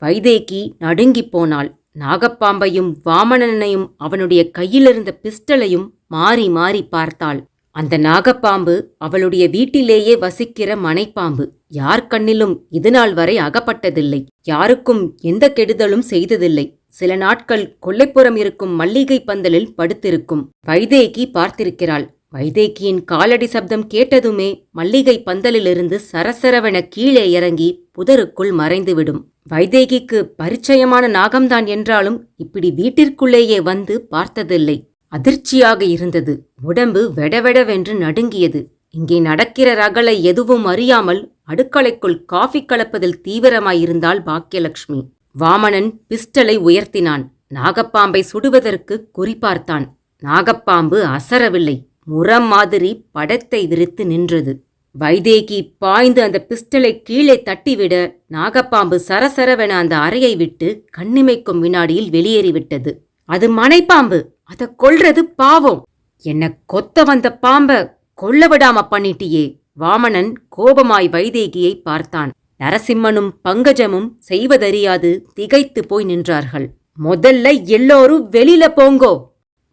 வைதேகி நடுங்கிப் போனாள். நாகப்பாம்பையும் வாமனனையும் அவனுடைய கையிலிருந்த பிஸ்டலையும் மாறி மாறி பார்த்தாள். அந்த நாகப்பாம்பு அவளுடைய வீட்டிலேயே வசிக்கிற மனைப்பாம்பு. யார் கண்ணிலும் இதுநாள் வரை அகப்பட்டதில்லை. யாருக்கும் எந்த கெடுதலும் செய்ததில்லை. சில நாட்கள் கொல்லைப்புறம் இருக்கும் மல்லிகை பந்தலில் படுத்திருக்கும். வைதேகி பார்த்திருக்கிறாள். வைதேகியின் காலடி சப்தம் கேட்டதுமே மல்லிகை பந்தலிலிருந்து சரசரவென கீழே இறங்கி புதருக்குள் மறைந்துவிடும். வைதேகிக்கு பரிச்சயமான நாகம்தான் என்றாலும் இப்படி வீட்டிற்குள்ளேயே வந்து பார்த்ததில்லை. அதிர்ச்சியாக இருந்தது. உடம்பு வெடவெடவென்று நடுங்கியது. இங்கே நடக்கிற ரகளை எதுவும் அறியாமல் அடுக்களைக்குள் காஃபி கலப்பதில் தீவிரமாயிருந்தாள் பாக்கியலட்சுமி. வாமனன் பிஸ்டலை உயர்த்தினான். நாகப்பாம்பை சுடுவதற்கு குறிப்பார்த்தான். நாகப்பாம்பு அசரவில்லை. முறம் மாதிரி படத்தை விரித்து நின்றது. வைதேகி பாய்ந்து அந்த பிஸ்டலை கீழே தட்டிவிட நாகப்பாம்பு சரசரவென அந்த அறையை விட்டு கண்ணிமைக்கும் வினாடியில் வெளியேறிவிட்டது. அது மனைப்பாம்பு. அத கொல்றது பாவம். என்ன கொத்த வந்த பாம்ப கொல்ல விடாம பண்ணிட்டியே. வாமனன் கோபமாய் வைதேகியை பார்த்தான். நரசிம்மனும் பங்கஜமும் செய்வதறியாது திகைத்து போய் நின்றார்கள். முதல்ல எல்லோரும் வெளியில போங்கோ.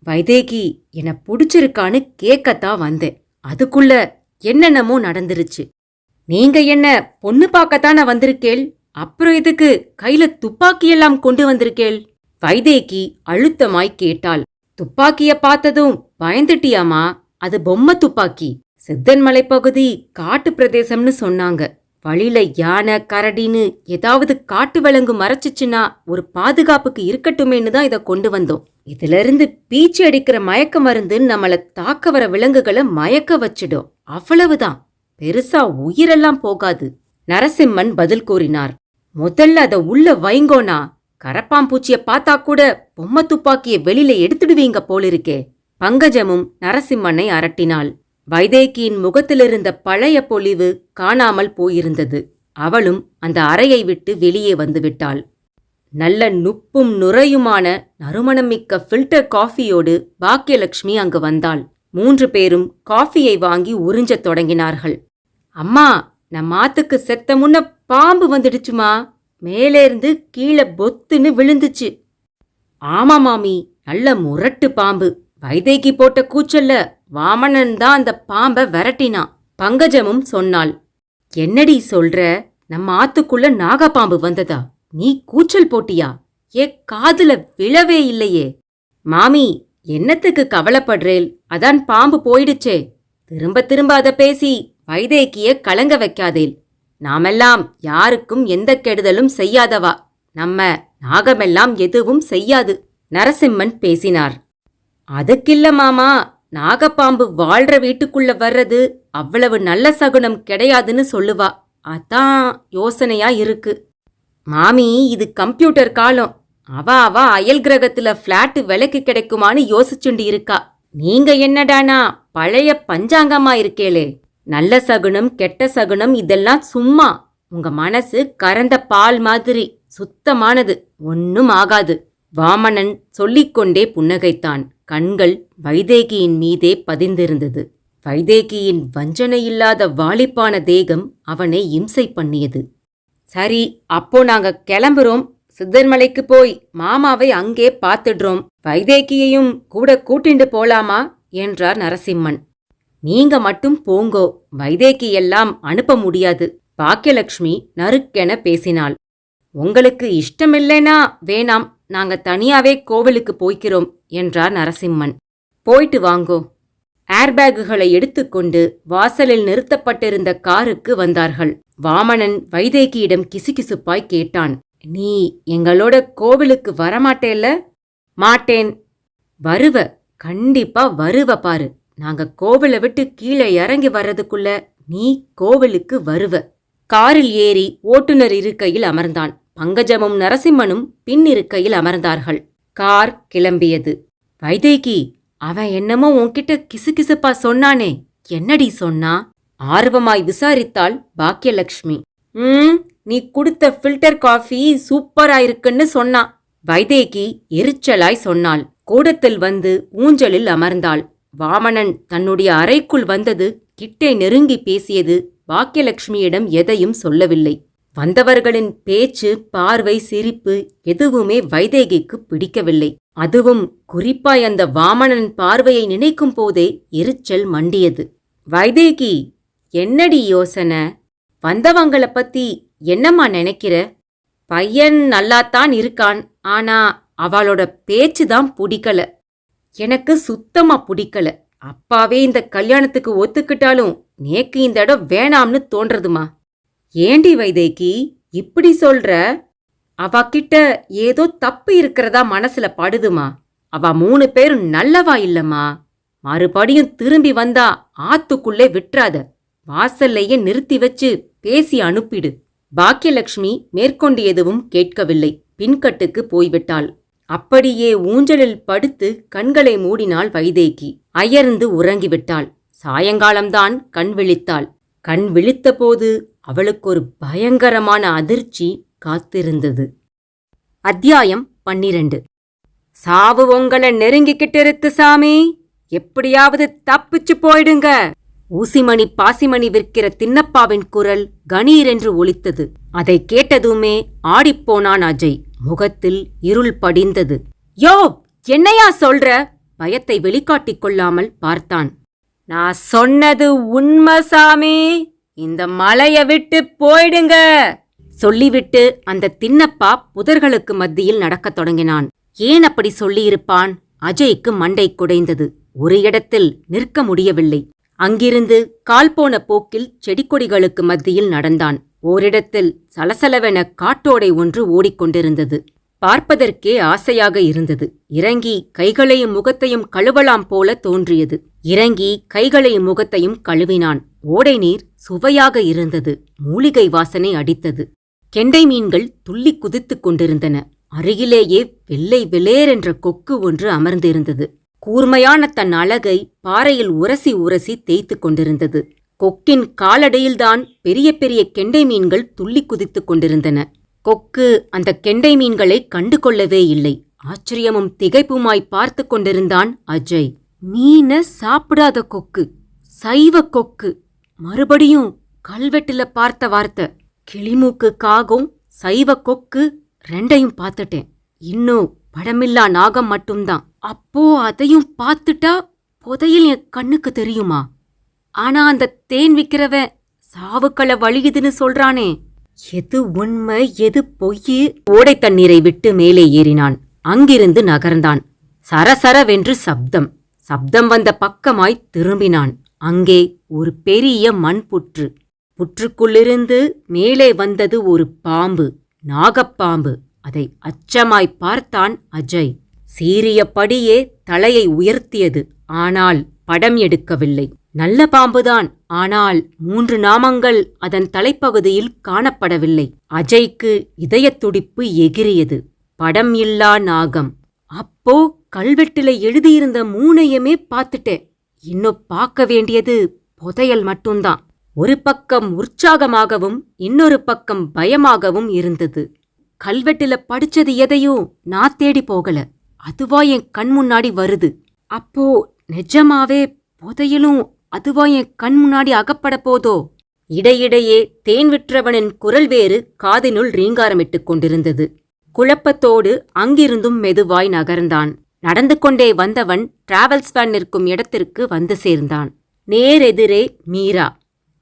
வைதேகி, என்ன புடிச்சிருக்கான்னு கேட்கத்தான் வந்தேன். அதுக்குள்ள என்னென்னமோ நடந்துருச்சு. நீங்க என்ன பொண்ணு பார்க்கத்தானே வந்திருக்கேள்? அப்புறம் எதுக்கு கையில துப்பாக்கியெல்லாம் கொண்டு வந்திருக்கேள்? வைதேகி அழுத்தமாய் கேட்டாள். துப்பாக்கிய பார்த்ததும் பயந்துட்டியாமா? அது பொம்மை துப்பாக்கி. சித்தன்மலை பகுதி காட்டு பிரதேசம்னு சொன்னாங்க. வழியில யானை கரடின்னு ஏதாவது காட்டு விலங்கு மறைச்சிச்சுன்னா ஒரு பாதுகாப்புக்கு இருக்கட்டுமேன்னு தான் இதை கொண்டு வந்தோம். இதிலிருந்து பீச்சி அடிக்கிற மயக்க மருந்து நம்மள தாக்க வர விலங்குகளை மயக்க வச்சிடும். அவ்வளவுதான், பெருசா உயிரெல்லாம் போகாது. நரசிம்மன் பதில் கூறினார். முதல்ல அத உள்ள வைங்கோனா, கரப்பாம்பூச்சிய பார்த்தா கூட பொம்மை துப்பாக்கிய வெளியில எடுத்துடுவீங்க போலிருக்கே. பங்கஜமும் நரசிம்மனை அரட்டினாள். வைதேகியின் முகத்திலிருந்த பழைய பொலிவு காணாமல் போயிருந்தது. அவளும் அந்த அறையை விட்டு வெளியே வந்துவிட்டாள். நல்ல நுப்பும் நுரையுமான நறுமணமிக்க ஃபில்டர் காஃபியோடு பாக்கியலட்சுமி அங்கு வந்தாள். 3 பேரும் காஃபியை வாங்கி உறிஞ்சத் தொடங்கினார்கள். அம்மா, நம்ம ஆத்துக்கு செத்த முன்ன பாம்பு வந்துடுச்சுமா, மேலேருந்து கீழே பொத்துன்னு விழுந்துச்சு. ஆமா மாமி, நல்ல முரட்டு பாம்பு. வைதேகி போட்ட கூச்சல்ல வாமனன் தான் அந்த பாம்பை விரட்டினான். பங்கஜமும் சொன்னாள். என்னடி சொல்ற, நம்ம ஆத்துக்குள்ள நாகப்பாம்பு வந்ததா? நீ கூச்சல் போட்டியா? காதுல விழவே இல்லையே. மாமி, என்னத்துக்கு கவலைப்படுறேல், அதான் பாம்பு போயிடுச்சே. திரும்ப திரும்ப அத பேசி வைதேகிய கலங்க வைக்காதேல். நாமெல்லாம் யாருக்கும் எந்த கெடுதலும் செய்யாதவா. நம்ம நாகமெல்லாம் எதுவும் செய்யாது. நரசிம்மன் பேசினார். அதுக்கில்ல மாமா, நாகப்பாம்பு வாழ்ற வீட்டுக்குள்ள வர்றது அவ்வளவு நல்ல சகுனம் கிடையாதுன்னு சொல்லுவா. அதான் யோசனையா இருக்கு. மாமி, இது கம்ப்யூட்டர் காலம். அவ அயல் கிரகத்துல பிளாட் விலைக்கு கிடைக்குமான்னு யோசிச்சுண்டு இருக்கா. நீங்க என்னடானா பழைய பஞ்சாங்கமா இருக்கேளே. நல்ல சகுனம் கெட்ட சகுனம் இதெல்லாம் சும்மா. உங்க மனசு கறந்த பால் மாதிரி சுத்தமானது, ஒன்னும் ஆகாது. வாமனன் சொல்லிக்கொண்டே புன்னகைத்தான். கண்கள் வைதேகியின் மீதே பதிந்திருந்தது. வைதேகியின் வஞ்சனையில்லாத வாலிப்பான தேகம் அவனை இம்சை பண்ணியது. சரி, அப்போ நாங்க கிளம்புறோம். சித்தர்மலைக்கு போய் மாமாவை அங்கே பார்த்துடுறோம். வைதேகியையும் கூட கூட்டிண்டு போலாமா என்றார் நரசிம்மன். நீங்க மட்டும் போங்கோ, வைதேகியெல்லாம் அனுப்ப முடியாது. பாக்கியலட்சுமி நறுக்கென பேசினாள். உங்களுக்கு இஷ்டமில்லைனா வேணாம், நாங்க தனியாவே கோவிலுக்கு போய்க்கிறோம் என்றார் நரசிம்மன். போயிட்டு வாங்கோ. ஏர்பேக்குகளை எடுத்துக்கொண்டு வாசலில் நிறுத்தப்பட்டிருந்த காருக்கு வந்தார்கள். வாமனன் வைதேகியிடம் கிசுகிசுப்பாய் கேட்டான். நீ எங்களோட கோவிலுக்கு வரமாட்டேல்ல? மாட்டேன். வருவ, கண்டிப்பா வருவ பாரு. நாங்க கோவிலை விட்டு கீழே இறங்கி வர்றதுக்குள்ள நீ கோவிலுக்கு வருவ. காரில் ஏறி ஓட்டுநர் இருக்கையில் அமர்ந்தான். பங்கஜமும் நரசிம்மனும் பின் இருக்கையில் அமர்ந்தார்கள். கார் கிளம்பியது. வைதேகி, அவன் என்னமோ உன்கிட்ட கிசுகிசுப்பா சொன்னானே, என்னடி சொன்னா? ஆர்வமாய் விசாரித்தாள் பாக்கியலட்சுமி. நீ கொடுத்த ஃபில்டர் காஃபி சூப்பராயிருக்குன்னு சொன்னான். வைதேகி எரிச்சலாய் சொன்னாள். கூடத்தில் வந்து ஊஞ்சலில் அமர்ந்தாள். வாமனன் தன்னுடைய அறைக்குள் வந்தது, கிட்டே நெருங்கி பேசியது. பாக்கியலட்சுமியிடம் எதையும் சொல்லவில்லை. வந்தவர்களின் பேச்சு, பார்வை, சிரிப்பு எதுவுமே வைதேகிக்கு பிடிக்கவில்லை. அதுவும் குறிப்பாய் அந்த வாமனன் பார்வையை நினைக்கும் போதே எரிச்சல் மண்டியது. வைதேகி, என்னடி யோசனை? வந்தவங்கள பத்தி என்னம்மா நினைக்கிற? பையன் நல்லாத்தான் இருக்கான், ஆனா அவளோட பேச்சுதான் பிடிக்கல. எனக்கு சுத்தமா பிடிக்கல. அப்பாவே இந்த கல்யாணத்துக்கு ஒத்துக்கிட்டாலும் நேக்கு இந்த இடம் வேணாம்னு தோன்றதுமா. ஏண்டி வைதேகி இப்படி சொல்ற? அவகிட்ட ஏதோ தப்பு இருக்கிறதா மனசுல படுதுமா. அவ 3 பேரும் நல்லவா இல்லம்மா. மறுபடியும் திரும்பி வந்தா ஆத்துக்குள்ளே விட்டுறாத. வாசல்லையே நிறுத்தி வச்சு பேசி அனுப்பிடு. பாக்கியலட்சுமி மேற்கொண்டு எதுவும் கேட்கவில்லை. பின்கட்டுக்கு போய்விட்டாள். அப்படியே ஊஞ்சலில் படுத்து கண்களை மூடினாள் வைதேகி. அயர்ந்து உறங்கிவிட்டாள். சாயங்காலம்தான் கண் விழித்தாள். கண் விழித்தபோது அவளுக்கு ஒரு பயங்கரமான அதிர்ச்சி காத்திருந்தது. அத்தியாயம் 12. சாவு உங்களை நெருங்கிக்கிட்டு இருக்கு சாமி, எப்படியாவது தப்பிச்சு போயிடுங்க. ஊசிமணி பாசிமணி விற்கிற தின்னப்பாவின் குரல் கணீரென்று ஒலித்தது. அதை கேட்டதுமே ஆடிப்போனான் அஜய். முகத்தில் இருள் படிந்தது. யோ, என்னையா சொல்ற? பயத்தை வெளிக்காட்டிக் கொள்ளாமல் பார்த்தான். நான் சொன்னது உண்மை சாமி, இந்த மலைய விட்டு போயிடுங்க சொல்லிவிட்டு அந்த தின்னப்பா புதர்களுக்கு மத்தியில் நடக்கத் தொடங்கினான். ஏன் அப்படி சொல்லியிருப்பான்? அஜய்க்கு மண்டை குடைந்தது. ஒரு இடத்தில் நிற்க முடியவில்லை. அங்கிருந்து கால் போன போக்கில் செடிக்கொடிகளுக்கு மத்தியில் நடந்தான். ஓரிடத்தில் சலசலவென காட்டோடை ஒன்று ஓடிக்கொண்டிருந்தது. பார்ப்பதற்கே ஆசையாக இருந்தது. இறங்கி கைகளையும் முகத்தையும் கழுவலாம் போல தோன்றியது. இறங்கி கைகளையும் முகத்தையும் கழுவினான். ஓடை நீர் சுவையாக இருந்தது. மூலிகை வாசனை அடித்தது. கெண்டை மீன்கள் துள்ளி குதித்துக் கொண்டிருந்தன. அருகிலேயே வெள்ளை வெளேரென்ற கொக்கு ஒன்று அமர்ந்திருந்தது. கூர்மையான தன் அலகை பாறையில் உரசி உரசி தேய்த்துக் கொண்டிருந்தது. கொக்கின் காலடியில்தான் பெரிய பெரிய கெண்டை மீன்கள் துள்ளி குதித்துக் கொண்டிருந்தன. கொக்கு அந்த கெண்டை மீன்களை கண்டு கொள்ளவே இல்லை. ஆச்சரியமும் திகைப்புமாய் பார்த்து கொண்டிருந்தான் அஜய். மீன சாப்பிடாத கொக்கு, சைவ கொக்கு. மறுபடியும் கல்வெட்டுல பார்த்த வார்த்தை. கிளிமூக்கு காகம், சைவ கொக்கு ரெண்டையும் பார்த்துட்டேன். இன்னும் படமில்லா நாகம் மட்டும்தான். அப்போ அதையும் பார்த்துட்டா புதையல் என் கண்ணுக்கு தெரியுமா? ஆனா அந்த தேன் விக்கிறவன் சாவுக்களை வழியுதுன்னு சொல்றானே, எது உண்மை எது பொய்? ஓடை தண்ணீரை விட்டு மேலே ஏறினான். அங்கிருந்து நகர்ந்தான். சரசரவென்று சப்தம். சப்தம் வந்த பக்கமாய் திரும்பினான். அங்கே ஒரு பெரிய மண்புற்று. புற்றுக்குள்ளிருந்து மேலே வந்தது ஒரு பாம்பு, நாகப்பாம்பு. அதை அச்சமாய் பார்த்தான் அஜய். சீறியபடியே தலையை உயர்த்தியது. ஆனால் படம் எடுக்கவில்லை. நல்ல பாம்புதான். ஆனால் 3 நாமங்கள் அதன் தலைப்பகுதியில் காணப்படவில்லை. அஜய்க்கு இதயத் துடிப்பு எகிரியது. படம் இல்லா நாகம். அப்போ கல்வெட்டில எழுதியிருந்த 3ஐயுமே பார்த்துட்டேன். இன்னும் பார்க்க வேண்டியது புதையல் மட்டும்தான். ஒரு பக்கம் உற்சாகமாகவும் இன்னொரு பக்கம் பயமாகவும் இருந்தது. கல்வெட்டில படிச்சது எதையும் நான் தேடி போகல. அதுவா என் கண் முன்னாடி வருது. அப்போ நிஜமாவே புதையலும் அதுவா என் கண் முன்னாடி அகப்பட போதோ? இடையிடையே தேன் விற்றவனின் குரல் வேறு காதினுள் ரீங்காரமிட்டுக் கொண்டிருந்தது. குழப்பத்தோடு அங்கிருந்தும் மெதுவாய் நகர்ந்தான். நடந்து கொண்டே வந்தவன் டிராவல்ஸ் வேன் நிற்கும் இடத்திற்கு வந்து சேர்ந்தான். நேரெதிரே மீரா.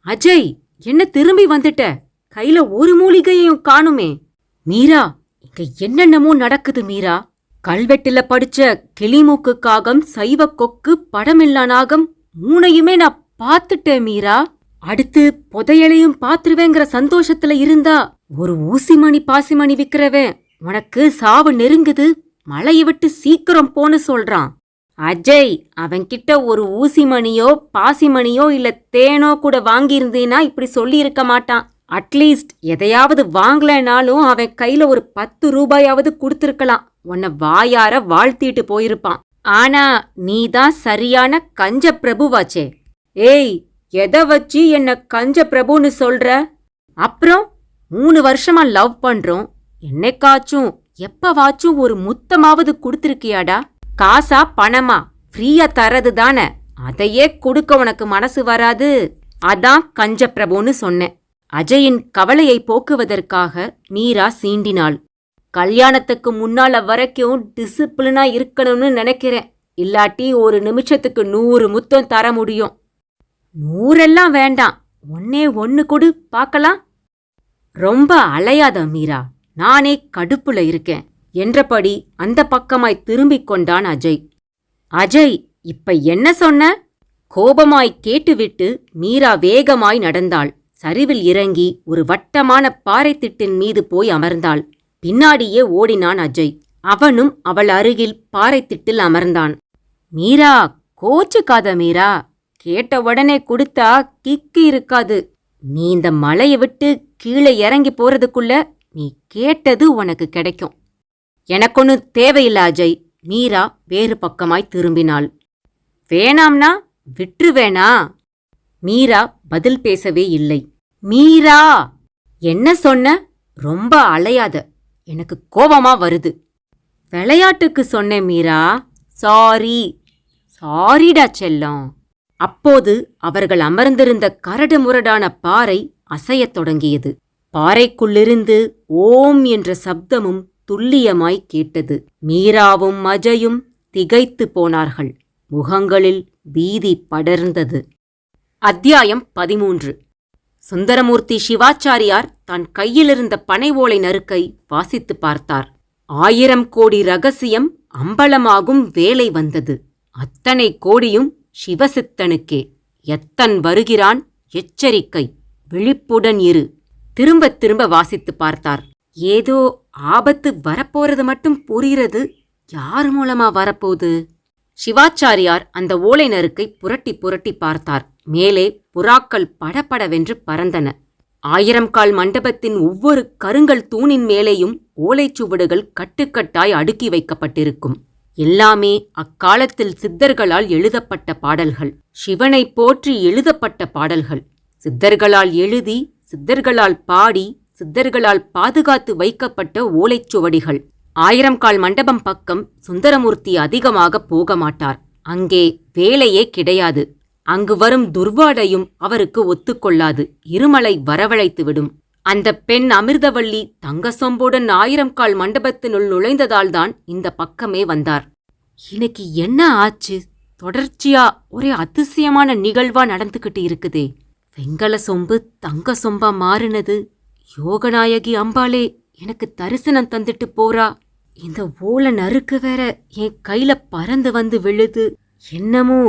அஜய், என்ன திரும்பி வந்துட்ட? கையில ஒரு மூலிகையையும் காணுமே. மீரா, இங்க என்னென்னமோ நடக்குது மீரா. கல்வெட்டில படிச்ச கிளிமூக்கு காகம், சைவ கொக்கு, படமில்லா நாகம் 3ஐயுமே நான் பார்த்துட்டேன் மீரா. அடுத்து புதையலையும் பார்த்துருவேங்கிற சந்தோஷத்துல இருந்தா ஒரு ஊசிமணி பாசிமணி விக்கிறவன் உனக்கு சாவு நெருங்குது, மலையை விட்டு சீக்கிரம் போன்னு சொல்றான். அஜய், அவன்கிட்ட ஒரு ஊசிமணியோ பாசிமணியோ இல்ல தேனோ கூட வாங்கியிருந்தேனா இப்படி சொல்லி இருக்க மாட்டான். அட்லீஸ்ட் எதையாவது வாங்கலனாலும் அவன் கையில ஒரு 10 ரூபாயாவது கொடுத்திருக்கலாம். உன்னை வாயார வாழ்த்திட்டு போயிருப்பான். ஆனா நீதான் சரியான கஞ்ச பிரபுவாச்சே. ஏய், எதை வச்சு என்ன கஞ்ச பிரபுன்னு சொல்ற? அப்புறம் 3 வருஷமா லவ் பண்றோம். என்னைக்காச்சும் எப்பவாச்சும் ஒரு முத்தமாவது கொடுத்திருக்கியாடா? காசா பணமா ஃப்ரீயா தரது தானே. அதையே கொடுக்க உனக்கு மனசு வராது. அதான் கஞ்ச பிரபுன்னு சொன்னேன். அஜயின் கவலையை போக்குவதற்காக மீரா சீண்டினாள். கல்யாணத்துக்கு முன்னால வரைக்கும் டிசிப்ளினா இருக்கணும்னு நினைக்கிறேன். இல்லாட்டி ஒரு நிமிஷத்துக்கு 100 முத்தம் தர முடியும். 100 வேண்டாம், ஒன்னே 1 கொடு பார்க்கலாம். ரொம்ப அலையாத மீரா, நானே கடுப்புல இருக்கேன் என்றபடி அந்த பக்கமாய் திரும்பிக் கொண்டான் அஜய். அஜய், இப்ப என்ன சொன்ன? கோபமாய் கேட்டுவிட்டு மீரா வேகமாய் நடந்தாள். சரிவில் இறங்கி ஒரு வட்டமான பாறைத்திட்டின் மீது போய் அமர்ந்தாள். பின்னாடியே ஓடினான் அஜய். அவனும் அவள் அருகில் பாறைத்திட்டில் அமர்ந்தான். மீரா, கோச்சுக்காத மீரா. கேட்ட உடனே கொடுத்தா கிக்கு இருக்காது. நீ இந்த மலையை விட்டு கீழே இறங்கி போறதுக்குள்ள நீ கேட்டது உனக்கு கிடைக்கும். எனக்கொன்னு தேவையில்ல அஜய். மீரா வேறு பக்கமாய் திரும்பினாள். வேணாம்னா விட்டுருவேனா? மீரா பதில் பேசவே இல்லை. மீரா, என்ன சொன்ன? ரொம்ப அலையாத, எனக்கு கோபமா வருது. விளையாட்டுக்கு சொன்னேன் மீரா. சாரி. சாரிடா செல்லம். அப்போது அவர்கள் அமர்ந்திருந்த கரடு முரடான பாறை அசையத் தொடங்கியது. பாறைக்குள்ளிருந்து ஓம் என்ற சப்தமும் துல்லியமாய் கேட்டது. மீராவும் அஜயும் திகைத்து போனார்கள். முகங்களில் பீதி படர்ந்தது. அத்தியாயம் 13. சுந்தரமூர்த்தி சிவாச்சாரியார் தன் கையிலிருந்த பனை ஓலை நறுக்கை வாசித்து பார்த்தார். 1000 கோடி ரகசியம் அம்பலமாகும் வேலை வந்தது. அத்தனை கோடியும் சிவசித்தனுக்கே. எத்தன் வருகிறான், எச்சரிக்கை, விழிப்புடன் இரு. திரும்பத் திரும்ப வாசித்து பார்த்தார். ஏதோ ஆபத்து வரப்போறது மட்டும் புரிகிறது. யார் மூலமா வரப்போகுது? சிவாச்சாரியார் அந்த ஓலை நறுக்கை புரட்டி புரட்டி பார்த்தார். மேலே புறாக்கள் படபடவென்று பறந்தன. 1000 கால் மண்டபத்தின் ஒவ்வொரு கருங்கல் தூணின் மேலேயும் ஓலைச்சுவடுகள் கட்டுக்கட்டாய் அடுக்கி வைக்கப்பட்டிருக்கும். எல்லாமே அக்காலத்தில் சித்தர்களால் எழுதப்பட்ட பாடல்கள். சிவனை போற்றி எழுதப்பட்ட பாடல்கள். சித்தர்களால் எழுதி, சித்தர்களால் பாடி, சித்தர்களால் பாதுகாத்து வைக்கப்பட்ட ஓலைச்சுவடிகள். 1000 கால் மண்டபம் பக்கம் சுந்தரமூர்த்தி அதிகமாக போக மாட்டார். அங்கே வேலையே கிடையாது. அங்கு வரும் துர்வாடையும் அவருக்கு ஒத்துக்கொள்ளாது. இருமலை வரவழைத்துவிடும். அந்த பெண் அமிர்தவள்ளி தங்க சொம்புடன் 1000 கால் மண்டபத்தினுள் நுழைந்ததால்தான் இந்த பக்கமே வந்தார். இன்னைக்கு என்ன ஆச்சு? தொடர்ச்சியா ஒரே அதிசயமான நிகழ்வா நடந்துகிட்டு இருக்குதே. வெங்கல சொம்பு தங்க சொம்பா மாறினது. யோகநாயகி அம்பாளே எனக்கு தரிசனம் தந்துட்டு போறா. இந்த ஓலை நறுக்கு வேற என் கையில பறந்து வந்து விழுது. என்னமோ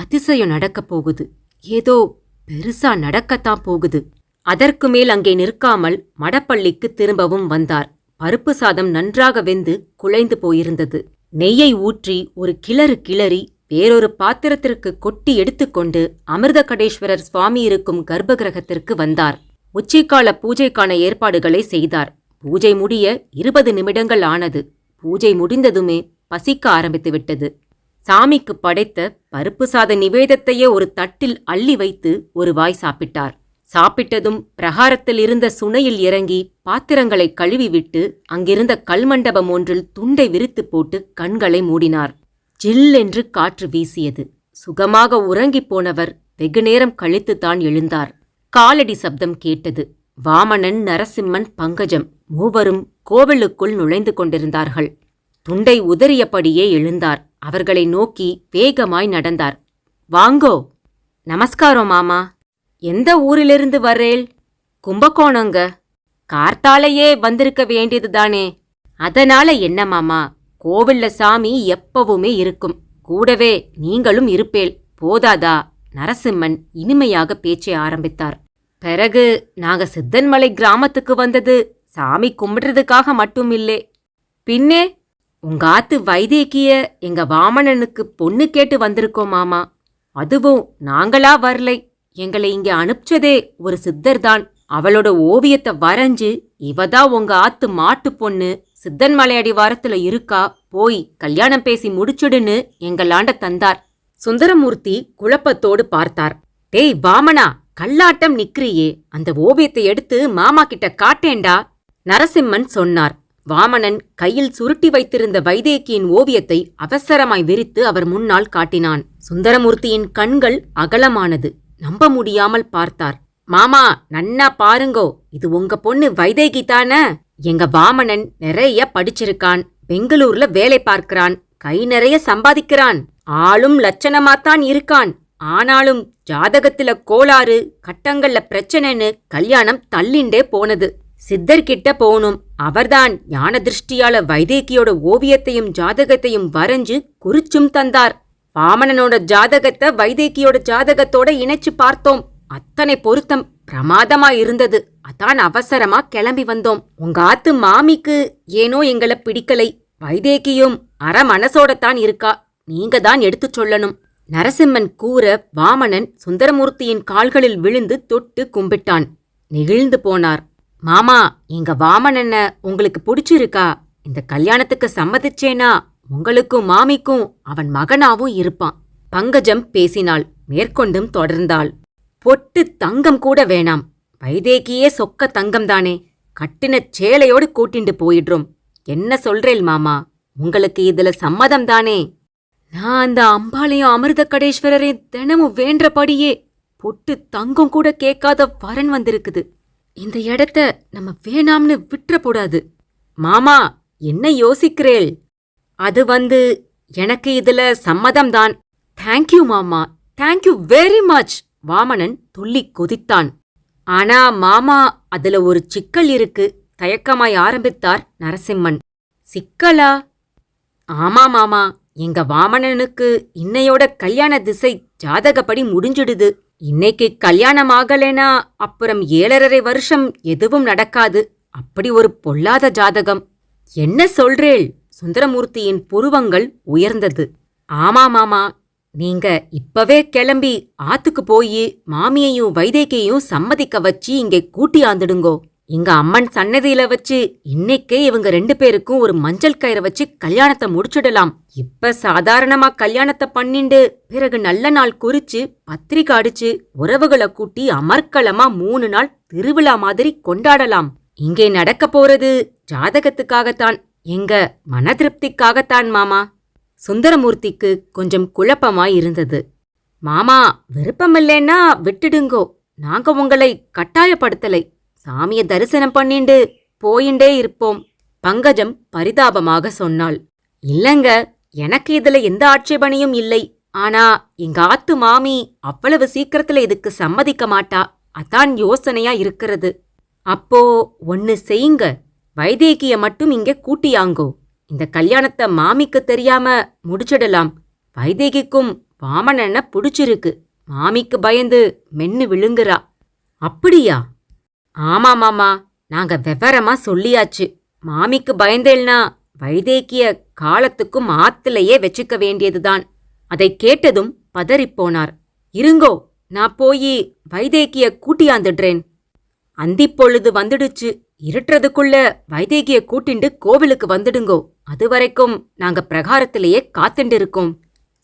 அதிசயம் நடக்கப் போகுது. ஏதோ பெருசா நடக்கத்தான் போகுது. அதற்கு மேல் அங்கே நிற்காமல் மடப்பள்ளிக்கு திரும்பவும் வந்தார். பருப்பு சாதம் நன்றாக வெந்து குழைந்து போயிருந்தது. நெய்யை ஊற்றி ஒரு கிளறு கிளறி வேறொரு பாத்திரத்திற்கு கொட்டி எடுத்துக்கொண்டு அமிர்தகடேஸ்வரர் சுவாமி இருக்கும் கர்ப்பகிரகத்திற்கு வந்தார். உச்சிக்கால பூஜைக்கான ஏற்பாடுகளை செய்தார். பூஜை முடிய 20 நிமிடங்கள் ஆனது. பூஜை முடிந்ததுமே பசிக்க ஆரம்பித்து விட்டது. சாமிக்கு படைத்த பருப்பு சாத நிவேதத்தையே ஒரு தட்டில் அள்ளி வைத்து ஒரு வாய் சாப்பிட்டார். சாப்பிட்டதும் பிரகாரத்தில் இருந்த சுனையில் இறங்கி பாத்திரங்களை கழுவிவிட்டு அங்கிருந்த கல்மண்டபம் ஒன்றில் துண்டை விரித்து போட்டு கண்களை மூடினார். ஜில்லென்று காற்று வீசியது. சுகமாக உறங்கிப் போனவர் வெகுநேரம் கழித்துத்தான் எழுந்தார். காலடி சப்தம் கேட்டது. வாமனன், நரசிம்மன், பங்கஜம் மூவரும் கோவிலுக்குள் நுழைந்து கொண்டிருந்தார்கள். துண்டை உதறியபடியே எழுந்தார். அவர்களை நோக்கி வேகமாய் நடந்தார். வாங்கோ. நமஸ்காரம் மாமா. எந்த ஊரிலிருந்து வர்றேள்? கும்பகோணங்க. கார்த்தாலையே வந்திருக்க வேண்டியதுதானே. அதனால என்ன மாமா, கோவில்ல சாமி எப்பவுமே இருக்கும். கூடவே நீங்களும் இருப்பேள். போதாதா? நரசிம்மன் இனிமையாக பேச்சை ஆரம்பித்தார். பிறகு நாங்க சித்தன்மலை கிராமத்துக்கு வந்தது சாமி கும்பிடுறதுக்காக மட்டும் இல்லே. பின்னே உங்காத்து வைதேகிய எங்க வாமனனுக்கு பொண்ணு கேட்டு வந்திருக்கோம் மாமா. அதுவும் நாங்களா வரலை. எங்களை இங்க அனுப்பிச்சதே ஒரு சித்தர்தான். அவளோட ஓவியத்தை வரைஞ்சு இவதான் உங்க ஆத்து மாட்டு பொண்ணு சித்தன்மலை அடிவாரத்துல இருக்கா, போய் கல்யாணம் பேசி முடிச்சுடுன்னு எங்களாண்ட தந்தார். சுந்தரமூர்த்தி குழப்பத்தோடு பார்த்தார். டேய் வாமனா, கல்லாட்டம் நிக்கிறியே, அந்த ஓவியத்தை எடுத்து மாமா கிட்ட காட்டேண்டா. நரசிம்மன் சொன்னார். வாமனன் கையில் சுருட்டி வைத்திருந்த வைதேகியின் ஓவியத்தை அவசரமாய் விரித்து அவர் முன்னால் காட்டினான். சுந்தரமூர்த்தியின் கண்கள் அகலமானது. நம்ப முடியாமல் பார்த்தார். மாமா, நன்னா பாருங்கோ, இது உங்க பொண்ணு வைதேகி தானே? எங்க வாமனன் நிறைய படிச்சிருக்கான். பெங்களூர்ல வேலை பார்க்கிறான். கை நிறைய சம்பாதிக்கிறான். ஆளும் லட்சணமாத்தான் இருக்கான். ஆனாலும் ஜாதகத்துல கோளாறு, கட்டங்கள்ல பிரச்சனைன்னு கல்யாணம் தள்ளிண்டே போனது. சித்தர்கிட்ட போனும். அவர்தான் ஞான திருஷ்டியால வைதேகியோட ஓவியத்தையும் ஜாதகத்தையும் வரைஞ்சு குறிச்சும் தந்தார். வாமனனோட ஜாதகத்தை வைதேகியோட ஜாதகத்தோட இணைச்சு பார்த்தோம். அத்தனை பொருத்தம் பிரமாதமா இருந்தது. அதான் அவசரமா கிளம்பி வந்தோம். உங்க ஆத்து மாமிக்கு ஏனோ எங்களை பிடிக்கலை. வைதேகியும் மனசோடத்தான் இருக்கா. நீங்க தான் எடுத்துச் சொல்லணும். நரசிம்மன் கூற வாமனன் சுந்தரமூர்த்தியின் கால்களில் விழுந்து தொட்டு கும்பிட்டான். நெகிழ்ந்து போனார். மாமா, எங்க வாமனன்ன உங்களுக்கு பிடிச்சிருக்கா? இந்த கல்யாணத்துக்கு சம்மதிச்சேனா உங்களுக்கும் மாமிக்கும் அவன் மகனாவும் இருப்பான். பங்கஜம் பேசினாள். மேற்கொண்டும் தொடர்ந்தாள். பொட்டு தங்கம் கூட வேணாம். வைதேகியே சொக்க தங்கம்தானே. கட்டின சேலையோடு கூட்டிண்டு போயிடுறோம். என்ன சொல்றேல் மாமா, உங்களுக்கு இதுல சம்மதம்தானே? நான் அந்த அம்பாளையும் அமிர்தகடேஸ்வரரையும் தினமும் வேண்டபடியே பொட்டு தங்கம் கூட கேட்காத வரன் வந்திருக்குது. இந்த இடத்த நம்ம வேணாம்னு விட்டுறப்படாது. மாமா, என்ன யோசிக்கிறேள்? அது எனக்கு இதுல சம்மதம்தான். தேங்க்யூ மாமா, தேங்க்யூ வெரி மச். வாமனன் துள்ளி கொதித்தான். ஆனா மாமா, அதுல ஒரு சிக்கல் இருக்கு. தயக்கமாய் ஆரம்பித்தார் நரசிம்மன். சிக்கலா? ஆமா மாமா, எங்க வாமனனுக்கு இன்னையோட கல்யாண திசை ஜாதகப்படி முடிஞ்சிடுது. இன்னைக்கு கல்யாணம் ஆகலைனா அப்புறம் 7.5 வருஷம் எதுவும் நடக்காது. அப்படி ஒரு பொல்லாத ஜாதகம். என்ன சொல்றேள்? சுந்தரமூர்த்தியின் புருவங்கள் உயர்ந்தது. ஆமா மாமா, நீங்க இப்பவே கிளம்பி ஆத்துக்கு போயி மாமியையும் வைதேகியையும் சம்மதிக்க வச்சு இங்கே கூட்டியாந்துடுங்கோ. இங்க அம்மன் சன்னதியில வச்சு இன்னைக்கே இவங்க 2 பேருக்கும் ஒரு மஞ்சள் கயிறை வச்சு கல்யாணத்தை முடிச்சிடலாம். இப்ப சாதாரணமா கல்யாணத்தை பண்ணிண்டு பிறகு நல்ல நாள் குறிச்சு பத்திரிக்கை அடிச்சு உறவுகளை கூட்டி அமர்க்களமா 3 நாள் திருவிழா மாதிரி கொண்டாடலாம். இங்கே நடக்க போறது ஜாதகத்துக்காகத்தான், எங்க மன திருப்திக்காகத்தான் மாமா. சுந்தரமூர்த்திக்கு கொஞ்சம் குழப்பமாயிருந்தது. மாமா, விருப்பமில்லைன்னா விட்டுடுங்கோ, நாங்க உங்களை கட்டாயப்படுத்தலை. சாமிய தரிசனம் பண்ணிண்டு போயிண்டே இருப்போம். பங்கஜம் பரிதாபமாக சொன்னாள். இல்லங்க, எனக்கு இதுல எந்த ஆட்சேபனையும் இல்லை. ஆனா எங்க ஆத்து மாமி அவ்வளவு சீக்கிரத்துல இதுக்கு சம்மதிக்க மாட்டா. அதான் யோசனையா இருக்கிறது. அப்போ ஒன்னு செய்யுங்க, வைதேகிய மட்டும் இங்க கூட்டியாங்கோ. இந்த கல்யாணத்தை மாமிக்கு தெரியாம முடிச்சிடலாம். வைதேகிக்கும் வாமனனை புடிச்சிருக்கு. மாமிக்கு பயந்து மென்னு விழுங்குறா. அப்படியா? ஆமா மாமா, நாங்க விவரமா சொல்லியாச்சு. மாமிக்கு பயந்தேல்னா வைதேகிய காலத்துக்கும் ஆத்திலேயே வச்சுக்க வேண்டியதுதான். அதை கேட்டதும் பதறிப்போனார். இருங்கோ, நான் போயி வைதேகிய கூட்டியாந்துடுறேன். அந்திப்பொழுது வந்துடுச்சு. இருட்டுறதுக்குள்ள வைதேகிய கூட்டிண்டு கோவிலுக்கு வந்துடுங்கோ. அதுவரைக்கும் நாங்க பிரகாரத்திலேயே காத்துண்டு இருக்கோம்.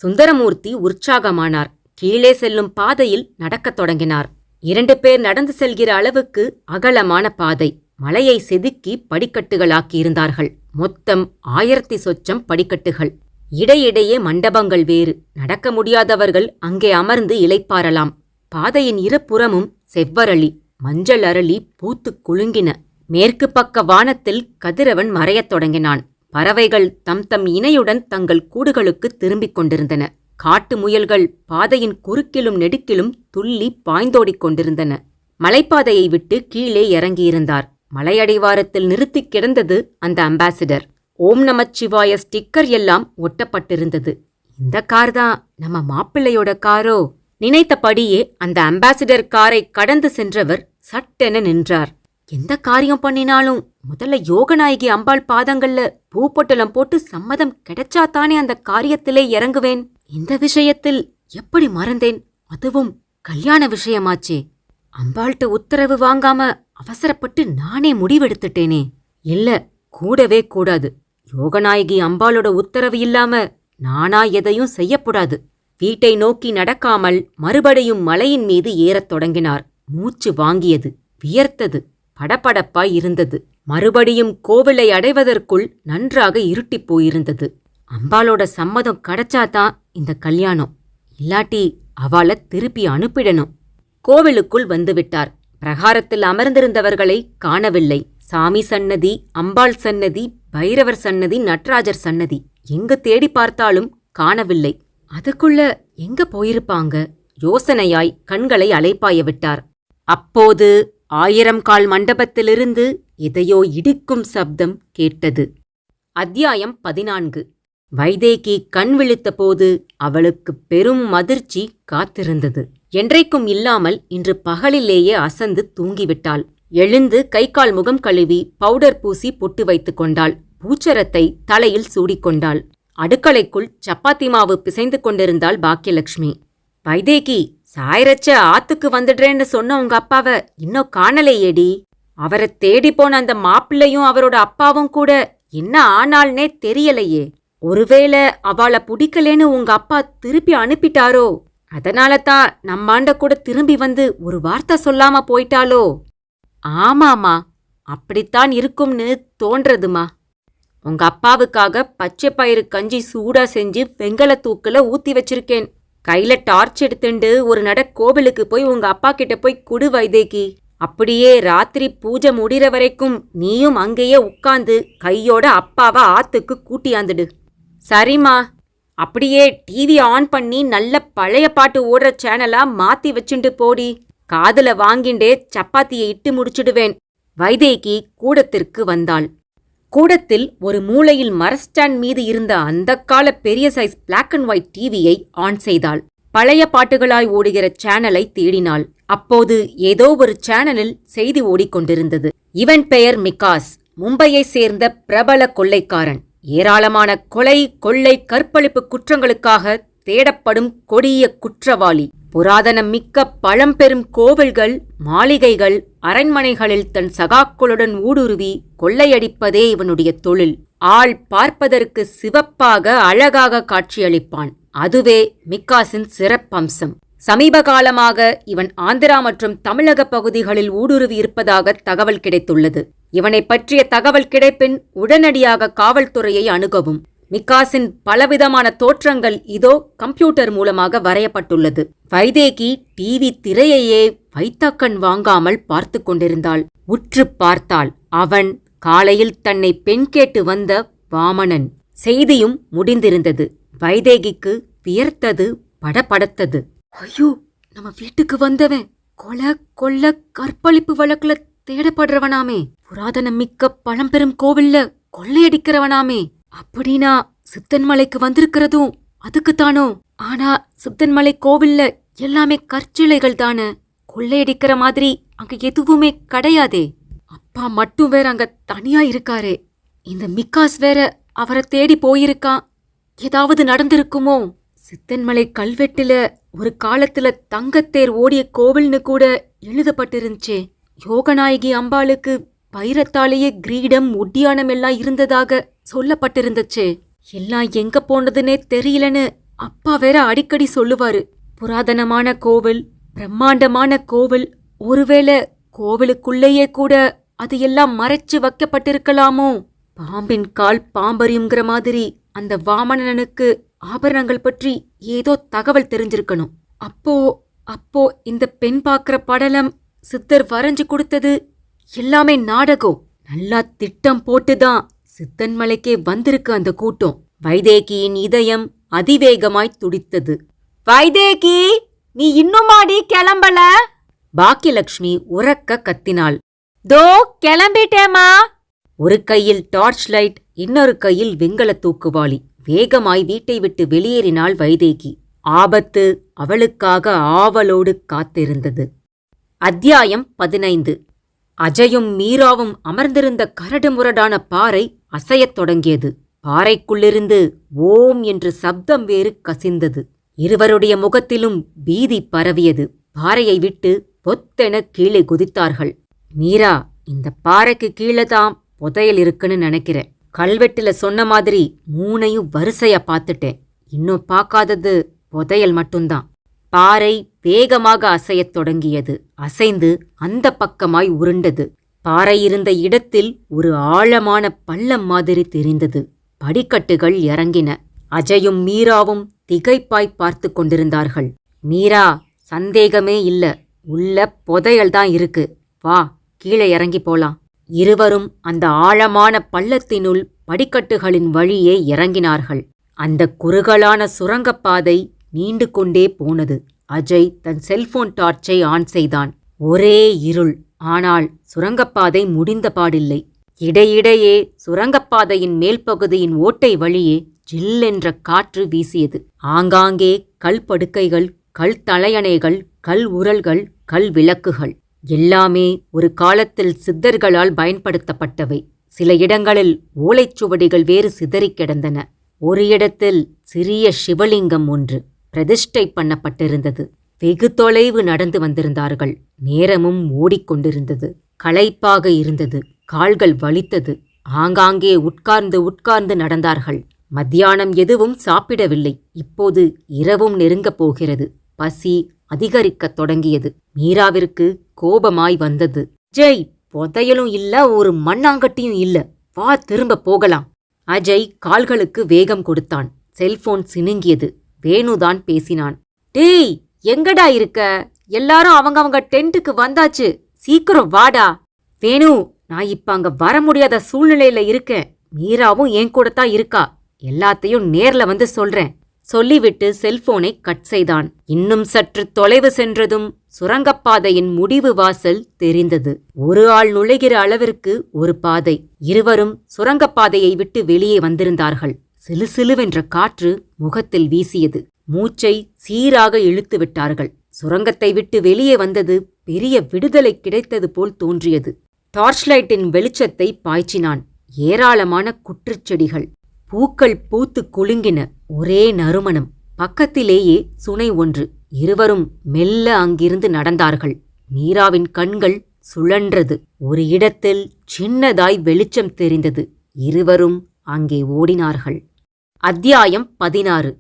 சுந்தரமூர்த்தி உற்சாகமானார். கீழே செல்லும் பாதையில் நடக்கத் தொடங்கினார். 2 பேர் நடந்து செல்கிற அளவுக்கு அகலமான பாதை. மலையை செதுக்கி படிக்கட்டுகளாக்கியிருந்தார்கள். மொத்தம் 1000 சொச்சம் படிக்கட்டுகள். இடையிடையே மண்டபங்கள் வேறு. நடக்க முடியாதவர்கள் அங்கே அமர்ந்து இளைப்பாறலாம். பாதையின் இருபுறமும் செவ்வரளி, மஞ்சள் அரளி பூத்துக் குலுங்கின. மேற்கு பக்க வானத்தில் கதிரவன் மறையத் தொடங்கினான். பறவைகள் தம் தம் இணையுடன் தங்கள் கூடுகளுக்கு திரும்பிக் கொண்டிருந்தன. காட்டு முயல்கள் பாதையின் குறுக்கிலும் நெடுக்கிலும் துள்ளி பாய்ந்தோடிக் கொண்டிருந்தன. மலைப்பாதையை விட்டு கீழே இறங்கியிருந்தார். மலையடிவாரத்தில் நிறுத்திக் கிடந்தது அந்த அம்பாசிடர். ஓம் நமச்சிவாய ஸ்டிக்கர் எல்லாம் ஒட்டப்பட்டிருந்தது. இந்த கார் தான் நம்ம மாப்பிள்ளையோட காரோ? நினைத்தபடியே அந்த அம்பாசிடர் காரை கடந்து சென்றவர் சட்டென நின்றார். எந்த காரியம் பண்ணினாலும் முதல்ல யோகநாயகி அம்பாள் பாதங்கள்ல பூப்பொட்டலம் போட்டு சம்மதம் கிடைச்சாத்தானே அந்த காரியத்திலே இறங்குவேன். இந்த விஷயத்தில் எப்படி மறந்தேன்? அதுவும் கல்யாண விஷயமாச்சே. அம்பாள்கிட்ட உத்தரவு வாங்காம அவசரப்பட்டு நானே முடிவெடுத்துட்டேனே. இல்ல, கூடவே கூடாது. யோகநாயகி அம்பாளோட உத்தரவு இல்லாம நானா எதையும் செய்யக்கூடாது. வீட்டை நோக்கி நடக்காமல் மறுபடியும் மலையின் மீது ஏறத் தொடங்கினார். மூச்சு வாங்கியது, வியர்த்தது, படபடப்பாய் இருந்தது. மறுபடியும் கோவிலை அடைவதற்குள் நன்றாக இருட்டிப் போயிருந்தது. அம்பாளோட சம்மதம் கிடைச்சாதான் இந்த கல்யாணம். இல்லாட்டி அவளை திருப்பி அனுப்பிடணும். கோவிலுக்குள் வந்துவிட்டார். பிரகாரத்தில் அமர்ந்திருந்தவர்களை காணவில்லை. சாமி சன்னதி, அம்பாள் சன்னதி, பைரவர் சன்னதி, நடராஜர் சன்னதி, எங்கு தேடி பார்த்தாலும் காணவில்லை. அதுக்குள்ள எங்க போயிருப்பாங்க? யோசனையாய் கண்களை அலைப்பாய விட்டார். அப்போது 1000 கால் மண்டபத்திலிருந்து எதையோ இடிக்கும் சப்தம் கேட்டது. அத்தியாயம் 14. வைதேகி கண் விழித்தபோது அவளுக்கு பெரும் அதிர்ச்சி காத்திருந்தது. என்றைக்கும் இல்லாமல் இன்று பகலிலேயே அசந்து தூங்கிவிட்டாள். எழுந்து கை கால் முகம் கழுவி பவுடர் பூசி பொட்டு வைத்துக் கொண்டாள். பூச்சரத்தை தலையில் சூடிக்கொண்டாள். அடுக்களைக்குள் சப்பாத்தி மாவு பிசைந்து கொண்டிருந்தாள் பாக்கியலட்சுமி. வைதேகி, சாயரச்ச ஆத்துக்கு வந்துடுறேன்னு சொன்ன உங்க அப்பாவை இன்னும் காணலையேடி. அவரை தேடி போன அந்த மாப்பிள்ளையும் அவரோட அப்பாவும் கூட என்ன ஆனால்னே தெரியலையே. ஒருவேளை அவளை பிடிக்கலேன்னு உங்க அப்பா திருப்பி அனுப்பிட்டாரோ? அதனாலதான் நம்மாண்ட கூட திரும்பி வந்து ஒரு வார்த்தை சொல்லாம போயிட்டாளோ? ஆமாமா, அப்படித்தான் இருக்கும்னு தோன்றதுமா. உங்க அப்பாவுக்காக பச்சை பயிறு கஞ்சி சூடா செஞ்சு வெங்கல தூக்குல ஊத்தி வச்சிருக்கேன். கையில டார்ச் எடுத்துண்டு ஒரு நட கோவிலுக்கு போய் உங்க அப்பா கிட்ட போய் குடு வைதேகி. அப்படியே ராத்திரி பூஜை முடிகிற வரைக்கும் நீயும் அங்கேயே உட்கார்ந்து கையோட அப்பாவை ஆத்துக்கு கூட்டியாந்துடு. சரிம்மா. அப்படியே டிவி ஆன் பண்ணி நல்ல பழைய பாட்டு ஓடுற சேனலா மாத்தி வச்சுண்டு போடி. காதுல வாங்கிண்டே சப்பாத்தியை இட்டு முடிச்சிடுவேன். வைதேகி கூடத்திற்கு வந்தாள். கூடத்தில் ஒரு மூலையில் மரஸ்டாண்ட் மீது இருந்த அந்த கால பெரிய சைஸ் பிளாக் அண்ட் ஒயிட் டிவியை ஆன் செய்தாள். பழைய பாட்டுகளாய் ஓடுகிற சேனலை தேடினாள். அப்போது ஏதோ ஒரு சேனலில் செய்தி ஓடிக்கொண்டிருந்தது. இவன் பெயர் மிகாஸ், மும்பையைச் சேர்ந்த பிரபல கொள்ளைக்காரன். ஏராளமான கொலை, கொள்ளை, கற்பழிப்பு குற்றங்களுக்காக தேடப்படும் கொடிய குற்றவாளி. புராதனம் மிக்க பழம்பெரும் கோவில்கள், மாளிகைகள், அரண்மனைகளில் தன் சகாக்களுடன் ஊடுருவி கொள்ளையடிப்பதே இவனுடைய தொழில். ஆள் பார்ப்பதற்கு சிவப்பாக அழகாக காட்சியளிப்பான். அதுவே மிக்காஸின் சிறப்பம்சம். சமீப காலமாக இவன் ஆந்திரா மற்றும் தமிழக பகுதிகளில் ஊடுருவி இருப்பதாக தகவல் கிடைத்துள்ளது. இவனை பற்றிய தகவல் கிடைப்பின் உடனடியாக காவல்துறையை அணுகவும். மிக்காஸின் பலவிதமான தோற்றங்கள் இதோ கம்ப்யூட்டர் மூலமாக வரையப்பட்டுள்ளது. வைதேகி டிவி திரையையே வைத்தக்கண் வாங்காமல் பார்த்து கொண்டிருந்தாள். உற்று பார்த்தாள். அவன் காலையில் தன்னை பெண் கேட்டு வந்த வாமனன். செய்தியும் முடிந்திருந்தது. வைதேகிக்கு வியர்த்தது, படபடத்தது. ஐயோ, நம்ம வீட்டுக்கு வந்தவன் கொலை, கொள்ள, கற்பழிப்பு வழக்குல தேடப்படுறவனாமே. புராதனம் மிக்க பழம்பெரும் கோவில்ல கொள்ளையடிக்கிறவனாமே. அப்படின்னா சித்தன்மலைக்கு வந்திருக்கிறதும் அதுக்குத்தானோ? ஆனா சித்தன்மலை கோவில்ல எல்லாமே கற்சிலைகள் தானே. கொள்ளையடிக்கிற மாதிரி அங்க எதுவுமே கிடையாதே. அப்பா மட்டும் வேற அங்க தனியா இருக்காரே. இந்த மிக்காஸ் வேற அவரை தேடி போயிருக்கான். ஏதாவது நடந்திருக்குமோ? சித்தன்மலை கல்வெட்டுல ஒரு காலத்துல தங்கத்தேர் ஓடிய கோவில்னு கூட எழுதப்பட்டிருந்துச்சே. யோகநாயகி அம்பாளுக்கு வைரத்தாலேயே கிரீடம், ஒட்டியானம் எல்லாம் இருந்ததாக சொல்லப்பட்டிருந்துச்சே. எல்லாம் எங்க போனதுன்னே தெரியலன்னு அப்பா வேற அடிக்கடி சொல்லுவாரு. புராதனமான கோவில், பிரம்மாண்டமான கோவில். ஒருவேளை கோவிலுக்குள்ளேயே கூட அது எல்லாம் மறைச்சு வைக்கப்பட்டிருக்கலாமோ? பாம்பின் கால் பாம்பரியுங்கிற மாதிரி அந்த வாமனனுக்கு ஆபரணங்கள் பற்றி ஏதோ தகவல் தெரிஞ்சிருக்கணும். அப்போ இந்த பெண் பாக்குற படலம், சித்தர் வரைஞ்சு கொடுத்தது எல்லாமே நாடகம். நல்லா திட்டம் போட்டுதான் சித்தன்மலைக்கே வந்திருக்கு அந்த கூட்டம். வைதேகியின் இதயம் அதிவேகமாய் துடித்தது. வைதேகி, நீ இன்னுமாடி கிளம்பல? பாக்கியலட்சுமி உரக்க கத்தினாள். தோ கிளம்பிட்டேமா. ஒரு கையில் டார்ச் லைட், இன்னொரு கையில் வெங்கல தூக்குவாளி. வேகமாய் வீட்டை விட்டு வெளியேறினாள் வைதேகி. ஆபத்து அவளுக்காக ஆவலோடு காத்திருந்தது. அத்தியாயம் 15. அஜயும் மீராவும் அமர்ந்திருந்த கரடுமுரடான பாறை அசையத் தொடங்கியது. பாறைக்குள்ளிருந்து ஓம் என்று சப்தம் வேறு கசிந்தது. இருவருடைய முகத்திலும் பீதி பரவியது. பாறையை விட்டு பொத்தென கீழே குதித்தார்கள். மீரா, இந்த பாறைக்கு கீழேதான் புதையல் இருக்குன்னு நினைக்கிறேன். கல்வெட்டுல சொன்ன மாதிரி 3ஐயும் வரிசையா பார்த்துட்டேன். இன்னும் பார்க்காதது புதையல் மட்டும்தான். பாறை வேகமாக அசையத் தொடங்கியது. அசைந்து அந்த பக்கமாய் உருண்டது. பாறை இருந்த இடத்தில் ஒரு ஆழமான பள்ளம் மாதிரி தெரிந்தது. படிக்கட்டுகள் இறங்கின. அஜயும் மீராவும் திகைப்பாய் பார்த்து கொண்டிருந்தார்கள். மீரா, சந்தேகமே இல்ல, உள்ள புதையல்தான் இருக்கு. வா, கீழே இறங்கி போலாம். இருவரும் அந்த ஆழமான பள்ளத்தினுள் படிக்கட்டுகளின் வழியே இறங்கினார்கள். அந்த குறுகலான சுரங்கப்பாதை நீண்டு கொண்டே போனது. அஜய் தன் செல்போன் டார்ச்சை ஆன் செய்தான். ஒரே இருள். ஆனால் சுரங்கப்பாதை முடிந்தபாடில்லை. இடையிடையே சுரங்கப்பாதையின் மேல்பகுதியின் ஓட்டை வழியே ஜில்லென்ற காற்று வீசியது. ஆங்காங்கே கல் படுக்கைகள், கல் தலையணைகள், கல் உரல்கள், கல் விளக்குகள். எல்லாமே ஒரு காலத்தில் சித்தர்களால் பயன்படுத்தப்பட்டவை. சில இடங்களில் ஓலைச்சுவடிகள் வேறு சிதறிக் கிடந்தன. ஒரு இடத்தில் சிறிய சிவலிங்கம் ஒன்று பிரதிஷ்டை பண்ணப்பட்டிருந்தது. வெகு தொலைவு நடந்து வந்திருந்தார்கள். நேரமும் ஓடிக்கொண்டிருந்தது. களைப்பாக இருந்தது. கால்கள் வலித்தது. ஆங்காங்கே உட்கார்ந்து உட்கார்ந்து நடந்தார்கள். மத்தியானம் எதுவும் சாப்பிடவில்லை. இப்போது இரவும் நெருங்கப் போகிறது. பசி அதிகரிக்கத் தொடங்கியது. மீராவிற்கு கோபமாய் வந்தது. ஜெய், புதையலும் இல்ல, ஒரு மண்ணாங்கட்டியும் இல்ல. வா, திரும்ப போகலாம். அஜய் கால்களுக்கு வேகம் கொடுத்தான். செல்போன் சினுங்கியது. வேணுதான் பேசினான். டேய், எங்கடா இருக்க? எல்லாரும் அவங்க டென்ட்டுக்கு வந்தாச்சு. சீக்கிரம் வாடா. வேணு, நான் இப்ப அங்க வர முடியாத சூழ்நிலையில இருக்கேன். மீராவும் என் கூடத்தான் இருக்கா. எல்லாத்தையும் நேர்ல வந்து சொல்றேன். சொல்லிவிட்டு செல்போனை கட் செய்தான். இன்னும் சற்று தொலைவு சென்றதும் சுரங்கப்பாதையின் முடிவு வாசல் தெரிந்தது. ஒரு ஆள் நுழைகிற அளவிற்கு ஒரு பாதை. இருவரும் சுரங்கப்பாதையை விட்டு வெளியே வந்திருந்தார்கள். சிலுசிலுவென்ற காற்று முகத்தில் வீசியது. மூச்சை சீராக இழுத்து விட்டார்கள். சுரங்கத்தை விட்டு வெளியே வந்தது பெரிய விடுதலை கிடைத்தது போல் தோன்றியது. டார்ச்லைட்டின் வெளிச்சத்தை பாய்ச்சினான். ஏராளமான குற்றுச்செடிகள், பூக்கள் பூத்து குலுங்கின. ஒரே நறுமணம். பக்கத்திலேயே சுனை ஒன்று. இருவரும் மெல்ல அங்கிருந்து நடந்தார்கள். மீராவின் கண்கள் சுழன்றது. ஒரு இடத்தில் சின்னதாய் வெளிச்சம் தெரிந்தது. இருவரும் அங்கே ஓடினார்கள். அத்தியாயம் 16.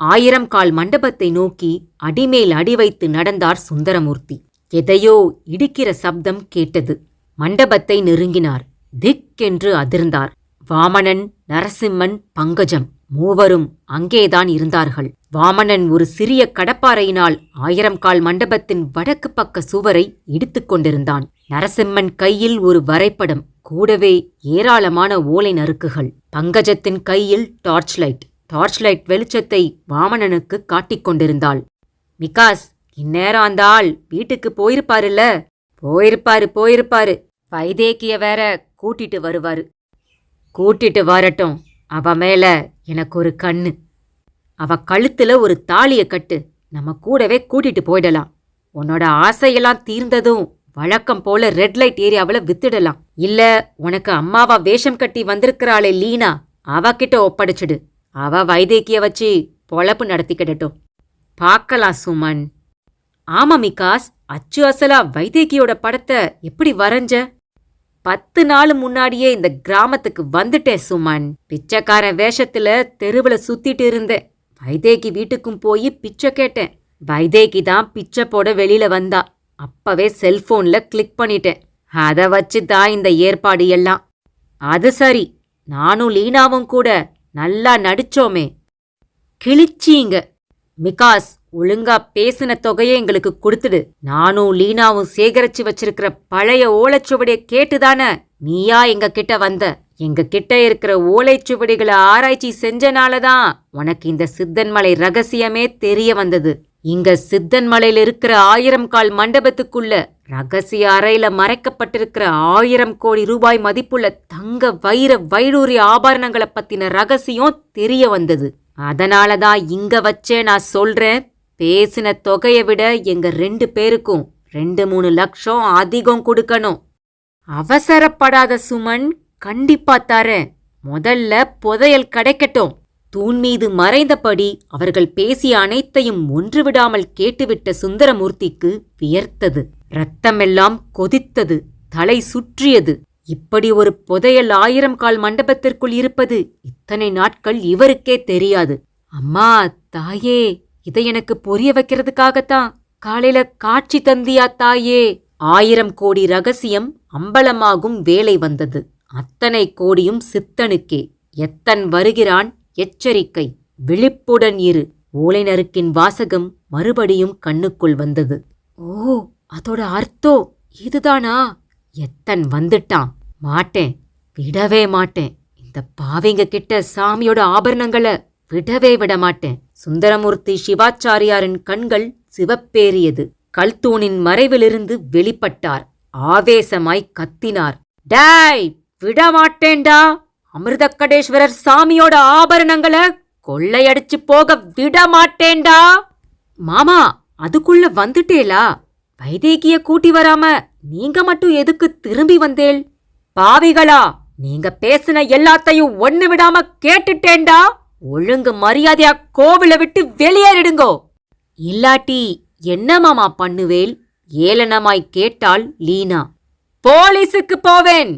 1000 கால் மண்டபத்தை நோக்கி அடிமேல் அடி வைத்து நடந்தார் சுந்தரமூர்த்தி. எதையோ இடிக்கிற சப்தம் கேட்டது. மண்டபத்தை நெருங்கினார். திக்கென்று அதிர்ந்தார். வாமனன், நரசிம்மன், பங்கஜம் மூவரும் அங்கேதான் இருந்தார்கள். வாமனன் ஒரு சிறிய கடப்பாறையினால் 1000 கால் மண்டபத்தின் வடக்கு பக்க சுவரை இடித்துக் கொண்டிருந்தான். நரசிம்மன் கையில் ஒரு வரைபடம், கூடவே ஏராளமான ஓலை நறுக்குகள். பங்கஜத்தின் கையில் டார்ச்லைட். டார்ச்லைட் வெளிச்சத்தை வாமனனுக்கு காட்டிக் கொண்டிருந்தாள். மிகாஸ், இந்நேரம் அந்த ஆள் வீட்டுக்கு போயிருப்பாருல்ல? போயிருப்பாரு. வைதேகிய வேற கூட்டிட்டு வருவாரு. கூட்டிட்டு வரட்டும். அவ மேல எனக்கு ஒரு கண்ணு. அவ கழுத்துல ஒரு தாலிய கட்டு. நம்ம கூடவே கூட்டிட்டு போயிடலாம். உன்னோட ஆசையெல்லாம் தீர்ந்ததும் வழக்கம் போல ரெட் லைட் ஏரியாவில் வித்துடலாம். இல்ல, உனக்கு அம்மாவா வேஷம் கட்டி வந்திருக்கிறாளே லீனா, அவகிட்ட ஒப்படைச்சிடு. அவ வைதேகிய வச்சு பொழப்பு நடத்திக்கிடட்டும். பார்க்கலாம் சுமன். ஆமா மிகாஸ், அச்சு அசலா வைதேகியோட படத்தை எப்படி வரைஞ்ச? 10 நாள் முன்னாடியே இந்த கிராமத்துக்கு வந்துட்டேன் சுமன். பிச்சைக்காரன் வேஷத்துல தெருவுல சுத்திட்டு இருந்தேன். வைதேகி வீட்டுக்கும் போய் பிச்சை கேட்டேன். வைதேகி தான் பிச்சை போட வெளியில வந்தா. அப்பவே செல்போன்ல கிளிக் பண்ணிட்டேன். அத வச்சுதான் இந்த ஏற்பாடு எல்லாம். அது சரி, நானும் லீனாவும் கூட நல்லா நடிச்சோமே. கிழிச்சீங்க. மிகாஸ், ஒழுங்கா பேசின தொகையை எங்களுக்கு கொடுத்துடு. நானும் லீனாவும் சேகரிச்சு வச்சிருக்கிற பழைய ஓலைச்சுவடியை கேட்டுதானே நீயா எங்க கிட்ட வந்த? எங்க கிட்ட இருக்கிற ஓலைச்சுவடிகளை ஆராய்ச்சி செஞ்சனாலதான் உனக்கு இந்த சித்தன்மலை ரகசியமே தெரிய வந்தது. இங்க சித்தன்மலையில இருக்கிற 1000 கால் மண்டபத்துக்குள்ள ரகசிய அறையில மறைக்கப்பட்டிருக்கிற 1000 கோடி ரூபாய் மதிப்புள்ள தங்க, வைர, வைடூரிய ஆபரணங்களை பத்தின ரகசியம் தெரிய வந்தது. அதனாலதான் இங்க வச்சே நான் சொல்றேன், பேசின தொகையை விட எங்க 2 பேருக்கும் 2-3 லட்சம் அதிகம் கொடுக்கணும். அவசரப்படாத சுமன், கண்டிப்பா தரேன். முதல்ல புதையல் கிடைக்கட்டும். தூண் மீது மறைந்தபடி அவர்கள் பேசிய அனைத்தையும் ஒன்றுவிடாமல் கேட்டுவிட்ட சுந்தரமூர்த்திக்கு வியர்த்தது. இரத்தமெல்லாம் கொதித்தது. தலை சுற்றியது. இப்படி ஒரு புதையல் 1000 கால் மண்டபத்திற்குள் இருப்பது இத்தனை நாட்கள் இவருக்கே தெரியாது. அம்மா, தாயே, இதை எனக்கு புரிய வைக்கிறதுக்காகத்தான் காலையில காட்சி தந்தியா தாயே? 1000 கோடி ரகசியம் அம்பலமாகும் வேலை வந்தது. அத்தனை கோடியும் சித்தனுக்கே. எத்தன் வருகிறான், எச்சரிக்கை, விழிப்புடன் இரு. ஓலை நறுக்கின் வாசகம் மறுபடியும் கண்ணுக்குள் வந்தது. ஓ, அதோட அர்த்தம் இதுதானா? எத்தன் வந்துட்டான். மாட்டேன், விடவே மாட்டேன். இந்த பாவிங்க கிட்ட சாமியோட ஆபரணங்களை விடவே விடமாட்டேன். சுந்தரமூர்த்தி சிவாச்சாரியாரின் கண்கள் சிவப்பேறியது. கல்தூணின் மறைவிலிருந்து வெளிப்பட்டார். ஆவேசமாய் கத்தினார். டேய், விடமாட்டேன்டா! அமிர்தக்கடேஸ்வரர் சாமியோட ஆபரணங்களை கொள்ளையடிச்சு போக விடமாட்டேன்டா! மாமா, அதுக்குள்ள வந்துட்டேலா? வைதேகிய கூட்டி வராம நீங்க மட்டும் எதுக்கு திரும்பி வந்தேள்? பாவிகளா, நீங்க பேசின எல்லாத்தையும் ஒண்ணு விடாம கேட்டுட்டேன்டா. ஒழுங்கு மரியாதையா கோவில விட்டு வெளியேறிடுங்கோ. இல்லாட்டி என்ன மாமா பண்ணுவேல்? ஏளனமாய் கேட்டாள் லீனா. போலீஸுக்கு போவேன்.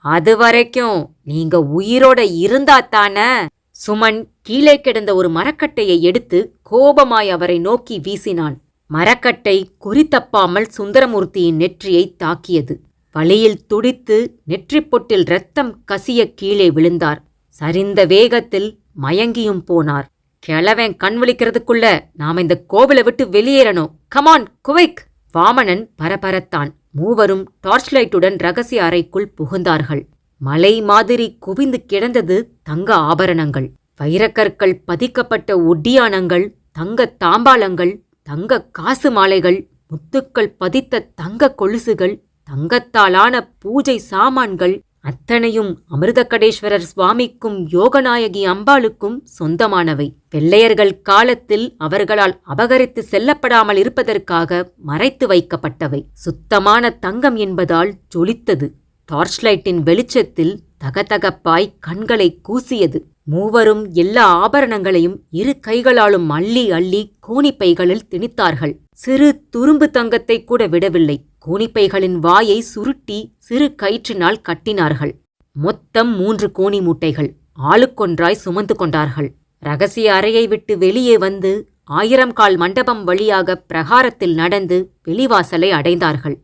அதுவரைக்கும் நீங்க உயிரோட இருந்தாத்தானே. சுமன் கீழே கிடந்த ஒரு மரக்கட்டையை எடுத்து கோபமாய் அவரை நோக்கி வீசினான். மரக்கட்டை குறித்தப்பாமல் சுந்தரமூர்த்தியின் நெற்றியை தாக்கியது. வலியில் துடித்து நெற்றிப்பொட்டில் இரத்தம் கசிய கீழே விழுந்தார். சரிந்த வேகத்தில் மயங்கியும் போனார். கிழவன் கண் விழிக்கிறதுக்குள்ள நாம இந்த கோவிலை விட்டு வெளியேறணும். Come on, quick! வாமனன் பரபரத்தான். மூவரும் டார்ச் லைட்டுடன் ரகசிய அறைக்குள் புகுந்தார்கள். மலை மாதிரி குவிந்து கிடந்தது தங்க ஆபரணங்கள், வைரக்கற்கள் பதிக்கப்பட்ட ஒட்டியானங்கள், தங்க தாம்பாளங்கள், தங்க காசு மாலைகள், முத்துக்கள் பதித்த தங்க கொலுசுகள், தங்கத்தாலான பூஜை சாமான்கள், அத்தனையும் அமிர்தகடேஸ்வரர் சுவாமிக்கும் யோகநாயகி அம்பாளுக்கும் சொந்தமானவை. வெள்ளையர்கள் காலத்தில் அவர்களால் அபகரித்து செல்லப்படாமல் இருப்பதற்காக மறைத்து வைக்கப்பட்டவை. சுத்தமான தங்கம் என்பதால் ஜொலித்தது. டார்ச்லைட்டின் வெளிச்சத்தில் தகதகப்பாய் கண்களை கூசியது. மூவரும் எல்லா ஆபரணங்களையும் இரு கைகளாலும் அள்ளி அள்ளி கோணிப்பைகளில் திணித்தார்கள். சிறு துரும்பு தங்கத்தை கூட விடவில்லை. கோணிப்பைகளின் வாயை சுருட்டி சிறு கயிற்றினால் கட்டினார்கள். மொத்தம் 3 கோணி மூட்டைகள் ஆளுக்கொன்றாய் சுமந்து கொண்டார்கள். ரகசிய அறையை விட்டு வெளியே வந்து 1000 கால் மண்டபம் வழியாக பிரகாரத்தில் நடந்து வெளிவாசலை அடைந்தார்கள்.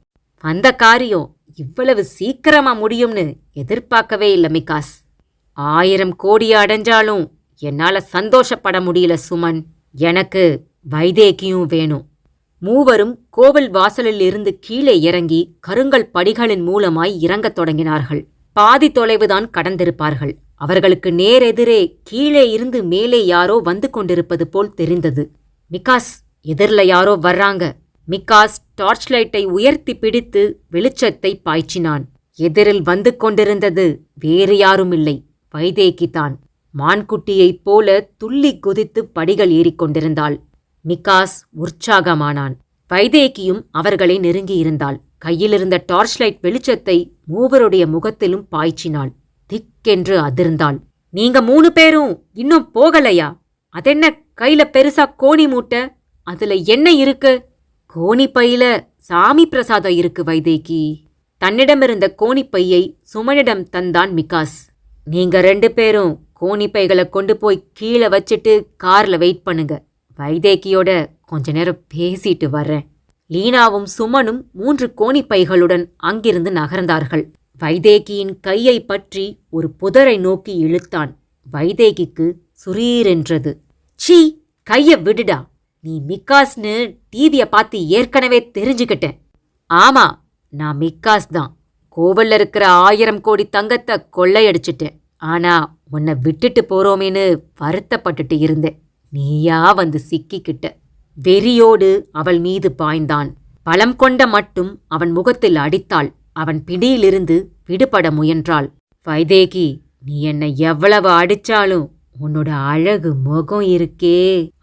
அந்த காரியம் இவ்வளவு சீக்கிரமா முடியும்னு எதிர்பார்க்கவே இல்ல மிகாஸ். 1000 கோடியை அடைஞ்சாலும் என்னால சந்தோஷப்பட முடியல சுமன். எனக்கு வைதேகியும் வேணும். மூவரும் கோவில் வாசலில் இருந்து கீழே இறங்கி கருங்கல் படிகளின் மூலமாய் இறங்கத் தொடங்கினார்கள். பாதி தொலைவுதான் கடந்திருப்பார்கள். அவர்களுக்கு நேரெதிரே கீழே இருந்து மேலே யாரோ வந்து கொண்டிருப்பது போல் தெரிந்தது. மிகாஸ், எதிர்ல யாரோ வர்றாங்க. மிகாஸ் டார்ச் லைட்டை உயர்த்தி பிடித்து வெளிச்சத்தை பாய்ச்சினான். எதிரில் வந்து கொண்டிருந்தது வேறு யாருமில்லை, வைதேகிதான். மான்குட்டியைப் போல துள்ளி குதித்து படிகள் ஏறிக்கொண்டிருந்தாள். மிகாஸ் உற்சாகமானான். வைதேகியும் அவர்களை நெருங்கியிருந்தாள். கையிலிருந்த டார்ச் லைட் வெளிச்சத்தை மூவருடைய முகத்திலும் பாய்ச்சினாள். திக்கென்று அதிர்ந்தாள். நீங்க 3 பேரும் இன்னும் போகலையா? அதென்ன கையில பெருசா கோணி மூட்டை? அதுல என்ன இருக்கு? கோணி பையில சாமி பிரசாதம் இருக்கு வைதேகி. தன்னிடமிருந்த கோணிப்பையை சுமனிடம் தந்தான் மிகாஸ். நீங்க 2 பேரும் கோணிப்பைகளை கொண்டு போய் கீழே வச்சிட்டு கார்ல வெயிட் பண்ணுங்க. வைதேகியோட கொஞ்ச நேரம் பேசிட்டு வர்றேன். லீனாவும் சுமனும் 3 கோணிப்பைகளுடன் அங்கிருந்து நகர்ந்தார்கள். வைதேகியின் கையை பற்றி ஒரு புதரை நோக்கி இழுத்தான். வைதேகிக்கு சுரீரென்றது. சீ, கைய விடுடா. நீ மிகாஸ்னு டிவிய பார்த்து ஏற்கனவே தெரிஞ்சுக்கிட்டேன். ஆமா, நான் மிகாஸ் தான். கோவில்ல இருக்கிற 1000 கோடி தங்கத்தை கொள்ளையடிச்சிட்டேன். ஆனா உன்னை விட்டுட்டு போறோமேனு வருத்தப்பட்டுட்டு இருந்தேன். நீயா வந்து சிக்கிக்கிட்ட. வெறியோடு அவள் மீது பாய்ந்தான். பலம் கொண்ட மட்டும் அவன் முகத்தில் அடித்தாள். அவன் பிடியிலிருந்து விடுபட முயன்றாள். வைதேகி, நீ என்னை எவ்வளவு அடிச்சாலும் உன்னோட அழகு முகம் இருக்கே.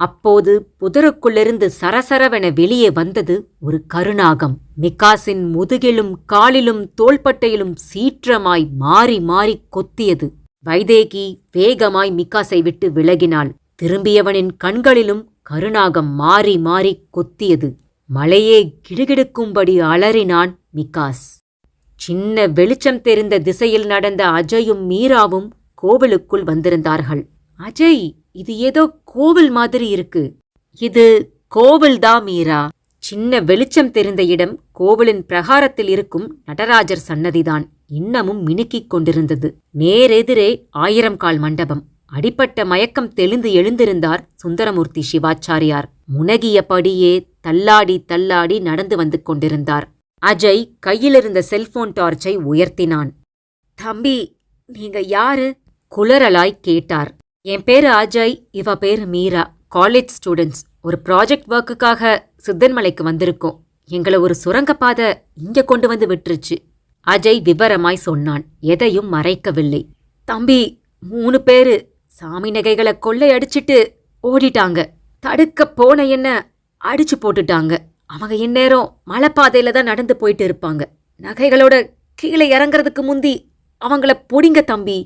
அப்போது புதருக்குள்ளிருந்து சரசரவென வெளியே வந்தது ஒரு கருநாகம். மிகாஸின் முதுகிலும் காலிலும் தோள்பட்டையிலும் சீற்றமாய் மாறி மாறி கொத்தியது. வைதேகி வேகமாய் மிகாஸை விட்டு விலகினாள். திரும்பியவனின் கண்களிலும் கருநாகம் மாறி மாறி கொத்தியது. மலையே கிடுகிடுக்கும்படி அலறினான் மிகாஸ். சின்ன வெளிச்சம் தெரிந்த திசையில் நடந்த அஜயும் மீராவும் கோவிலுக்குள் வந்திருந்தார்கள். அஜய், இது ஏதோ கோவில் மாதிரி இருக்கு. இது கோவில்தான் மீரா. சின்ன வெளிச்சம் தெரிந்த இடம் கோவிலின் பிரகாரத்தில் இருக்கும் நடராஜர் சன்னதிதான். இன்னமும் மினுக்கிக் கொண்டிருந்தது. நேரெதிரே 1000 கால் மண்டபம். அடிப்பட்ட மயக்கம் தெளிந்து எழுந்திருந்தார் சுந்தரமூர்த்தி சிவாச்சாரியார். முனகியபடியே தள்ளாடி தள்ளாடி நடந்து வந்து கொண்டிருந்தார். அஜய் கையிலிருந்த செல்போன் டார்ச்சை உயர்த்தினான். தம்பி, நீங்க யாரு? குளறலாய் கேட்டார். என் பேரு அஜய், இவ பேரு மீரா. College students. ஒரு ப்ராஜெக்ட் ஒர்க்குக்காக சித்தன்மலைக்கு வந்திருக்கோம். எங்களை ஒரு சுரங்கப்பாதை இங்க கொண்டு வந்து விட்டுருச்சு. அஜய் விவரமாய் சொன்னான். எதையும் மறைக்கவில்லை. தம்பி, 3 பேரு சாமி நகைகளை கொள்ளையடிச்சிட்டு ஓடிட்டாங்க. தடுக்க போன என்ன அடிச்சு போட்டுட்டாங்க. அவங்க இந்நேரம் மலைப்பாதையில தான் நடந்து போயிட்டு இருப்பாங்க. நகைகளோட கீழே இறங்குறதுக்கு முந்தி அவங்கள பொடிங்க தம்பி.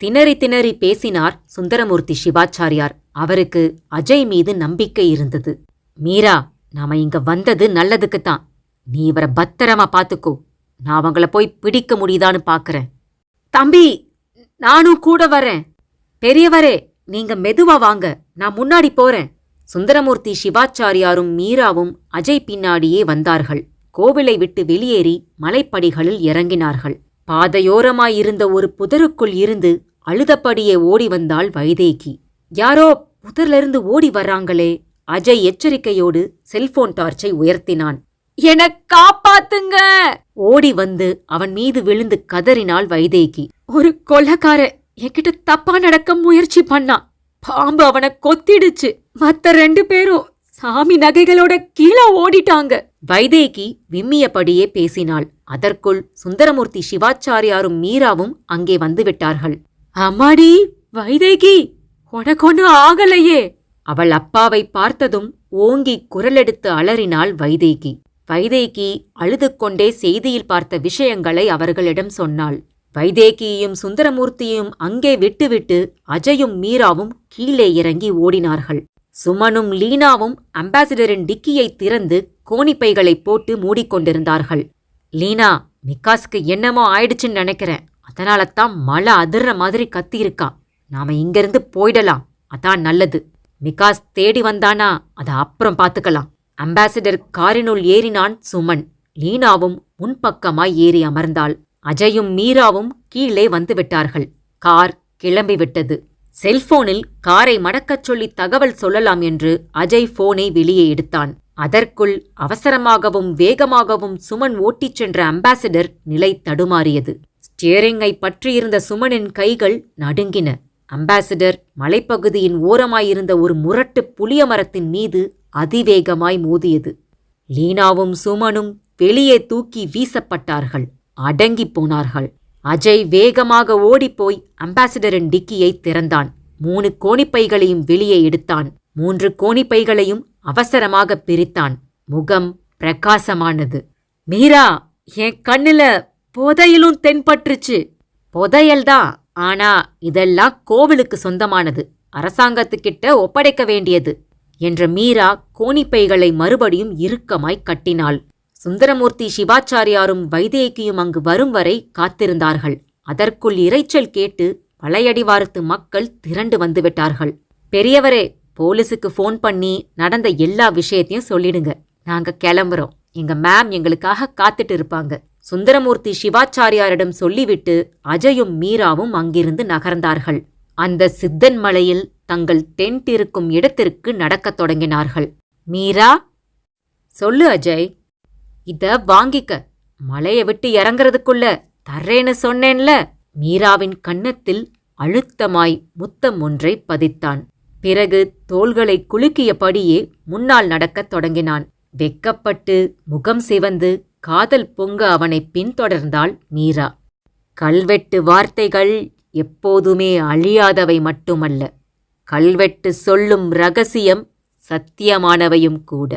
திணறி திணறி பேசினார் சுந்தரமூர்த்தி சிவாச்சாரியார். அவருக்கு அஜய் மீது நம்பிக்கை இருந்தது. மீரா, நாம இங்க வந்தது நல்லதுக்குத்தான். நீ இவரை பத்திரமா பாத்துக்கோ. நான் அவங்கள போய் பிடிக்க முடியுதான்னு பாக்குறேன். தம்பி, நானும் கூட வரேன். பெரியவரே, நீங்க மெதுவா வாங்க, நான் முன்னாடி போறேன். சுந்தரமூர்த்தி சிவாச்சாரியாரும் மீராவும் அஜய் பின்னாடியே வந்தார்கள். கோவிலை விட்டு வெளியேறி மலைப்படிகளில் இறங்கினார்கள். பாதையோரமாயிருந்த ஒரு புதருக்குள் இருந்து அழுதபடியே ஓடி வந்தாள் வைதேகி. யாரோ புதர்லிருந்து ஓடி வர்றாங்களே. அஜய் எச்சரிக்கையோடு செல்போன் டார்ச்சை உயர்த்தினான். எனக் காப்பாத்துங்க! ஓடி வந்து அவன் மீது விழுந்து கதறினாள் வைதேகி. ஒரு கொலைக்கார என்கிட்ட தப்பா நடக்க முயற்சி பண்ணான். பாம்பு அவனை கொத்திடுச்சு. மத்த 2 பேரும் சாமி நகைகளோட கீழே ஓடிட்டாங்க. வைதேகி விம்மியபடியே பேசினாள். அதற்குள் சுந்தரமூர்த்தி சிவாச்சாரியாரும் மீராவும் அங்கே வந்துவிட்டார்கள். அம்மாடி வைதேகி, உனக்கொன்னு ஆகலையே! அவள் அப்பாவை பார்த்ததும் ஓங்கி குரலெடுத்து அலறினாள் வைதேகி. வைதேகி அழுது கொண்டே செய்தியில் பார்த்த விஷயங்களை அவர்களிடம் சொன்னாள். வைதேகியையும் சுந்தரமூர்த்தியையும் அங்கே விட்டுவிட்டு அஜயும் மீராவும் கீழே இறங்கி ஓடினார்கள். சுமனும் லீனாவும் அம்பாசிடரின் டிக்கியை திறந்து கோணிப்பைகளை போட்டு மூடிக்கொண்டிருந்தார்கள். லீனா, மிகாஸ்க்கு என்னமோ ஆயிடுச்சுன்னு நினைக்கிறேன். அதனாலத்தான் மழை அதிர்ற மாதிரி கத்தியிருக்கா. நாம இங்கிருந்து போயிடலாம், அதான் நல்லது. மிகாஸ் தேடி வந்தானா அத அப்புறம் பார்த்துக்கலாம். அம்பாசிடர் காரினுள் ஏறினான் சுமன். லீனாவும் முன்பக்கமாய் ஏறி அமர்ந்தாள். அஜயும் மீராவும் கீழே வந்துவிட்டார்கள். கார் கிளம்பிவிட்டது. செல்போனில் காரை மடக்கச் சொல்லி தகவல் சொல்லலாம் என்று அஜய் போனை வெளியே எடுத்தான். அதற்குள் அவசரமாகவும் வேகமாகவும் சுமன் ஓட்டிச் சென்ற அம்பாசிடர் நிலை தடுமாறியது. ஸ்டியரிங்கை பற்றியிருந்த சுமனின் கைகள் நடுங்கின. அம்பாசிடர் மலைப்பகுதியின் ஓரமாயிருந்த ஒரு முரட்டு புளிய மரத்தின் மீது அதிவேகமாய் மோதியது. லீனாவும் சுமனும் வெளியே தூக்கி வீசப்பட்டார்கள். அடங்கிப் போனார்கள். அஜய் வேகமாக ஓடிப்போய் அம்பாசிடரின் டிக்கியை திறந்தான். 3 கோணிப்பைகளையும் வெளியே எடுத்தான். 3 கோணிப்பைகளையும் அவசரமாக பிரித்தான். முகம் பிரகாசமானது. மீரா, என் கண்ணுல புதையலும் தென்பட்டுருச்சு. புதையல்தான், ஆனா இதெல்லாம் கோவிலுக்கு சொந்தமானது, அரசாங்கத்துக்கிட்ட ஒப்படைக்க வேண்டியது என்ற மீரா கோணிப்பைகளை மறுபடியும் இறுக்கமாய் கட்டினாள். சுந்தரமூர்த்தி சிவாச்சாரியாரும் வைதேகியும் அங்கு வரும் வரை காத்திருந்தார்கள். அதற்குள் இரைச்சல் கேட்டு பழையடிவாரத்து மக்கள் திரண்டு வந்துவிட்டார்கள். பெரியவரே, போலீஸுக்கு ஃபோன் பண்ணி நடந்த எல்லா விஷயத்தையும் சொல்லிடுங்க. நாங்க கிளம்புறோம். எங்க மேம் எங்களுக்காக காத்துட்டு இருப்பாங்க. சுந்தரமூர்த்தி சிவாச்சாரியாரிடம் சொல்லிவிட்டு அஜயும் மீராவும் அங்கிருந்து நகர்ந்தார்கள். அந்த சித்தன் மலையில் தங்கள் டென்ட் இருக்கும் இடத்திற்கு நடக்கத் தொடங்கினார்கள். மீரா, சொல்லு அஜய். இத வாங்கிக்க. மலைய விட்டு இறங்குறதுக்குள்ள தர்றேன்னு சொன்னேன்ல. மீராவின் கன்னத்தில் அழுத்தமாய் முத்தம் ஒன்றை பதித்தான். பிறகு தோள்களை குலுக்கியபடியே முன்னால் நடக்கத் தொடங்கினான். வெக்கப்பட்டு முகம் சிவந்து காதல் பொங்க அவனை பின்தொடர்ந்தாள் மீரா. கல்வெட்டு வார்த்தைகள் எப்போதுமே அழியாதவை மட்டுமல்ல, கல்வெட்டு சொல்லும் ரகசியம் சத்தியமானவையும் கூட.